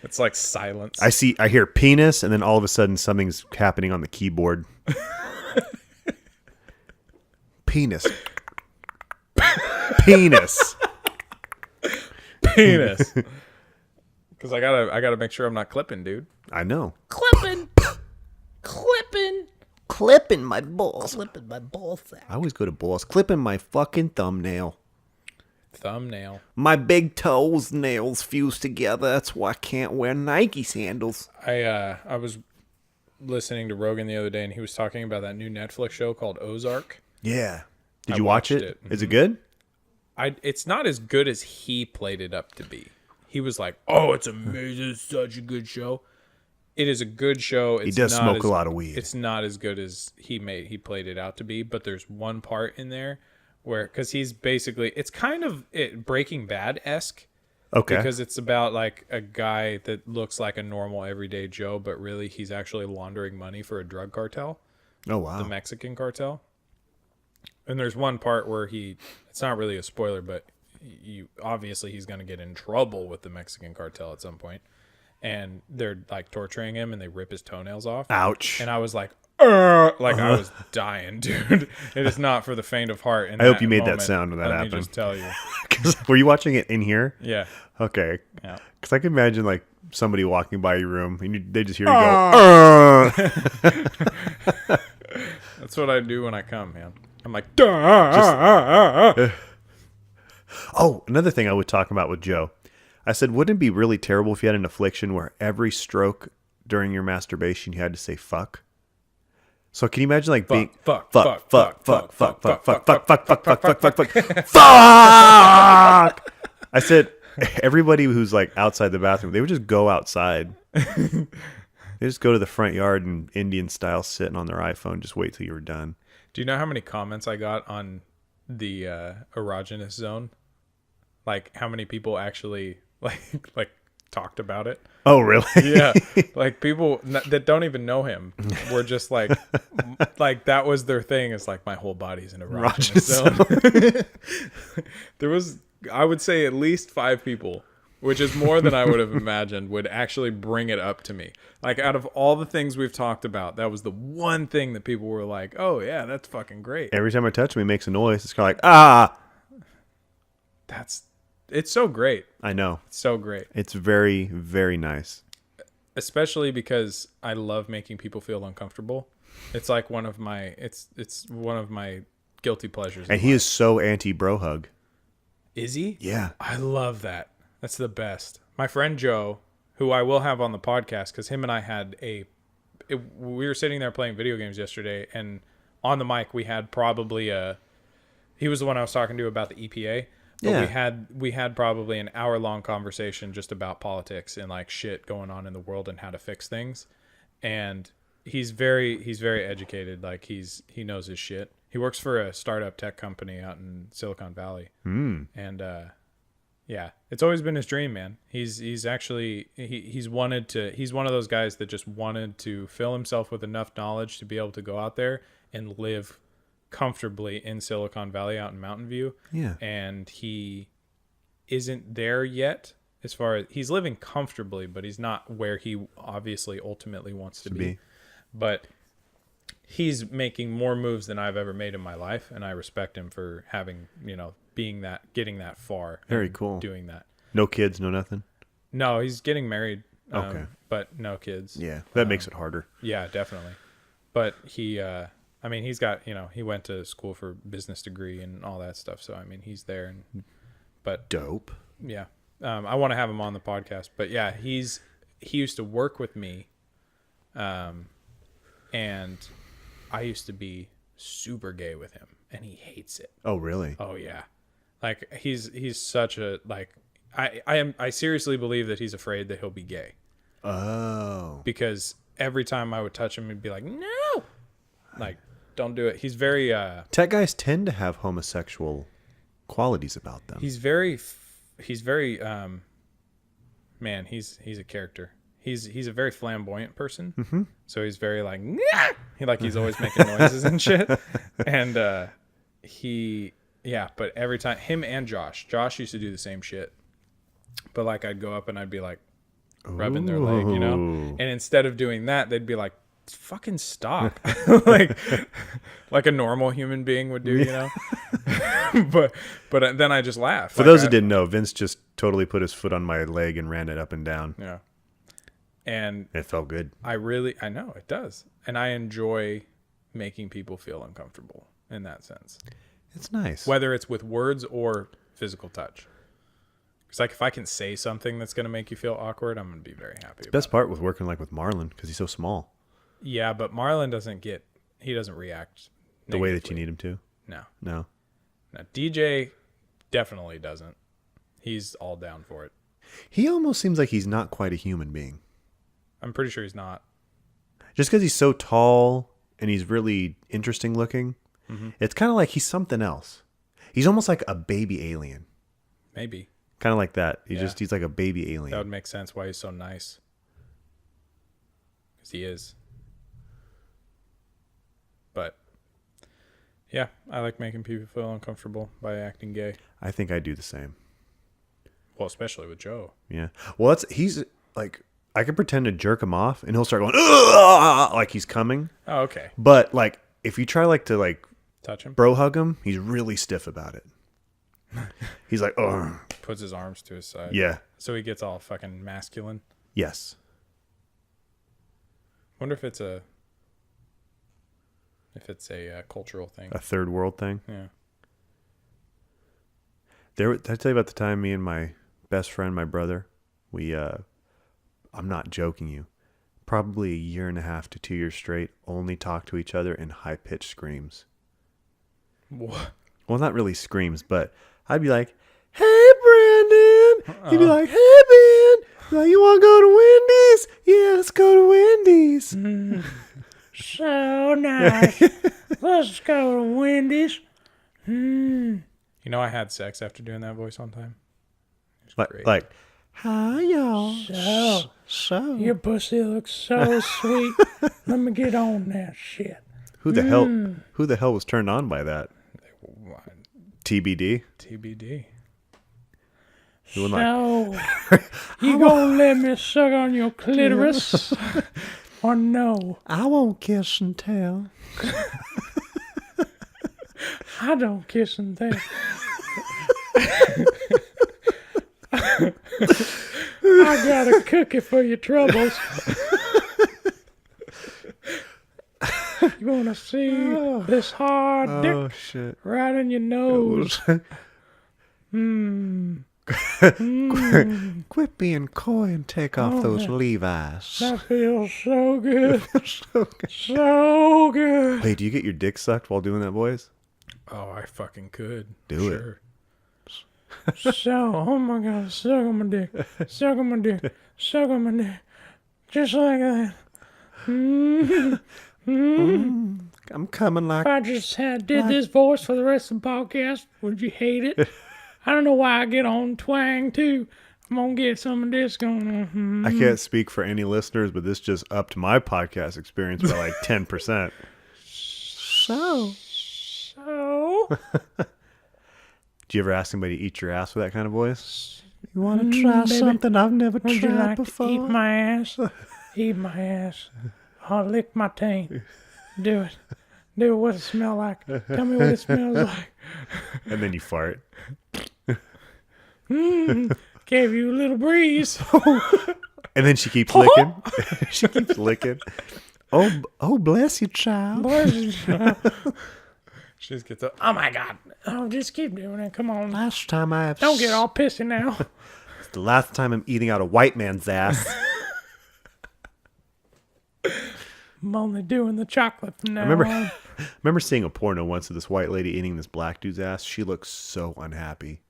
It's like silence. I hear penis, and then all of a sudden something's happening on the keyboard. Penis. Penis. Penis. Because I gotta make sure I'm not clipping, dude. I know. Clipping my balls. Clipping my ball sack. I always go to balls. Clipping my fucking thumbnail. Thumbnail. My big toes nails fuse together. That's why I can't wear Nike sandals. I was listening to Rogan the other day, and he was talking about that new Netflix show called Ozark. Yeah. Did I you watch watched it? it. Is it good? It's not as good as he played it up to be. He was like, "Oh, it's amazing! It's such a good show." It is a good show. It's He does not smoke a lot of weed. It's not as good as he played it out to be. But there's one part in there where, because he's basically, it's kind of Breaking Bad-esque. Okay. Because it's about like a guy that looks like a normal everyday Joe, but really he's actually laundering money for a drug cartel, Oh, wow. the Mexican cartel. And there's one part where it's not really a spoiler, but obviously he's going to get in trouble with the Mexican cartel at some point. And they're like torturing him, and they rip his toenails off. Ouch. And I was like, I was dying, dude. It is not for the faint of heart. I hope you made that sound when that Let happened. me just tell you. Were you watching it in here? Yeah. Okay. Yeah. Because I can imagine like somebody walking by your room and they just hear you go, That's what I do when I come, man. I'm like, Oh, another thing I was talking about with Joe. I said, wouldn't it be really terrible if you had an affliction where every stroke during your masturbation you had to say fuck? So can you imagine like being fuck. I said everybody who's like outside the bathroom, they would just go outside. They just go to the front yard and Indian style sitting on their iPhone, just wait till you were done. Do you know how many comments I got on the erogenous zone? Like how many people actually like talked about it? Oh, really? Yeah, like people that don't even know him were just like that was their thing. It's like my whole body's an erogenous zone. There was, I would say, at least 5 people, which is more than I would have imagined, would actually bring it up to me. Like out of all the things we've talked about, that was the one thing that people were like, "Oh yeah, that's fucking great." Every time I touch him, he makes a noise. It's kind of like, ah. It's so great. I know. It's so great. It's very, very nice. Especially because I love making people feel uncomfortable. It's like one of my it's one of my guilty pleasures. And he is so anti-bro hug. Is he? Yeah. I love that. That's the best. My friend Joe, who I will have on the podcast, because him and I had we were sitting there playing video games yesterday, and on the mic we had probably he was the one I was talking to about the EPA. But Yeah. we had probably an hour-long conversation just about politics and like shit going on in the world and how to fix things. And he's very educated. Like he knows his shit. He works for a startup tech company out in Silicon Valley. And yeah, it's always been his dream, man. He's actually he's one of those guys that just wanted to fill himself with enough knowledge to be able to go out there and live comfortably in Silicon Valley out in Mountain View. Yeah. And he isn't there yet, as far as he's living comfortably, but he's not where he obviously ultimately wants to be. But he's making more moves than I've ever made in my life, and I respect him for having, getting that far. Very cool. Doing that. No kids, no nothing. No, he's getting married. Okay. But no kids. Yeah, that makes it harder. Yeah, definitely. But he's got, he went to school for business degree and all that stuff. So, he's there. But Dope. yeah, I want to have him on the podcast. But yeah, he used to work with me. And I used to be super gay with him, and he hates it. Oh, really? Oh yeah. Like he's such a, like, I seriously believe that he's afraid that he'll be gay. Oh. Because every time I would touch him, he'd be like, no, like, don't do it. He's very, Tech guys tend to have homosexual qualities about them. he's very, man, he's a character. He's a very flamboyant person. Mm-hmm. So he's very like, nah! He's always making noises and shit. And, but every time, him and Josh used to do the same shit. But like, I'd go up and I'd be like, rubbing their leg, and instead of doing that, they'd be like, fucking stop. like a normal human being would do, but then I just laugh. For those who didn't know, Vince just totally put his foot on my leg and ran it up and down. Yeah. And it felt good. I know it does. And I enjoy making people feel uncomfortable in that sense. It's nice. Whether it's with words or physical touch. It's like, if I can say something that's going to make you feel awkward, I'm going to be very happy. The best part was working with Marlon, because he's so small. Yeah, but Marlon doesn't react The way that negatively. you need him to. No. No. DJ definitely doesn't. He's all down for it. He almost seems like he's not quite a human being. I'm pretty sure he's not. Just because he's so tall and he's really interesting looking, it's kind of like he's something else. He's almost like a baby alien. Maybe. Kind of like that. Yeah. He's like a baby That alien. would make sense why he's so nice. Because he is. But, yeah, I like making people feel uncomfortable by acting gay. I think I do the same. Well, especially with Joe. Yeah. Well, he's like, I can pretend to jerk him off and he'll start going, "Ugh!" like he's coming. Oh, okay. But like, if you try to Touch him. bro hug him, he's really stiff about it. He's like, oh, Puts his arms to his side. yeah. So he gets all fucking masculine. Yes. Wonder if it's a cultural thing. A third world thing. Yeah. Did I tell you about the time me and my best friend, my brother, we, I'm not joking you, probably a year and a half to 2 years straight, only talk to each other in high-pitched screams. What? Well, not really screams, but I'd be like, "Hey, Brandon." He'd be like, "Hey, man. Like, you want to go to Wendy's? Yeah, let's go to Wendy's." So nice. Let's go to Wendy's. You know, I had sex after doing that voice one time. It was great. Like, "Hi, y'all. So. Your pussy looks so sweet. Let me get on that shit. Who the hell was turned on by that? TBD. TBD. You So, you gonna let me suck on your clitoris? Or no? I won't kiss and tell. I don't kiss and tell. I got a cookie for your troubles. You wanna see this hard dick Oh shit! right in your nose? Quit being coy and take off those Levi's. That feels so good. So good. Wait, do you get your dick sucked while doing that, boys? Oh, I fucking could. Do it. So, oh my God, suck on my dick. Suck on my dick. Suck on my dick. Just like that. I'm coming like. If I just did this voice for the rest of the podcast, would you hate it? I don't know why I get on twang too. I'm gonna get some of this going on. I can't speak for any listeners, but this just upped my podcast experience by like 10%. So. Do you ever ask somebody to eat your ass with that kind of voice? You want to try something I've never Would you tried like before? to eat my ass? Eat my ass. I'll lick my taint. Do it. Do it. What it smell like? Tell me what it smells like. And then you fart. Gave you a little breeze. And then she keeps licking. She keeps licking. Oh, bless you, child. She just gets up. Oh my God. Oh, just keep doing it. Come on. Last time I have. Don't get all pissy now. It's the last time I'm eating out a white man's ass. I'm only doing the chocolate from now on. Remember seeing a porno once of this white lady eating this black dude's ass. She looks so unhappy.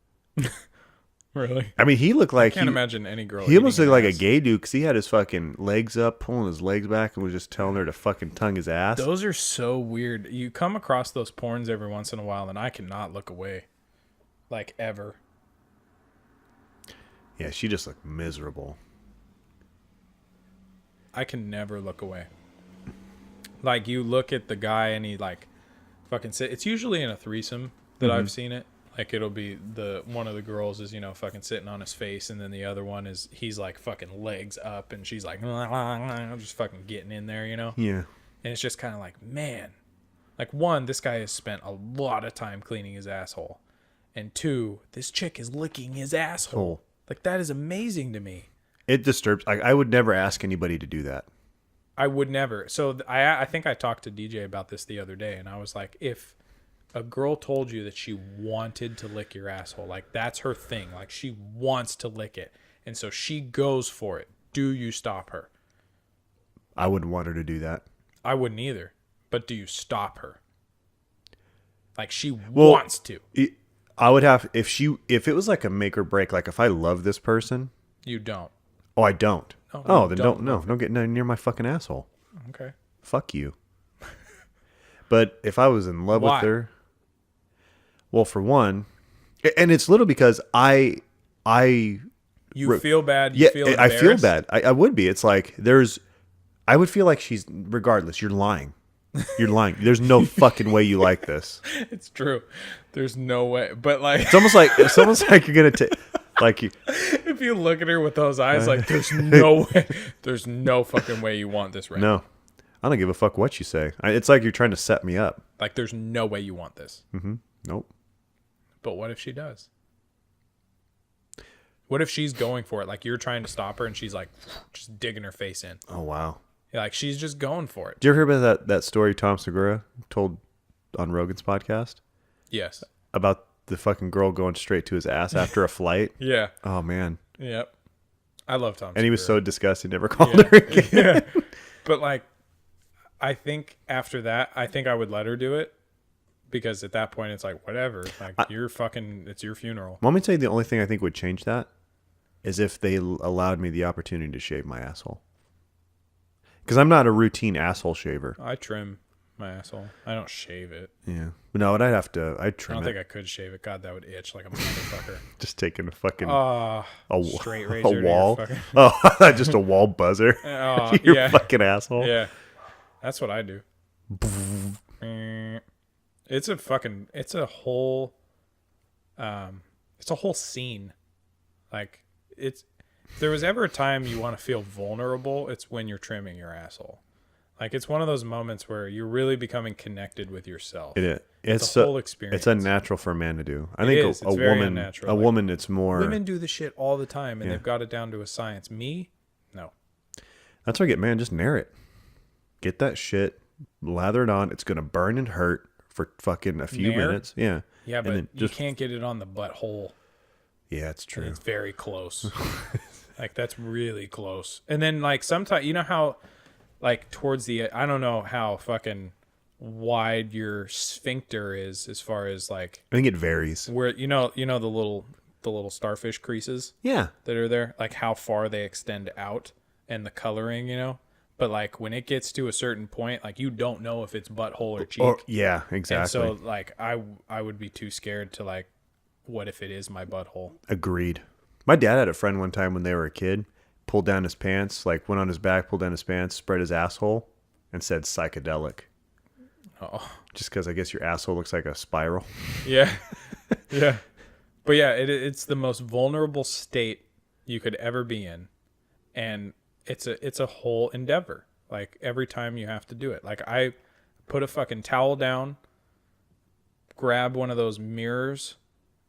Really? I mean, he looked like Can't imagine any girl. He almost eating looked like ass. a gay dude because he had his fucking legs up, pulling his legs back, and was just telling her to fucking tongue his ass. Those are so weird. You come across those porns every once in a while, and I cannot look away. Like, ever. Yeah, she just looked miserable. I can never look away. Like, you look at the guy, and he, like, fucking sit. It's usually in a threesome that I've seen it. Like, it'll be one of the girls is, fucking sitting on his face, and then the other one is, he's like fucking legs up, and she's like, just fucking getting in there, Yeah. And it's just kind of like, man. Like, one, this guy has spent a lot of time cleaning his asshole. And two, this chick is licking his asshole. Like, that is amazing to me. It disturbs. I would never ask anybody to do that. I would never. So, I think I talked to DJ about this the other day, and I was like, if a girl told you that she wanted to lick your asshole, like that's her thing, like she wants to lick it, and so she goes for it, do you stop her? I wouldn't want her to do that. I wouldn't either, but do you stop her? Like she wants to. I would have, if it was like a make or break, like if I love this person. You don't. Oh, I don't. Oh, then don't get near my fucking asshole. Okay. Fuck you. But if I was in love with her, well, for one, and it's little because you feel bad. You feel I feel bad. I would be. It's like I would feel like she's, regardless, you're lying. You're lying. There's no fucking way you like this. It's true. There's no way. But like, it's almost like you're gonna take, like you. If you look at her with those eyes, like there's no way. There's no fucking way you want this right now. No, I don't give a fuck what you say. It's like you're trying to set me up. Like there's no way you want this. Mm-hmm. Nope. But what if she does? What if she's going for it? Like you're trying to stop her and she's like just digging her face in. Oh, wow. Yeah, like she's just going for it. Did you ever hear about that story Tom Segura told on Rogan's podcast? Yes. About the fucking girl going straight to his ass after a flight? Yeah. Oh, man. Yep. I love Tom And he was Segura. so disgusted, he never called her again. Yeah. But like, I think after that, I think I would let her do it. Because at that point, it's like, whatever. Like, it's your funeral. Want me to tell you the only thing I think would change that is if they allowed me the opportunity to shave my asshole. Because I'm not a routine asshole shaver. I trim my asshole. I don't shave it. Yeah. No, but I'd trim I don't it. think I could shave it. God, that would itch like a motherfucker. Just taking a fucking Straight razor a to your wall. fucking- Oh, just a wall buzzer. Your yeah. fucking asshole. Yeah. That's what I do. It's a whole scene. Like, if there was ever a time you want to feel vulnerable, it's when you're trimming your asshole. Like, it's one of those moments where you're really becoming connected with yourself. It is. It's a whole experience. It's unnatural for a man to do. I It think is. It's very unnatural. woman, it's more. Women do the shit all the time, and Yeah. they've got it down to a science. Me, no. That's why I get, man, just nair it. Get that shit, lather it on. It's gonna burn and hurt for fucking a few Nair? minutes. Yeah. Yeah, And but then you can't get it on the butthole. Yeah, it's And true. it's very close. Like, that's really close. And then, like, sometimes, you know how, like, towards the, I don't know how fucking wide your sphincter is as far as, like, I think it varies. where, you know the little starfish creases Yeah. that are there, like how far they extend out and the coloring, But, like, when it gets to a certain point, like, you don't know if it's butthole or cheek. Yeah, exactly. And so, like, I would be too scared to, like, what if it is my butthole? Agreed. My dad had a friend one time when they were a kid, pulled down his pants, like went on his back, pulled down his pants, spread his asshole, and said psychedelic. Oh, Just because I guess your asshole looks like a spiral. yeah. Yeah. But, yeah, it's the most vulnerable state you could ever be in. And it's a whole endeavor. Like, every time you have to do it. Like, I put a fucking towel down, grab one of those mirrors,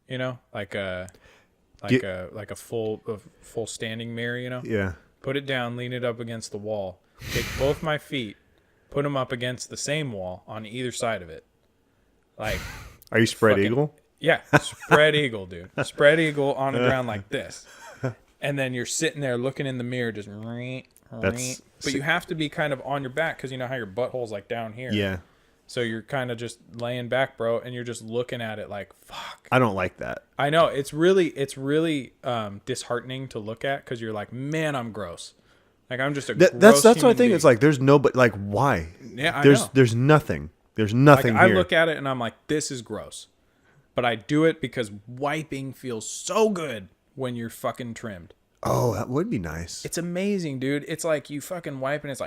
like a full standing mirror, Yeah. Put it down, lean it up against the wall, take both my feet, put them up against the same wall on either side of it. Like, Are you spread fucking- eagle? yeah, spread eagle, dude. Spread eagle on the ground like this. And then you're sitting there looking in the mirror, just but you have to be kind of on your back because you know how your butthole's like down here. Yeah. So you're kind of just laying back, bro, and you're just looking at it like, fuck. I don't like that. I know it's really disheartening to look at because you're like, man, I'm gross. Like, I'm just a gross That's what I human think. being. It's like there's no, but like why? Yeah, I know. There's nothing. There's nothing Like, I here. look at it and I'm like, this is gross. But I do it because wiping feels so good when you're fucking trimmed. Oh, that would be nice. It's amazing, dude. It's like you fucking wipe and it's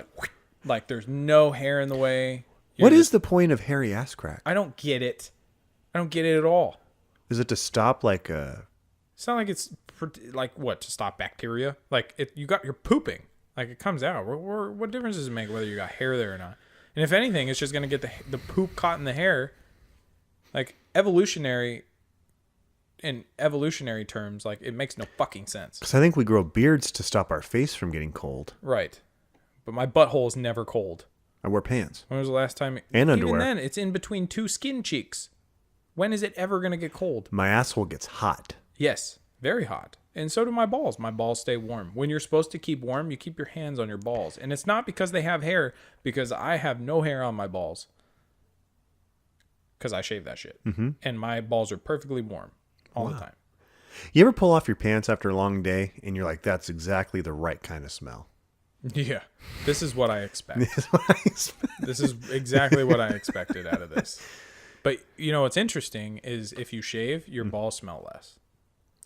like there's no hair in the way. What is the point of hairy ass crack? I don't get it. I don't get it at all. Is it to stop like It's not like it's like what, to stop bacteria. Like, you're pooping. Like, it comes out. What difference does it make whether you got hair there or not? And if anything, it's just gonna get the poop caught in the hair. Like, in evolutionary terms, like, it makes no fucking sense. Because I think we grow beards to stop our face from getting cold. Right. But my butthole is never cold. I wear pants. When was the last time? And Even underwear. then, it's in between two skin cheeks. When is it ever going to get cold? My asshole gets hot. Yes, very hot. And so do my balls. My balls stay warm. When you're supposed to keep warm, you keep your hands on your balls. And it's not because they have hair, because I have no hair on my balls. Because I shave that shit. Mm-hmm. And my balls are perfectly warm all the time. You ever pull off your pants after a long day and you're like, that's exactly the right kind of smell? Yeah. This is what I expect. This is exactly what I expected out of this. But, what's interesting is if you shave, your balls smell less.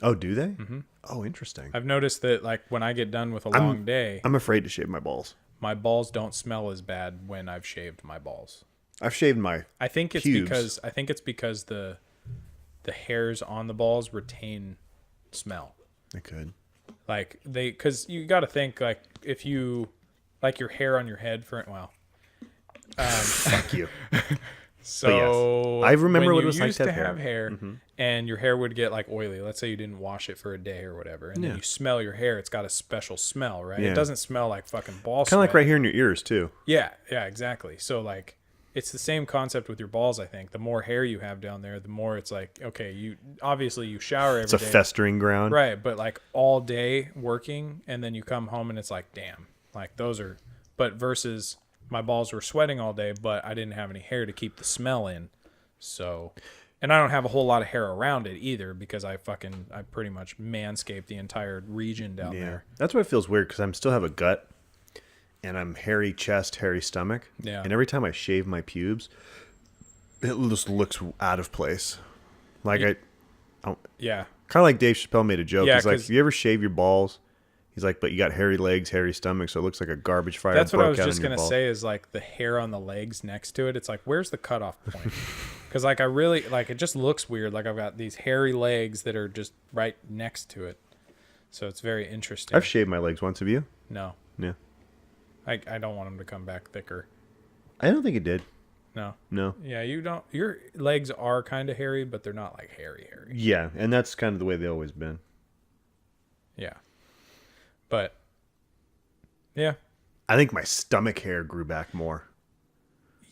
Oh, do they? Mm-hmm. Oh, interesting. I've noticed that, like, when I get done with a long day, I'm afraid to shave my balls. my balls don't smell as bad when I've shaved my balls. I've shaved my I think it's pubes. because the hairs on the balls retain smell. I could. Like, because you got to think, like, if you like your hair on your head Fuck you. So yes. I remember when what you it was like used to have hair, and your hair would get like oily. Let's say you didn't wash it for a day or whatever, and then you smell your hair. It's got a special smell, right? Yeah. It doesn't smell like fucking ball Kind of like sweat. right here in your ears, too. Yeah, exactly. So, like, it's the same concept with your balls, I think. The more hair you have down there, the more it's like, okay, you shower every day. It's a festering ground. Right, but like all day working, and then you come home and it's like, damn, like those are But versus my balls were sweating all day, but I didn't have any hair to keep the smell in. So, and I don't have a whole lot of hair around it either because I pretty much manscaped the entire region down there. That's why it feels weird because I still have a gut and I'm hairy chest, hairy stomach. Yeah. And every time I shave my pubes, it just looks out of place. Like Yeah. kind of like Dave Chappelle made a joke. Yeah, He's like, 'cause- you ever shave your balls? He's like, but you got hairy legs, hairy stomach, so it looks like a garbage fire. That's what I was broke out just on your going to balls. say is like the hair on the legs next to it. It's like, where's the cutoff point? Because like I really, like it just looks weird. Like I've got these hairy legs that are just right next to it. So it's very interesting. I've shaved my legs once. Have you? No. Yeah. I don't want them to come back thicker. I don't think it did. No. No. Yeah, you don't. Your legs are kind of hairy, but they're not like hairy. Yeah, and that's kind of the way they've always been. Yeah. But, yeah. I think my stomach hair grew back more.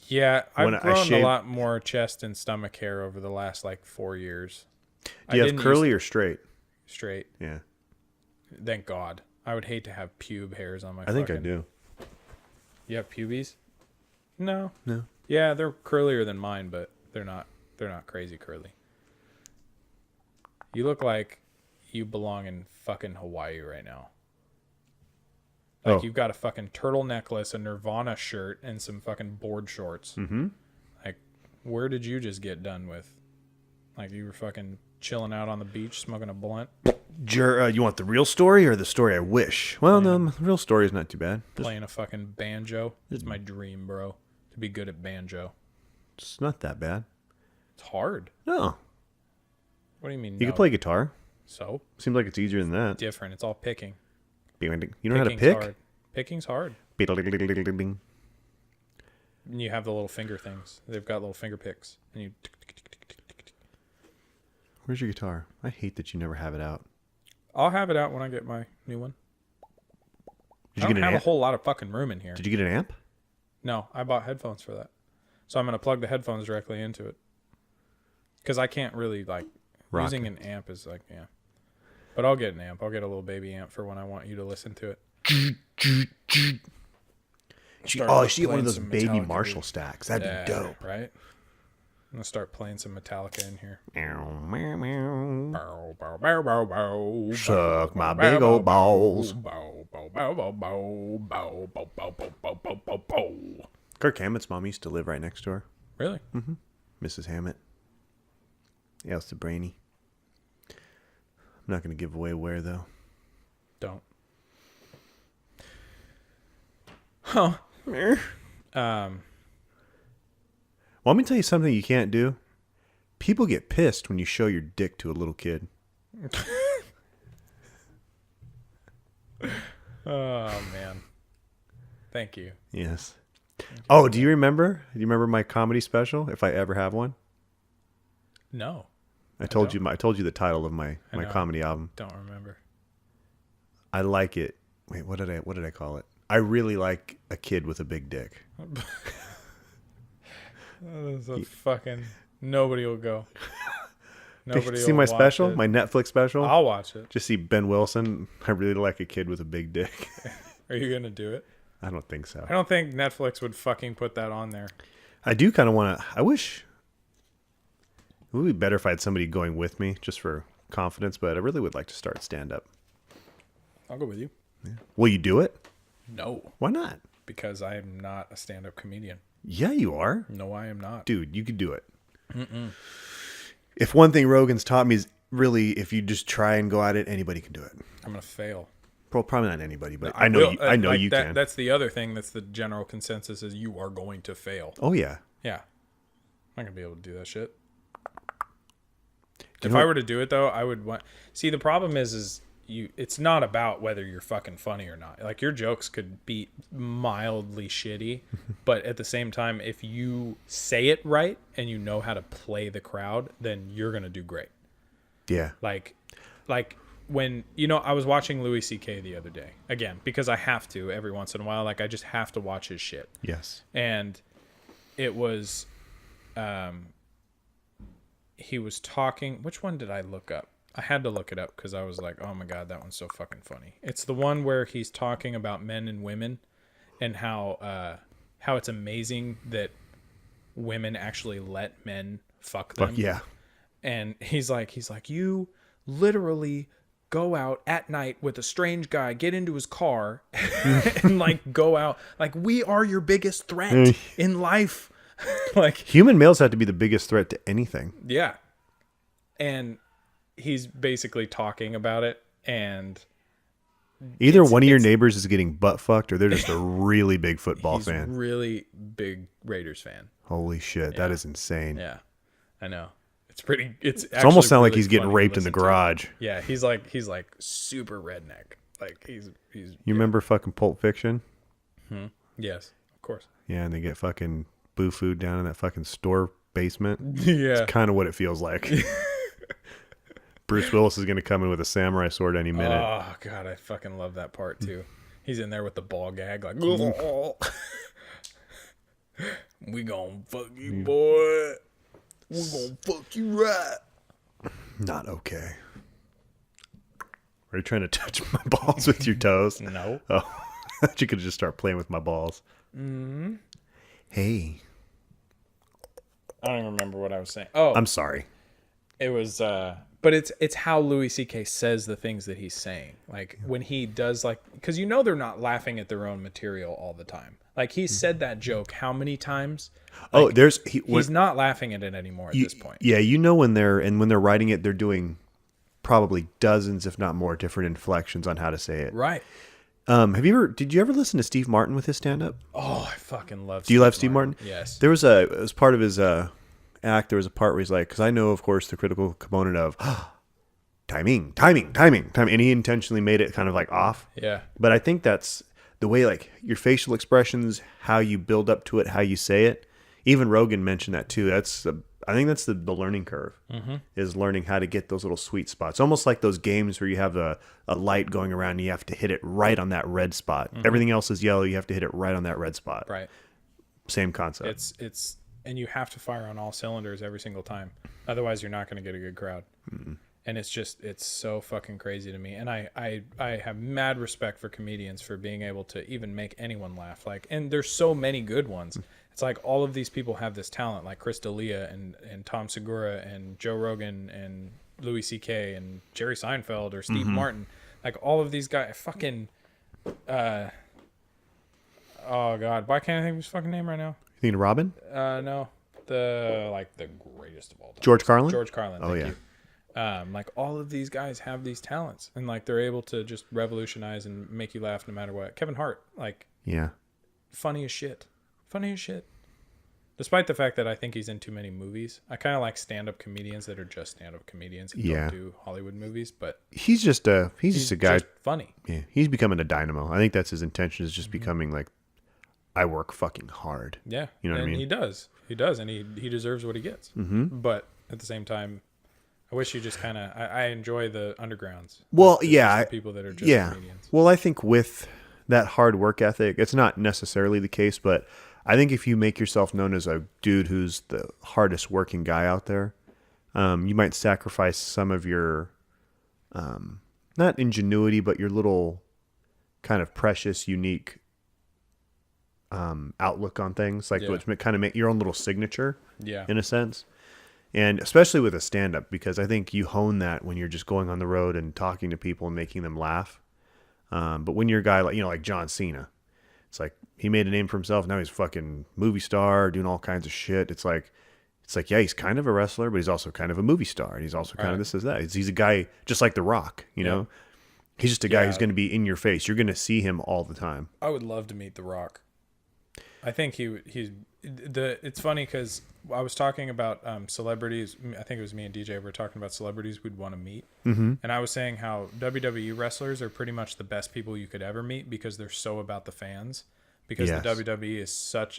Yeah, When I've I grown a shaved- lot more chest and stomach hair over the last like 4 years. Do you have didn't curly used- or straight? Straight. Yeah. Thank God. I would hate to have pube hairs on my I think I fucking- do. You have pubies? No. No. Yeah, they're curlier than mine, but they're not crazy curly. You look like you belong in fucking Hawaii right now. Like you've got a fucking turtle necklace, a Nirvana shirt, and some fucking board shorts. Mm-hmm. Like, where did you just get done with? Like you were fucking chilling out on the beach, smoking a blunt, You want the real story or the story I wish? Well, no, the real story is not too bad. playing a fucking banjo. It's my dream, bro, to be good at banjo. It's not that bad. It's hard. No. What do you mean? You can play guitar. So Seems like it's easier than that. different. It's all picking. You know how to Picking's pick? hard. Picking's hard. And you have the little finger things. They've got little finger picks, and you. Where's your guitar? I hate that you never have it out. I'll have it out when I get my new one. Did I you don't get an have amp? a whole lot of fucking room in here. Did you get an amp? No, I bought headphones for that, so I'm gonna plug the headphones directly into it. Because I can't really like Rock using an amp is like but I'll get an amp. I'll get a little baby amp for when I want you to listen to it. Start Oh, you should get one playing of those some baby Metallica, Marshall dude. stacks. That'd Yeah, be dope. right? I'm gonna start playing some Metallica in here. Bow, bow, bow, bow, bow, Suck my bow, big bow, old bow, balls. bow, bow, bow, bow, bow, bow, bow, bow, bow, bow, bow, bow, bow. Kirk Hammett's mom used to live right next door. Really? Mrs. Hammett. Yeah, it's the brainy. I'm not going to give away where, though. Don't. Huh. Want me to tell you something you can't do? People get pissed when you show your dick to a little kid. Oh man. Thank you. Yes. Oh, do you remember? Do you remember my comedy special? If I ever have one, No, I told you the title of my know. comedy album. don't remember. I like it. Wait, what did I call it? I really like a kid with a big dick. That's a fucking nobody will go. Nobody See will my watch special, it. my Netflix special. I'll watch it. Just see Ben Wilson. I really like a kid with a big dick. Are you gonna do it? I don't think so. I don't think Netflix would fucking put that on there. I do kind of want to. I wish it would be better if I had somebody going with me just for confidence, but I really would like to start stand up. I'll go with you. Will you do it? No, Why not? because I am not a stand-up comedian. Yeah, you are. No, I am not. Dude, you could do it. If one thing Rogan's taught me is really, if you just try and go at it, anybody can do it. I'm gonna fail. Well, probably not anybody, but I know you, I know like you that, can. That's the other thing. That's the general consensus is you are going to fail. Oh yeah. Yeah, I'm not gonna be able to do that shit. You If know I what- were to do it though, I would want. See, the problem is you. It's not about whether you're fucking funny or not. Like your jokes could be mildly shitty, but at the same time, if you say it right and you know how to play the crowd, then you're gonna do great. Yeah. Like when I was watching Louis C.K. the other day again because I have to every once in a while. Like I just have to watch his shit. Yes. And it was he was talking. Which one did I look up? I had to look it up because I was like, oh my god, that one's so fucking funny. It's the one where he's talking about men and women, and how it's amazing that women actually let men fuck them. Fuck yeah. And he's like, you literally go out at night with a strange guy, get into his car, and like go out. Like, we are your biggest threat in life. Like, human males have to be the biggest threat to anything. yeah. And he's basically talking about it, and either one of your neighbors is getting butt fucked, or they're just a really big football he's fan. really big Raiders fan. Holy shit, that is insane. Yeah, I know. It's pretty. It's almost sound like really he's getting funny to raped in the listen to. garage. Yeah, he's like super redneck. Like he's. You remember fucking Pulp Fiction? Yes, of course. Yeah, and they get fucking boo food down in that fucking store basement. Yeah. It's kind of what it feels like. Bruce Willis is going to come in with a samurai sword any minute. Oh god, I fucking love that part too. He's in there with the ball gag, like, we gonna fuck you, boy. We gonna fuck you right. Not okay. Are you trying to touch my balls with your toes? No. Oh, I thought you could just start playing with my balls. Mm-hmm. Hey. I don't even remember what I was saying. Oh, I'm sorry. it was but it's how Louis C.K. says the things that he's saying. Like when he does, like, because they're not laughing at their own material all the time. Like he said that joke how many times? Like, he's not laughing at it anymore at this point. Yeah, when they're writing it, they're doing probably dozens, if not more, different inflections on how to say it. Right. Did you ever listen to Steve Martin with his stand-up? Oh, I fucking love. Do you love Steve Martin? Yes. There was as part of his act, there was a part where he's like, because I know, of course, the critical component of timing, and he intentionally made it kind of like off. Yeah. But I think that's the way, like your facial expressions, how you build up to it, how you say it. Even Rogan mentioned that too. I think that's the learning curve, is learning how to get those little sweet spots. Almost like those games where you have a light going around and you have to hit it right on that red spot. Everything else is yellow. You have to hit it right on that red spot. Right. Same concept. It's and you have to fire on all cylinders every single time. Otherwise, you're not going to get a good crowd. And it's so fucking crazy to me. And I have mad respect for comedians for being able to even make anyone laugh. Like, and there's so many good ones. It's like all of these people have this talent, like Chris D'Elia and Tom Segura and Joe Rogan and Louis C.K. and Jerry Seinfeld or Steve Martin. Like all of these guys fucking oh god, why can't I think of his fucking name right now? You think Robin? No. The greatest of all time. George Carlin? George Carlin. Oh, Thank yeah. you. Like all of these guys have these talents, and like they're able to just revolutionize and make you laugh no matter what. Kevin Hart, like, Yeah. funny as shit. Despite the fact that I think he's in too many movies. I kind of like stand-up comedians that are just stand-up comedians who Yeah. don't do Hollywood movies, but He's just a guy. just funny. Yeah, he's becoming a dynamo. I think that's his intention, is just becoming like, I work fucking hard. Yeah, You know what I and mean? he does, and he deserves what he gets. But at the same time, I wish you just kind of I enjoy the undergrounds. Well, Just yeah, the people that are just comedians. Well, I think with that hard work ethic, it's not necessarily the case, but I think if you make yourself known as a dude who's the hardest working guy out there, you might sacrifice some of your, not ingenuity, but your little kind of precious, unique outlook on things, like which kind of make your own little signature, in a sense. And especially with a stand-up, because I think you hone that when you're just going on the road and talking to people and making them laugh. But when you're a guy like John Cena, it's like he made a name for himself. Now he's a fucking movie star doing all kinds of shit. It's like, yeah, he's kind of a wrestler, but he's also kind of a movie star. And he's also kind of this is that. He's a guy just like The Rock, you know? He's just a guy who's going to be in your face. You're going to see him all the time. I would love to meet The Rock. I think it's funny because I was talking about celebrities. I think it was me and DJ were talking about celebrities we'd want to meet. And I was saying how WWE wrestlers are pretty much the best people you could ever meet because they're so about the fans. Because the WWE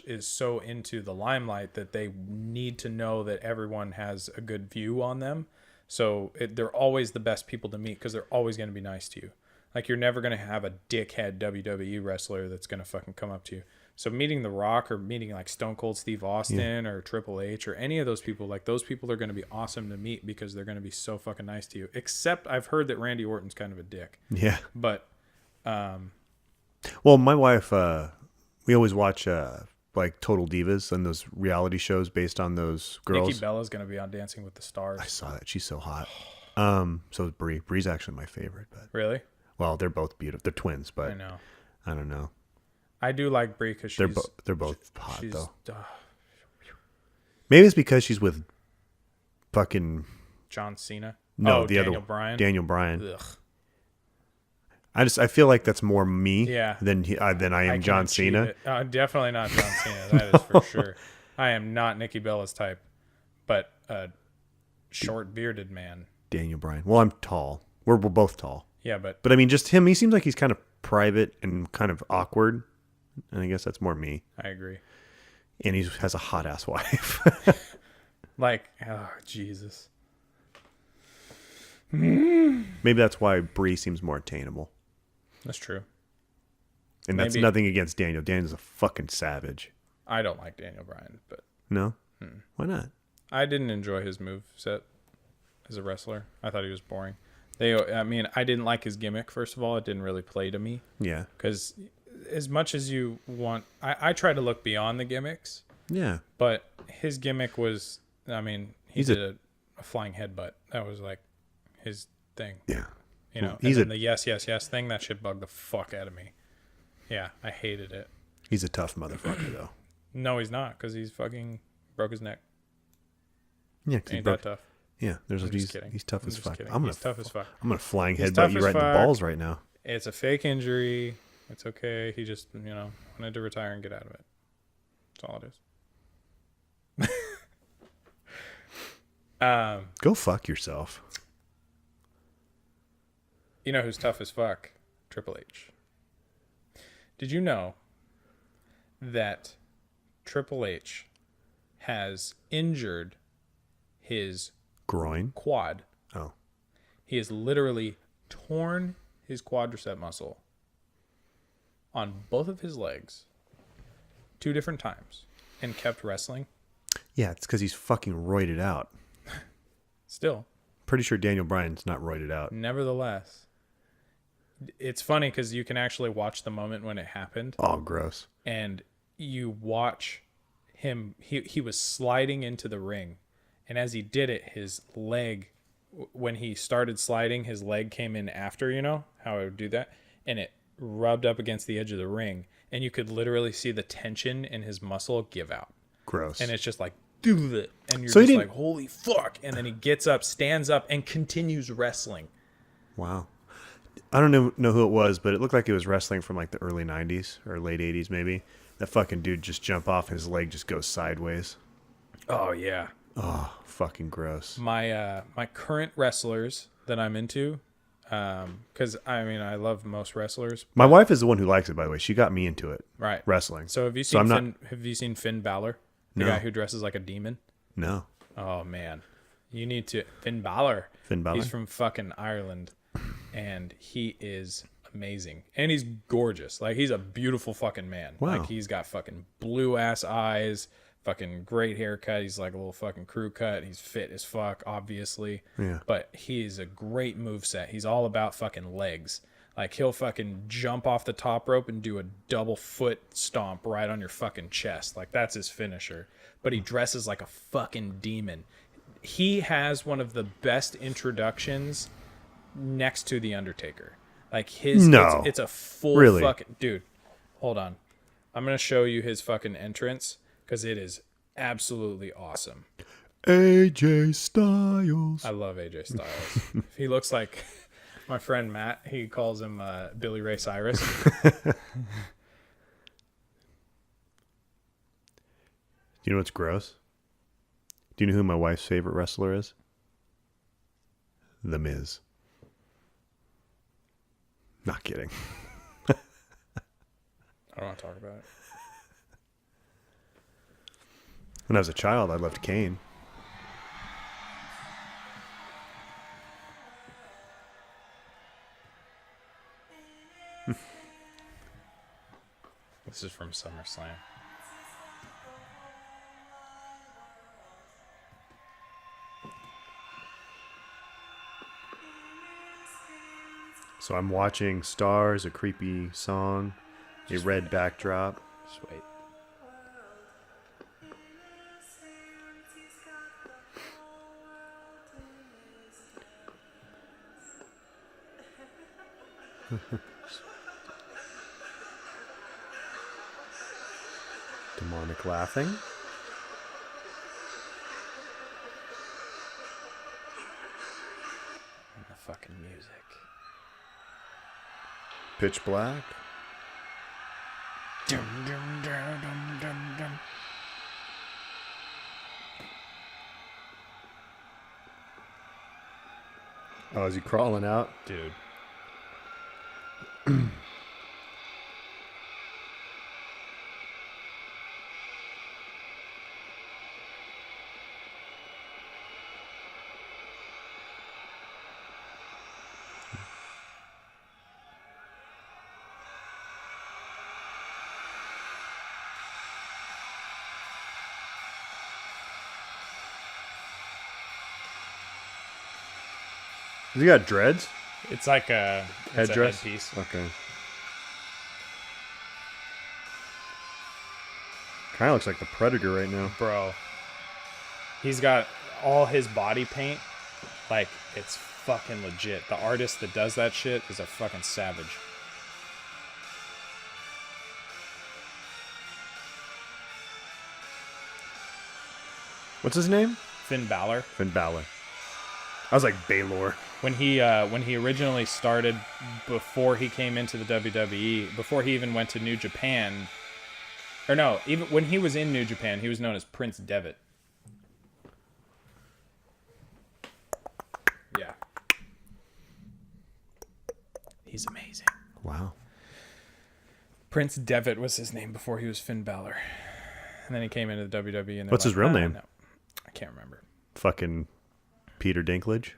is so into the limelight that they need to know that everyone has a good view on them. So they're always the best people to meet because they're always going to be nice to you. Like you're never going to have a dickhead WWE wrestler that's going to fucking come up to you. So meeting The Rock or meeting like Stone Cold Steve Austin or Triple H or any of those people, like those people are going to be awesome to meet because they're going to be so fucking nice to you. Except I've heard that Randy Orton's kind of a dick. Yeah. But well, my wife We always watch like Total Divas and those reality shows based on those girls. Nikki Bella's gonna be on Dancing with the Stars. I saw that. She's so hot. So is Brie. Brie's actually my favorite, but Really? well, they're both beautiful. They're twins, but I know. I don't know. I do like Brie because she's They're both hot she's, though. uh, Maybe it's because she's with fucking John Cena. no, the Daniel other Bryan. Daniel Bryan. Ugh. I feel like that's more me Yeah. than I am I John can't achieve Cena. it. Definitely not John Cena. That is for sure. I am not Nikki Bella's type, but a short bearded man. Daniel Bryan. Well, I'm tall. We're both tall. Yeah, but But I mean, just him. He seems like he's kind of private and kind of awkward. And I guess that's more me. I agree. And he has a hot ass wife. Like, oh Jesus. Maybe that's why Bree seems more attainable. That's true. And that's Maybe. nothing against Daniel. Daniel's a fucking savage. I don't like Daniel Bryan, but No? Why not? I didn't enjoy his move set as a wrestler. I thought he was boring. I didn't like his gimmick. First of all, it didn't really play to me Yeah. because as much as you want, I try to look beyond the gimmicks, Yeah. but his gimmick was, he He's did a flying headbutt. That was like his thing, Yeah. you know. He's And then the yes thing, that shit bugged the fuck out of me. Yeah, I hated it. He's a tough motherfucker, though. No, he's not, because he's fucking broke his neck. Yeah, 'cause he Ain't broke. that tough? Yeah, I'm just kidding. he's tough I'm as just fuck. kidding. I'm He's tough as fuck. gonna flying He's headbutt tough you as right in the fuck. balls right now. It's a fake injury. It's okay. He just, wanted to retire and get out of it. That's all it is. Go fuck yourself. You know who's tough as fuck? Triple H. Did you know that Triple H has injured his Groin. quad? Oh. He has literally torn his quadricep muscle on both of his legs 2 different times and kept wrestling. Yeah, it's because he's fucking roided out. Still, Pretty sure Daniel Bryan's not roided out. nevertheless, it's funny because you can actually watch the moment when it happened, Oh, gross. and you watch him. He was sliding into the ring, and as he did it, his leg, when he started sliding, his leg came in after, how I would do that, and it rubbed up against the edge of the ring, and you could literally see the tension in his muscle give out. Gross. And it's just like, do it. And you're So he just didn't- like, holy fuck. And then he gets up, stands up, and continues wrestling. Wow. I don't know who it was, but it looked like it was wrestling from like the early 90s or late 80s maybe. That fucking dude just jump off and his leg just goes sideways. Oh, yeah. Oh, fucking gross. My current wrestlers that I'm into, because, I love most wrestlers. My wife is the one who likes it, by the way. She got me into it. Right. Wrestling. So have you So seen I'm have you seen Finn Balor? The No. guy who dresses like a demon? No. Oh, man. You need to. Finn Balor. Finn Balor? He's from fucking Ireland. And he is amazing. And he's gorgeous. Like, he's a beautiful fucking man. Wow. Like, he's got fucking blue ass eyes, fucking great haircut. He's like a little fucking crew cut. He's fit as fuck, obviously. Yeah. But he's a great moveset. He's all about fucking legs. Like, he'll fucking jump off the top rope and do a double foot stomp right on your fucking chest. Like, that's his finisher. But he dresses like a fucking demon. He has one of the best introductions next to The Undertaker. Like, No. it's a full Really? fucking... Dude, hold on. I'm going to show you his fucking entrance because it is absolutely awesome. AJ Styles. I love AJ Styles. He looks like my friend Matt. He calls him Billy Ray Cyrus. You know what's gross? Do you know who my wife's favorite wrestler is? The Miz. Not kidding. I don't want to talk about it. When I was a child, I loved Kane. This is from SummerSlam. So I'm watching Stars, a creepy song, a red backdrop. Sweet. Demonic laughing. And the fucking music. Pitch black. Dum, dum, dum, dum, dum, dum. Oh, is he crawling out? Dude. Has he got dreads? It's like a Headdress? headpiece. Okay. Kind of looks like the Predator right now. Bro. He's got all his body paint. Like, it's fucking legit. The artist that does that shit is a fucking savage. What's his name? Finn Balor. Finn Balor. I was like Baylor. When he originally started, before he came into the WWE, before he even went to New Japan, or no, even when he was in New Japan, he was known as Prince Devitt. Yeah. He's amazing. Wow. Prince Devitt was his name before he was Finn Balor. And then he came into the WWE. And What's his real name? No, I can't remember. Fucking Peter Dinklage.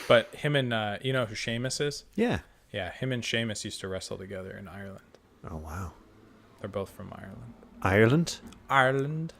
But him and, you know who Sheamus is? Yeah. Yeah, him and Sheamus used to wrestle together in Ireland. Oh, wow. They're both from Ireland. Ireland? Ireland.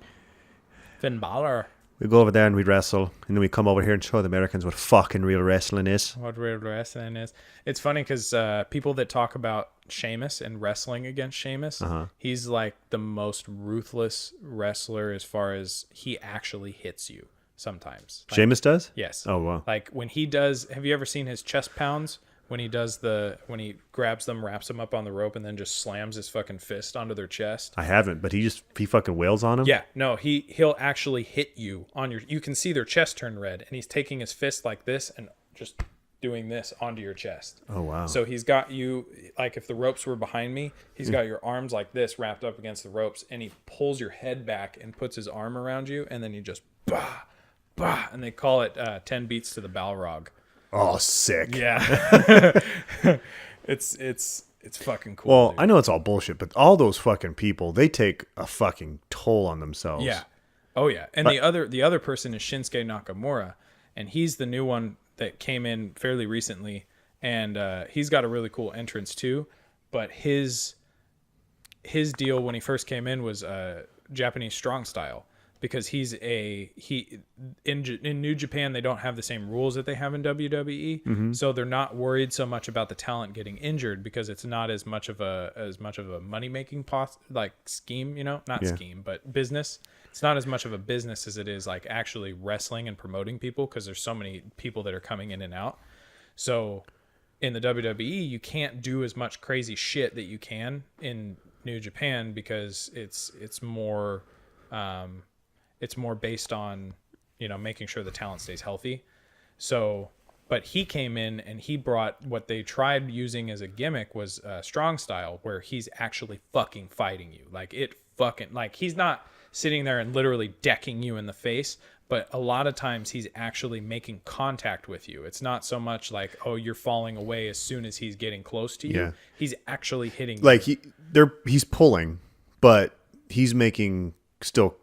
Finn Balor. We go over there and we wrestle, and then we come over here and show the Americans what fucking real wrestling is. What real wrestling is. It's funny because people that talk about Sheamus and wrestling against Sheamus, he's like the most ruthless wrestler as far as he actually hits you sometimes. Like, Sheamus does? yes. Oh, wow. Like when he does, have you ever seen his chest pounds? When he does when he grabs them, wraps them up on the rope, and then just slams his fucking fist onto their chest. I haven't, but he fucking wails on him? Yeah, no, he'll actually hit you on you can see their chest turn red, and he's taking his fist like this and just doing this onto your chest. Oh, wow. So he's got you, like if the ropes were behind me, he's got your arms like this wrapped up against the ropes, and he pulls your head back and puts his arm around you, and then he just, bah, bah, and they call it 10 beats to the Balrog. Oh, sick. Yeah. It's fucking cool. Well, dude. I know it's all bullshit, but all those fucking people, they take a fucking toll on themselves. Yeah. Oh yeah. And the other person is Shinsuke Nakamura, and he's the new one that came in fairly recently, and he's got a really cool entrance too. But his deal when he first came in was Japanese strong style, because in New Japan they don't have the same rules that they have in WWE, so they're not worried so much about the talent getting injured because it's not as much of a money making scheme, scheme, but business. It's not as much of a business as it is like actually wrestling and promoting people, because there's so many people that are coming in and out. So in the WWE you can't do as much crazy shit that you can in New Japan, because it's more based on, making sure the talent stays healthy. So, but he came in and he brought what they tried using as a gimmick was strong style, where he's actually fucking fighting you. He's not sitting there and literally decking you in the face, but a lot of times he's actually making contact with you. It's not so much like, oh, you're falling away as soon as he's getting close to you. Yeah. He's actually hitting Like you. he's pulling, but he's making still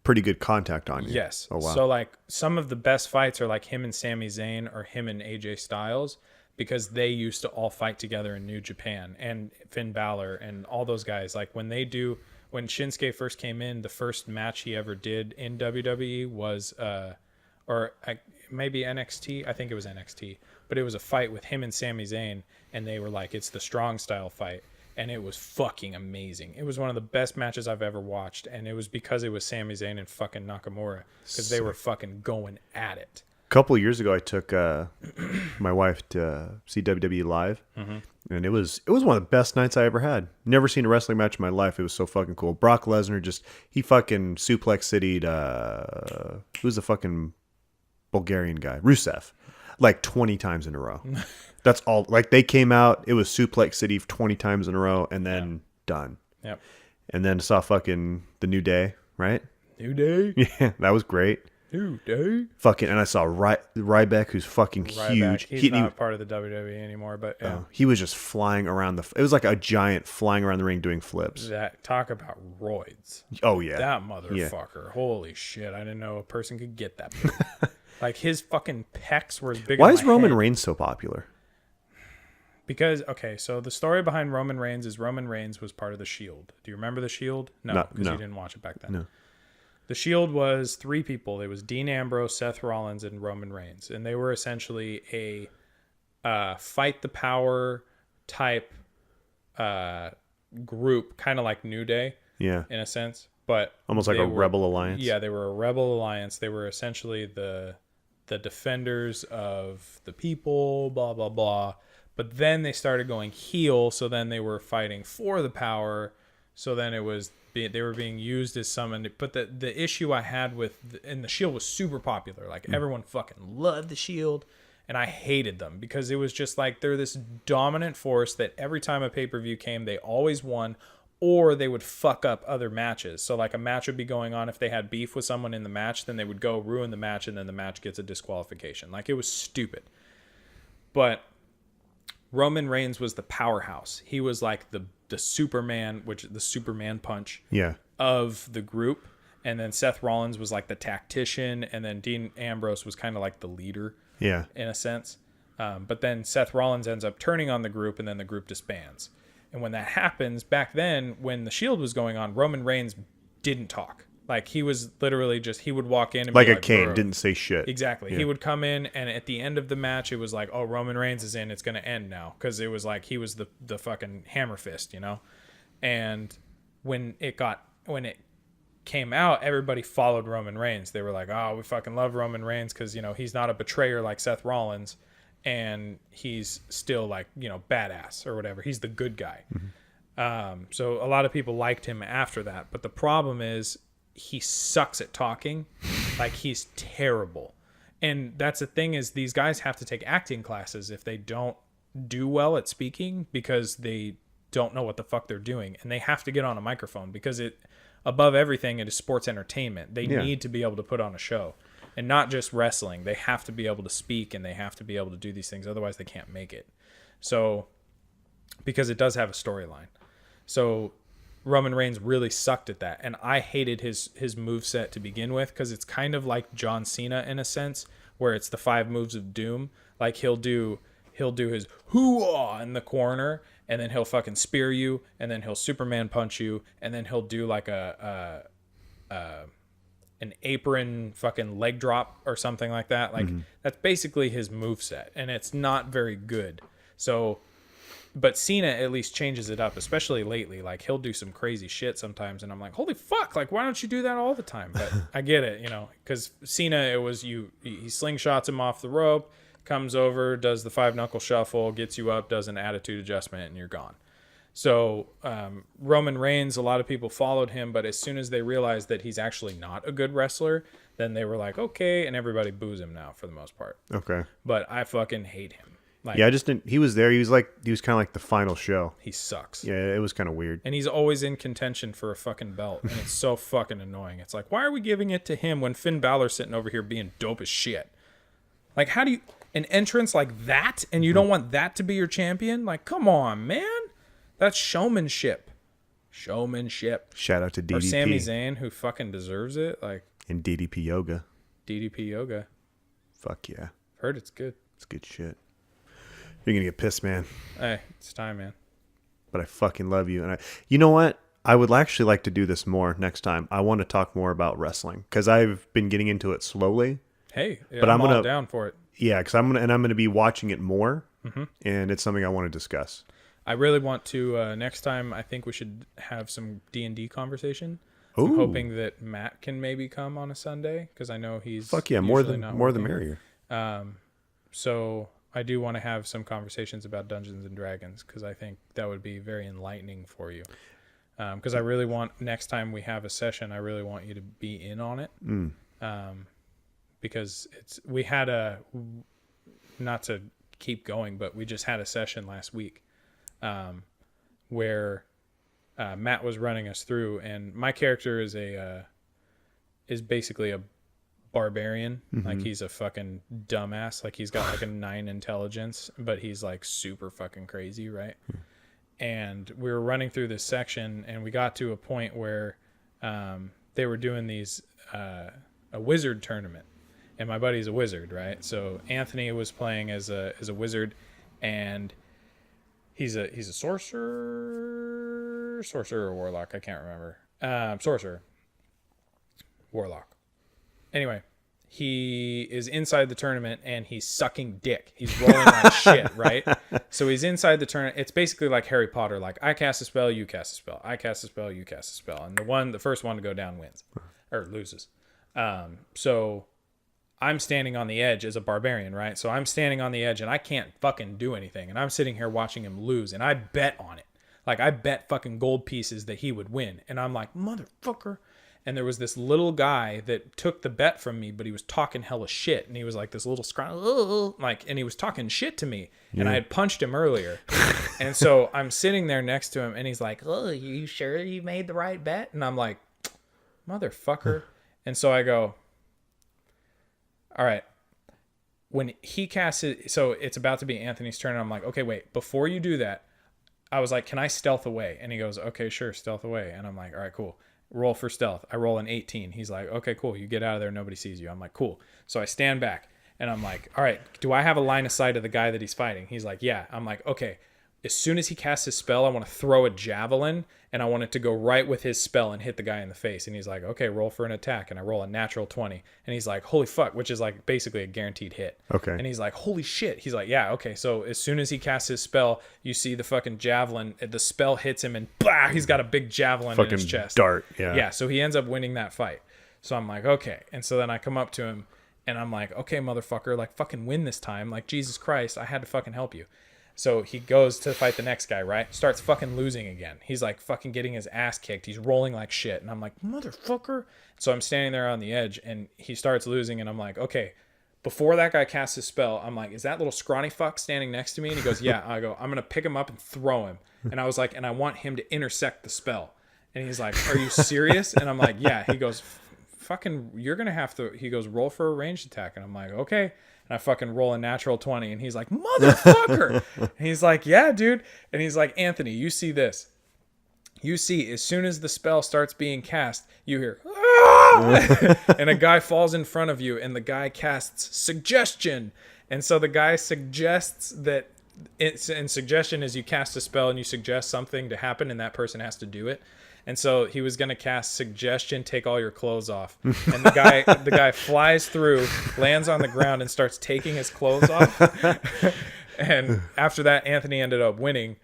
pretty good contact on you. Yes. Oh, wow. So like some of the best fights are like him and Sami Zayn or him and AJ Styles, because they used to all fight together in New Japan, and Finn Balor and all those guys. Like when Shinsuke first came in, the first match he ever did in WWE was maybe NXT. I think it was NXT, but it was a fight with him and Sami Zayn, and they were like, it's the strong style fight. and it was fucking amazing. It was one of the best matches I've ever watched, and it was because it was Sami Zayn and fucking Nakamura, because they were fucking going at it. A couple of years ago, I took my wife to see WWE live, and it was one of the best nights I ever had. Never seen a wrestling match in my life. It was so fucking cool. Brock Lesnar he fucking suplex city'd who's the fucking Bulgarian guy? Rusev, like 20 times in a row. That's all. Like, they came out, it was suplex city 20 times in a row, and then done. Yep. And then saw fucking the New Day, right? New Day. Yeah, that was great. New Day. Fucking, and I saw Ryback, who's fucking huge. He's not part of the WWE anymore, but yeah. He was just flying around it was like a giant flying around the ring doing flips. Talk about roids. Oh yeah, that motherfucker. Yeah. Holy shit! I didn't know a person could get that big. Like, his fucking pecs were as big. Why as is my Roman head. Reigns so popular? Because, okay, so the story behind Roman Reigns is Roman Reigns was part of the Shield. Do you remember the Shield? No, because you didn't watch it back then. No. The Shield was 3 people. It was Dean Ambrose, Seth Rollins, and Roman Reigns. And they were essentially a fight the power type group, kind of like New Day, yeah, in a sense. But almost like a rebel alliance. Yeah, they were a rebel alliance. They were essentially the defenders of the people, blah, blah, blah. But then they started going heel, so then they were fighting for the power. So then they were being used as summoned. But the issue I had and the Shield was super popular. Like, everyone fucking loved the Shield, and I hated them because it was just like they're this dominant force that every time a pay-per-view came, they always won, or they would fuck up other matches. So like, a match would be going on. If they had beef with someone in the match, then they would go ruin the match, and then the match gets a disqualification. Like, it was stupid. But Roman Reigns was the powerhouse. He was like the Superman, the Superman punch of the group. And then Seth Rollins was like the tactician. And then Dean Ambrose was kind of like the leader, in a sense. But then Seth Rollins ends up turning on the group, and then the group disbands. And when that happens, back then, when the Shield was going on, Roman Reigns didn't talk. Like, he was literally he would walk in and like be a Kane, didn't say shit. Exactly. Yeah. He would come in, and at the end of the match, it was like, oh, Roman Reigns is in. It's going to end now. Because it was like he was the fucking hammer fist, And when it came out, everybody followed Roman Reigns. They were like, oh, we fucking love Roman Reigns because, he's not a betrayer like Seth Rollins. And he's still like, badass or whatever. He's the good guy. Mm-hmm. So a lot of people liked him after that. But the problem is, he sucks at talking. Like, he's terrible. And that's the thing, is these guys have to take acting classes if they don't do well at speaking, because they don't know what the fuck they're doing. And they have to get on a microphone because above everything, it is sports entertainment. They need to be able to put on a show, and not just wrestling. They have to be able to speak, and they have to be able to do these things. Otherwise they can't make it. So, because it does have a storyline. So Roman Reigns really sucked at that, and I hated his moveset to begin with, because it's kind of like John Cena in a sense, where it's the 5 moves of doom. Like, he'll do his hoo-ah in the corner, and then he'll fucking spear you, and then he'll Superman punch you, and then he'll do like an apron fucking leg drop or something like that. Like, that's basically his moveset, and it's not very good. So, but Cena at least changes it up, especially lately. Like, he'll do some crazy shit sometimes, and I'm like, holy fuck, like, why don't you do that all the time? But I get it, because Cena, it was he slingshots him off the rope, comes over, does the 5-knuckle shuffle, gets you up, does an attitude adjustment, and you're gone. So Roman Reigns, a lot of people followed him, but as soon as they realized that he's actually not a good wrestler, then they were like, okay, and everybody boos him now for the most part. Okay. But I fucking hate him. Like, I just didn't. He was there. He was kind of like the final show. He sucks. Yeah, it was kind of weird. And he's always in contention for a fucking belt, and it's so fucking annoying. It's like, why are we giving it to him when Finn Balor's sitting over here being dope as shit? Like, how do you an entrance like that, and you don't want that to be your champion? Like, come on, man. That's showmanship. Showmanship. Shout out to DDP. Or Sami Zayn, who fucking deserves it. Like, and DDP Yoga. DDP Yoga. Fuck yeah. Heard it's good. It's good shit. You're gonna get pissed, man. Hey, it's time, man. But I fucking love you, and you know what? I would actually like to do this more next time. I want to talk more about wrestling because I've been getting into it slowly. Hey, yeah, but I'm all gonna down for it. Yeah, because I'm gonna be watching it more, and it's something I want to discuss. I really want to next time. I think we should have some D&D conversation. I'm Ooh. hoping that Matt can maybe come on a Sunday because I know he's Fuck yeah, usually more the working. merrier. So I do want to have some conversations about Dungeons and Dragons because I think that would be very enlightening for you. Because I really want next time we have a session, I really want you to be in on it. Because we had not to keep going, but we just had a session last week where Matt was running us through, and my character is basically a barbarian. Like he's a fucking dumbass. Like he's got like a 9 intelligence, but he's like super fucking crazy, right? And we were running through this section, and we got to a point where they were doing these a wizard tournament, and my buddy's a wizard, right? So Anthony was playing as a wizard, and he's a sorcerer or warlock. I can't remember. Sorcerer, warlock. Anyway, he is inside the tournament and he's sucking dick. He's rolling like shit, right? So he's inside the tournament. It's basically like Harry Potter. Like I cast a spell, you cast a spell. I cast a spell, you cast a spell. And the first one to go down wins or loses. So I'm standing on the edge as a barbarian, right? So I'm standing on the edge and I can't fucking do anything. And I'm sitting here watching him lose, and I bet on it. Like I bet fucking gold pieces that he would win. And I'm like, motherfucker. And there was this little guy that took the bet from me, but he was talking hella shit. And he was like this little and he was talking shit to me. Yeah. And I had punched him earlier. And so I'm sitting there next to him and he's like, oh, you sure you made the right bet? And I'm like, motherfucker. And so I go, all right. When he casts it, so it's about to be Anthony's turn. And I'm like, okay, wait, before you do that, I was like, can I stealth away? And he goes, okay, sure, stealth away. And I'm like, all right, cool. Roll for stealth. I roll an 18. He's like, okay, cool. You get out of there. Nobody sees you. I'm like, cool. So I stand back and I'm like, all right, do I have a line of sight of the guy that he's fighting? He's like, yeah. I'm like, okay. As soon as he casts his spell, I want to throw a javelin and I want it to go right with his spell and hit the guy in the face. And he's like, okay, roll for an attack. And I roll a natural 20. And he's like, holy fuck, which is like basically a guaranteed hit. Okay. And he's like, holy shit. He's like, yeah, okay. So as soon as he casts his spell, you see the fucking javelin, the spell hits him and blah, he's got a big javelin in his chest. Dart. Yeah. Yeah. So he ends up winning that fight. So I'm like, okay. And so then I come up to him and I'm like, okay, motherfucker, like fucking win this time. Like, Jesus Christ, I had to fucking help you. So he goes to fight the next guy, right? Starts fucking losing again. He's like fucking getting his ass kicked. He's rolling like shit. And I'm like, motherfucker. So I'm standing there on the edge and he starts losing. And I'm like, okay, before that guy casts his spell, I'm like, is that little scrawny fuck standing next to me? And he goes, yeah. I go, I'm going to pick him up and throw him. And I was like, and I want him to intersect the spell. And he's like, are you serious? And I'm like, yeah. He goes, fucking, you're going to have to, he goes, roll for a ranged attack. And I'm like, okay. And I fucking roll a natural 20. And he's like, motherfucker. And he's like, yeah, dude. And he's like, Anthony, you see this. You see, as soon as the spell starts being cast, you hear, ah! And a guy falls in front of you. And the guy casts suggestion. And so the guy suggests that, and suggestion is you cast a spell and you suggest something to happen and that person has to do it. And so he was going to cast suggestion, take all your clothes off. And the guy flies through, lands on the ground and starts taking his clothes off. And after that, Anthony ended up winning.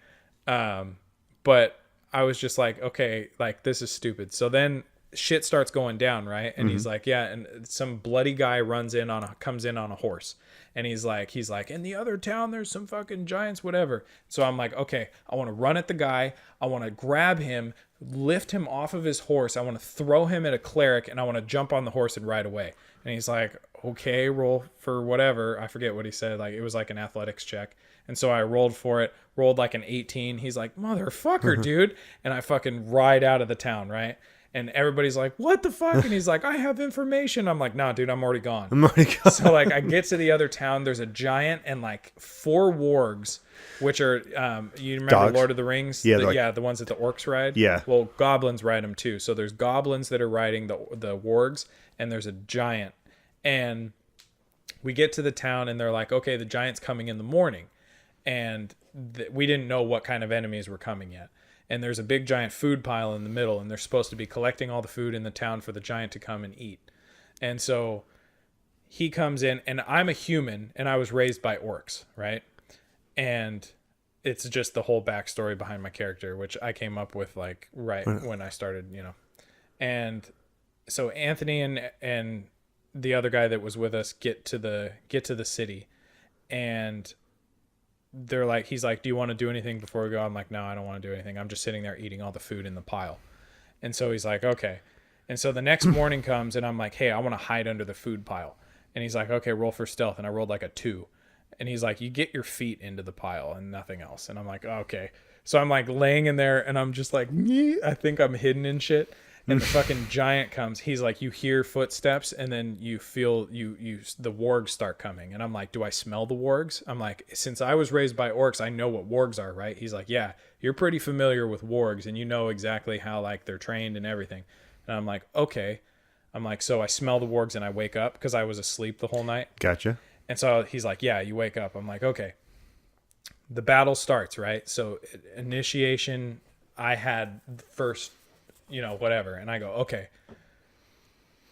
But I was just like, okay, like this is stupid. So then shit starts going down, right? And he's like, yeah. And some bloody guy comes in on a horse. And he's like, in the other town, there's some fucking giants, whatever. So I'm like, okay, I want to run at the guy. I want to grab him, lift him off of his horse. I want to throw him at a cleric and I want to jump on the horse and ride away. And he's like, okay, roll for whatever. I forget what he said. Like it was like an athletics check. And so I rolled for it, rolled like an 18. He's like, motherfucker, dude. And I fucking ride out of the town, right? And everybody's like, what the fuck? And he's like, I have information. I'm like, nah, dude, I'm already gone. So like I get to the other town. There's a giant and like 4 wargs, which are, you remember Dogs? Lord of the Rings? Yeah. The ones that the orcs ride. Yeah. Well, goblins ride them too. So there's goblins that are riding the wargs and there's a giant. And we get to the town and they're like, okay, the giant's coming in the morning. And we didn't know what kind of enemies were coming yet. And there's a big giant food pile in the middle and they're supposed to be collecting all the food in the town for the giant to come and eat. And so he comes in and I'm a human and I was raised by orcs, right? And it's just the whole backstory behind my character, which I came up with like right when I started, and so Anthony and the other guy that was with us get to the city, and they're like, he's like, do you want to do anything before we go? I'm like, no, I don't want to do anything. I'm just sitting there eating all the food in the pile. And so he's like, okay. And so the next morning comes and I'm like, hey, I want to hide under the food pile. And he's like, okay, roll for stealth. And I rolled like a 2. And he's like, you get your feet into the pile and nothing else. And I'm like, okay. So I'm like laying in there and I'm just like, I think I'm hidden in shit. And the fucking giant comes. He's like, you hear footsteps and then you feel the wargs start coming. And I'm like, do I smell the wargs? I'm like, since I was raised by orcs, I know what wargs are, right? He's like, yeah, you're pretty familiar with wargs and you know exactly how like they're trained and everything. And I'm like, okay. I'm like, so I smell the wargs and I wake up because I was asleep the whole night. Gotcha. And so he's like, yeah, you wake up. I'm like, okay. The battle starts, right? So initiation, I had first, whatever. And I go, okay.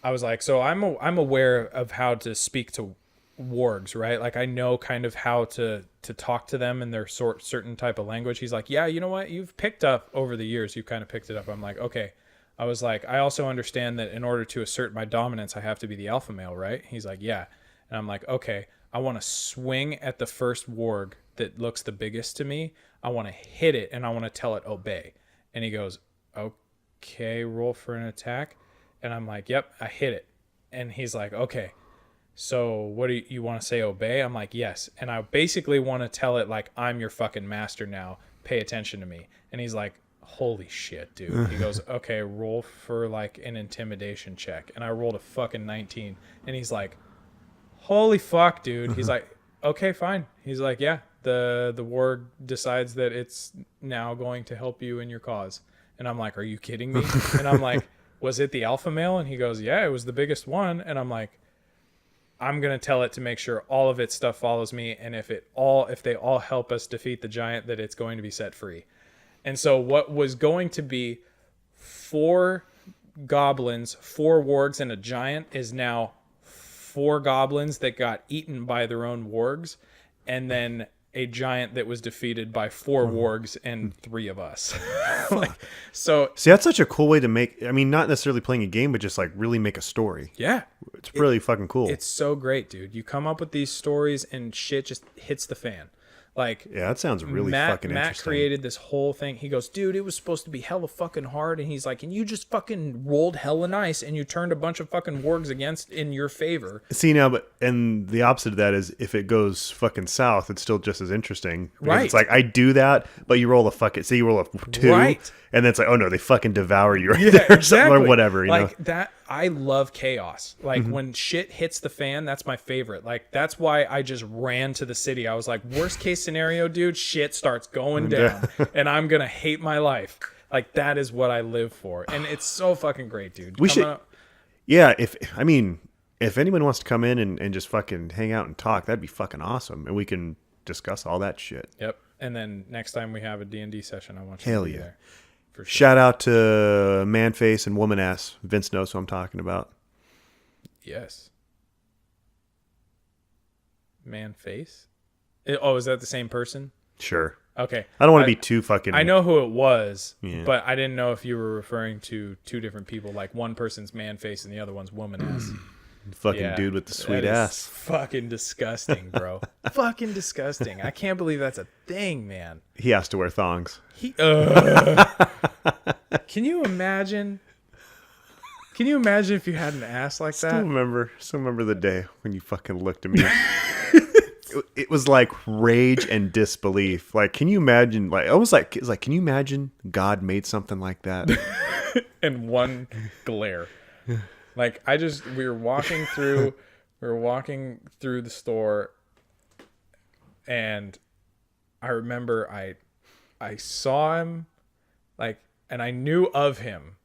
I was like, so I'm aware of how to speak to wargs, right? Like I know kind of how to talk to them in their certain type of language. He's like, yeah, you know what? You've picked up over the years. You've kind of picked it up. I'm like, okay. I was like, I also understand that in order to assert my dominance, I have to be the alpha male, right? He's like, yeah. And I'm like, okay, I want to swing at the first warg that looks the biggest to me. I want to hit it and I want to tell it obey. And he goes, okay, roll for an attack. And I'm like, yep, I hit it. And he's like, okay, so what do you want to say, obey? I'm like, yes. And I basically want to tell it like, I'm your fucking master now. Pay attention to me. And he's like, holy shit, dude. He goes, okay, roll for like an intimidation check. And I rolled a fucking 19. And he's like, holy fuck, dude. He's like, okay, fine. He's like, yeah, the warg decides that it's now going to help you in your cause. And I'm like, are you kidding me? And I'm like, was it the alpha male? And he goes, yeah, it was the biggest one. And I'm like, I'm going to tell it to make sure all of its stuff follows me. And if they all help us defeat the giant, that it's going to be set free. And so what was going to be 4 goblins, 4 wargs, and a giant is now 4 goblins that got eaten by their own wargs, and then a giant that was defeated by 4 wargs and 3 of us. So see, that's such a cool way to make, I mean, not necessarily playing a game, but just like really make a story. Yeah. It's really fucking cool. It's so great, dude. You come up with these stories and shit just hits the fan. Like, yeah, that sounds really fucking interesting. Matt created this whole thing. He goes, dude, it was supposed to be hella fucking hard. And he's like, and you just fucking rolled hella nice and you turned a bunch of fucking wargs against in your favor. See now, and the opposite of that is if it goes fucking south, it's still just as interesting. Right. It's like, I do that, but you roll a fucking, say you roll a 2, right. And then it's like, oh no, they fucking devour you right Yeah, there or exactly. something or whatever. You like know? that, I love chaos. Like when shit hits the fan, that's my favorite. Like that's why I just ran to the city. I was like, worst case scenario, dude, shit starts going down and I'm going to hate my life. Like that is what I live for. And it's so fucking great, dude. Yeah. If anyone wants to come in and just fucking hang out and talk, that'd be fucking awesome. And we can discuss all that shit. Yep. And then next time we have a D&D session, I want you Hell to be yeah. there. For sure. Shout out to Man Face and Woman Ass. Vince knows who I'm talking about. Yes. Man face? Is that the same person? Sure. Okay. I don't want to be too fucking... I know who it was, Yeah. but I didn't know if you were referring to 2 different people. Like one person's man face and the other one's woman ass. fucking Yeah, dude with the sweet that is ass. Fucking disgusting, bro. Fucking disgusting. I can't believe that's a thing, man. He has to wear thongs. Can you imagine? Can you imagine if you had an ass like Still that? remember the day when you fucking looked at me. It was like rage and disbelief. Like, can you imagine? Like, it's like, can you imagine God made something like that? In one glare. Like we were walking through the store, and I remember I saw him, like, and I knew of him,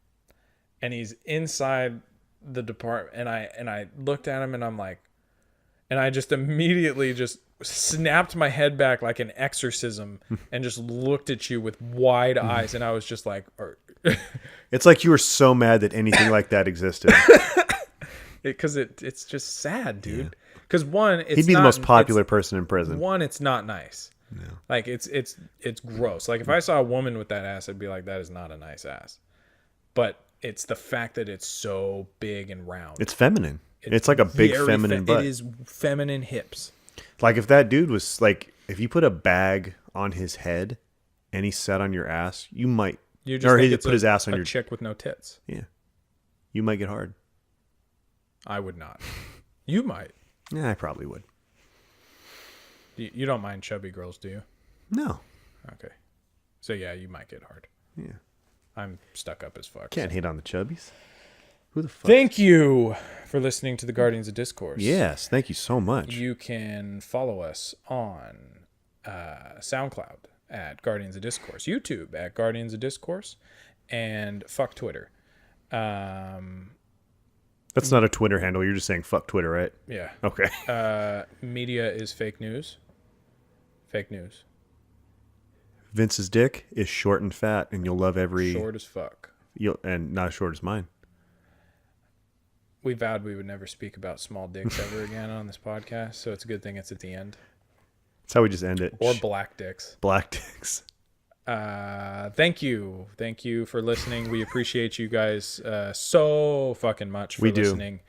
and he's inside the department, and I looked at him and I'm like, and I just immediately just snapped my head back like an exorcism and just looked at you with wide eyes, and I was just like, It's like you were so mad that anything like that existed. because it's just sad, dude. Because one, it's he'd be the not- most popular person in prison. One, it's not nice. No. Like it's gross. Like if I saw a woman with that ass, I'd be like, that is not a nice ass. But it's the fact that it's so big and round. It's feminine. It's like a big feminine butt. It is feminine hips. Like if that dude was like, if you put a bag on his head and he sat on your ass, you might. You just or think he it's put his ass on a your chick with no tits. Yeah, you might get hard. I would not. You might. Yeah, I probably would. You don't mind chubby girls, do you? No. Okay. So yeah, you might get hard. Yeah. I'm stuck up as fuck. Can't hit on the chubbies. Who the fuck? Thank you for listening to the Guardians of Discourse. Yes, thank you so much. You can follow us on SoundCloud at Guardians of Discourse, YouTube at Guardians of Discourse, and fuck Twitter. That's not a Twitter handle. You're just saying fuck Twitter, right? Yeah. Okay. Media is fake news. Fake news. Vince's dick is short and fat, and you'll love every. Short as fuck. And not as short as mine. We vowed we would never speak about small dicks ever again on this podcast, so it's a good thing it's at the end. That's how we just end it. Or black dicks. Black dicks. Thank you for listening. We appreciate you guys so fucking much for listening.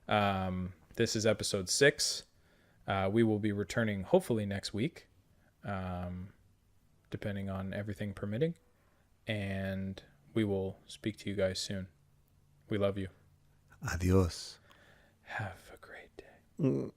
This is episode 6. We will be returning hopefully next week, depending on everything permitting, and we will speak to you guys soon. We love you. Adios. Have a great day.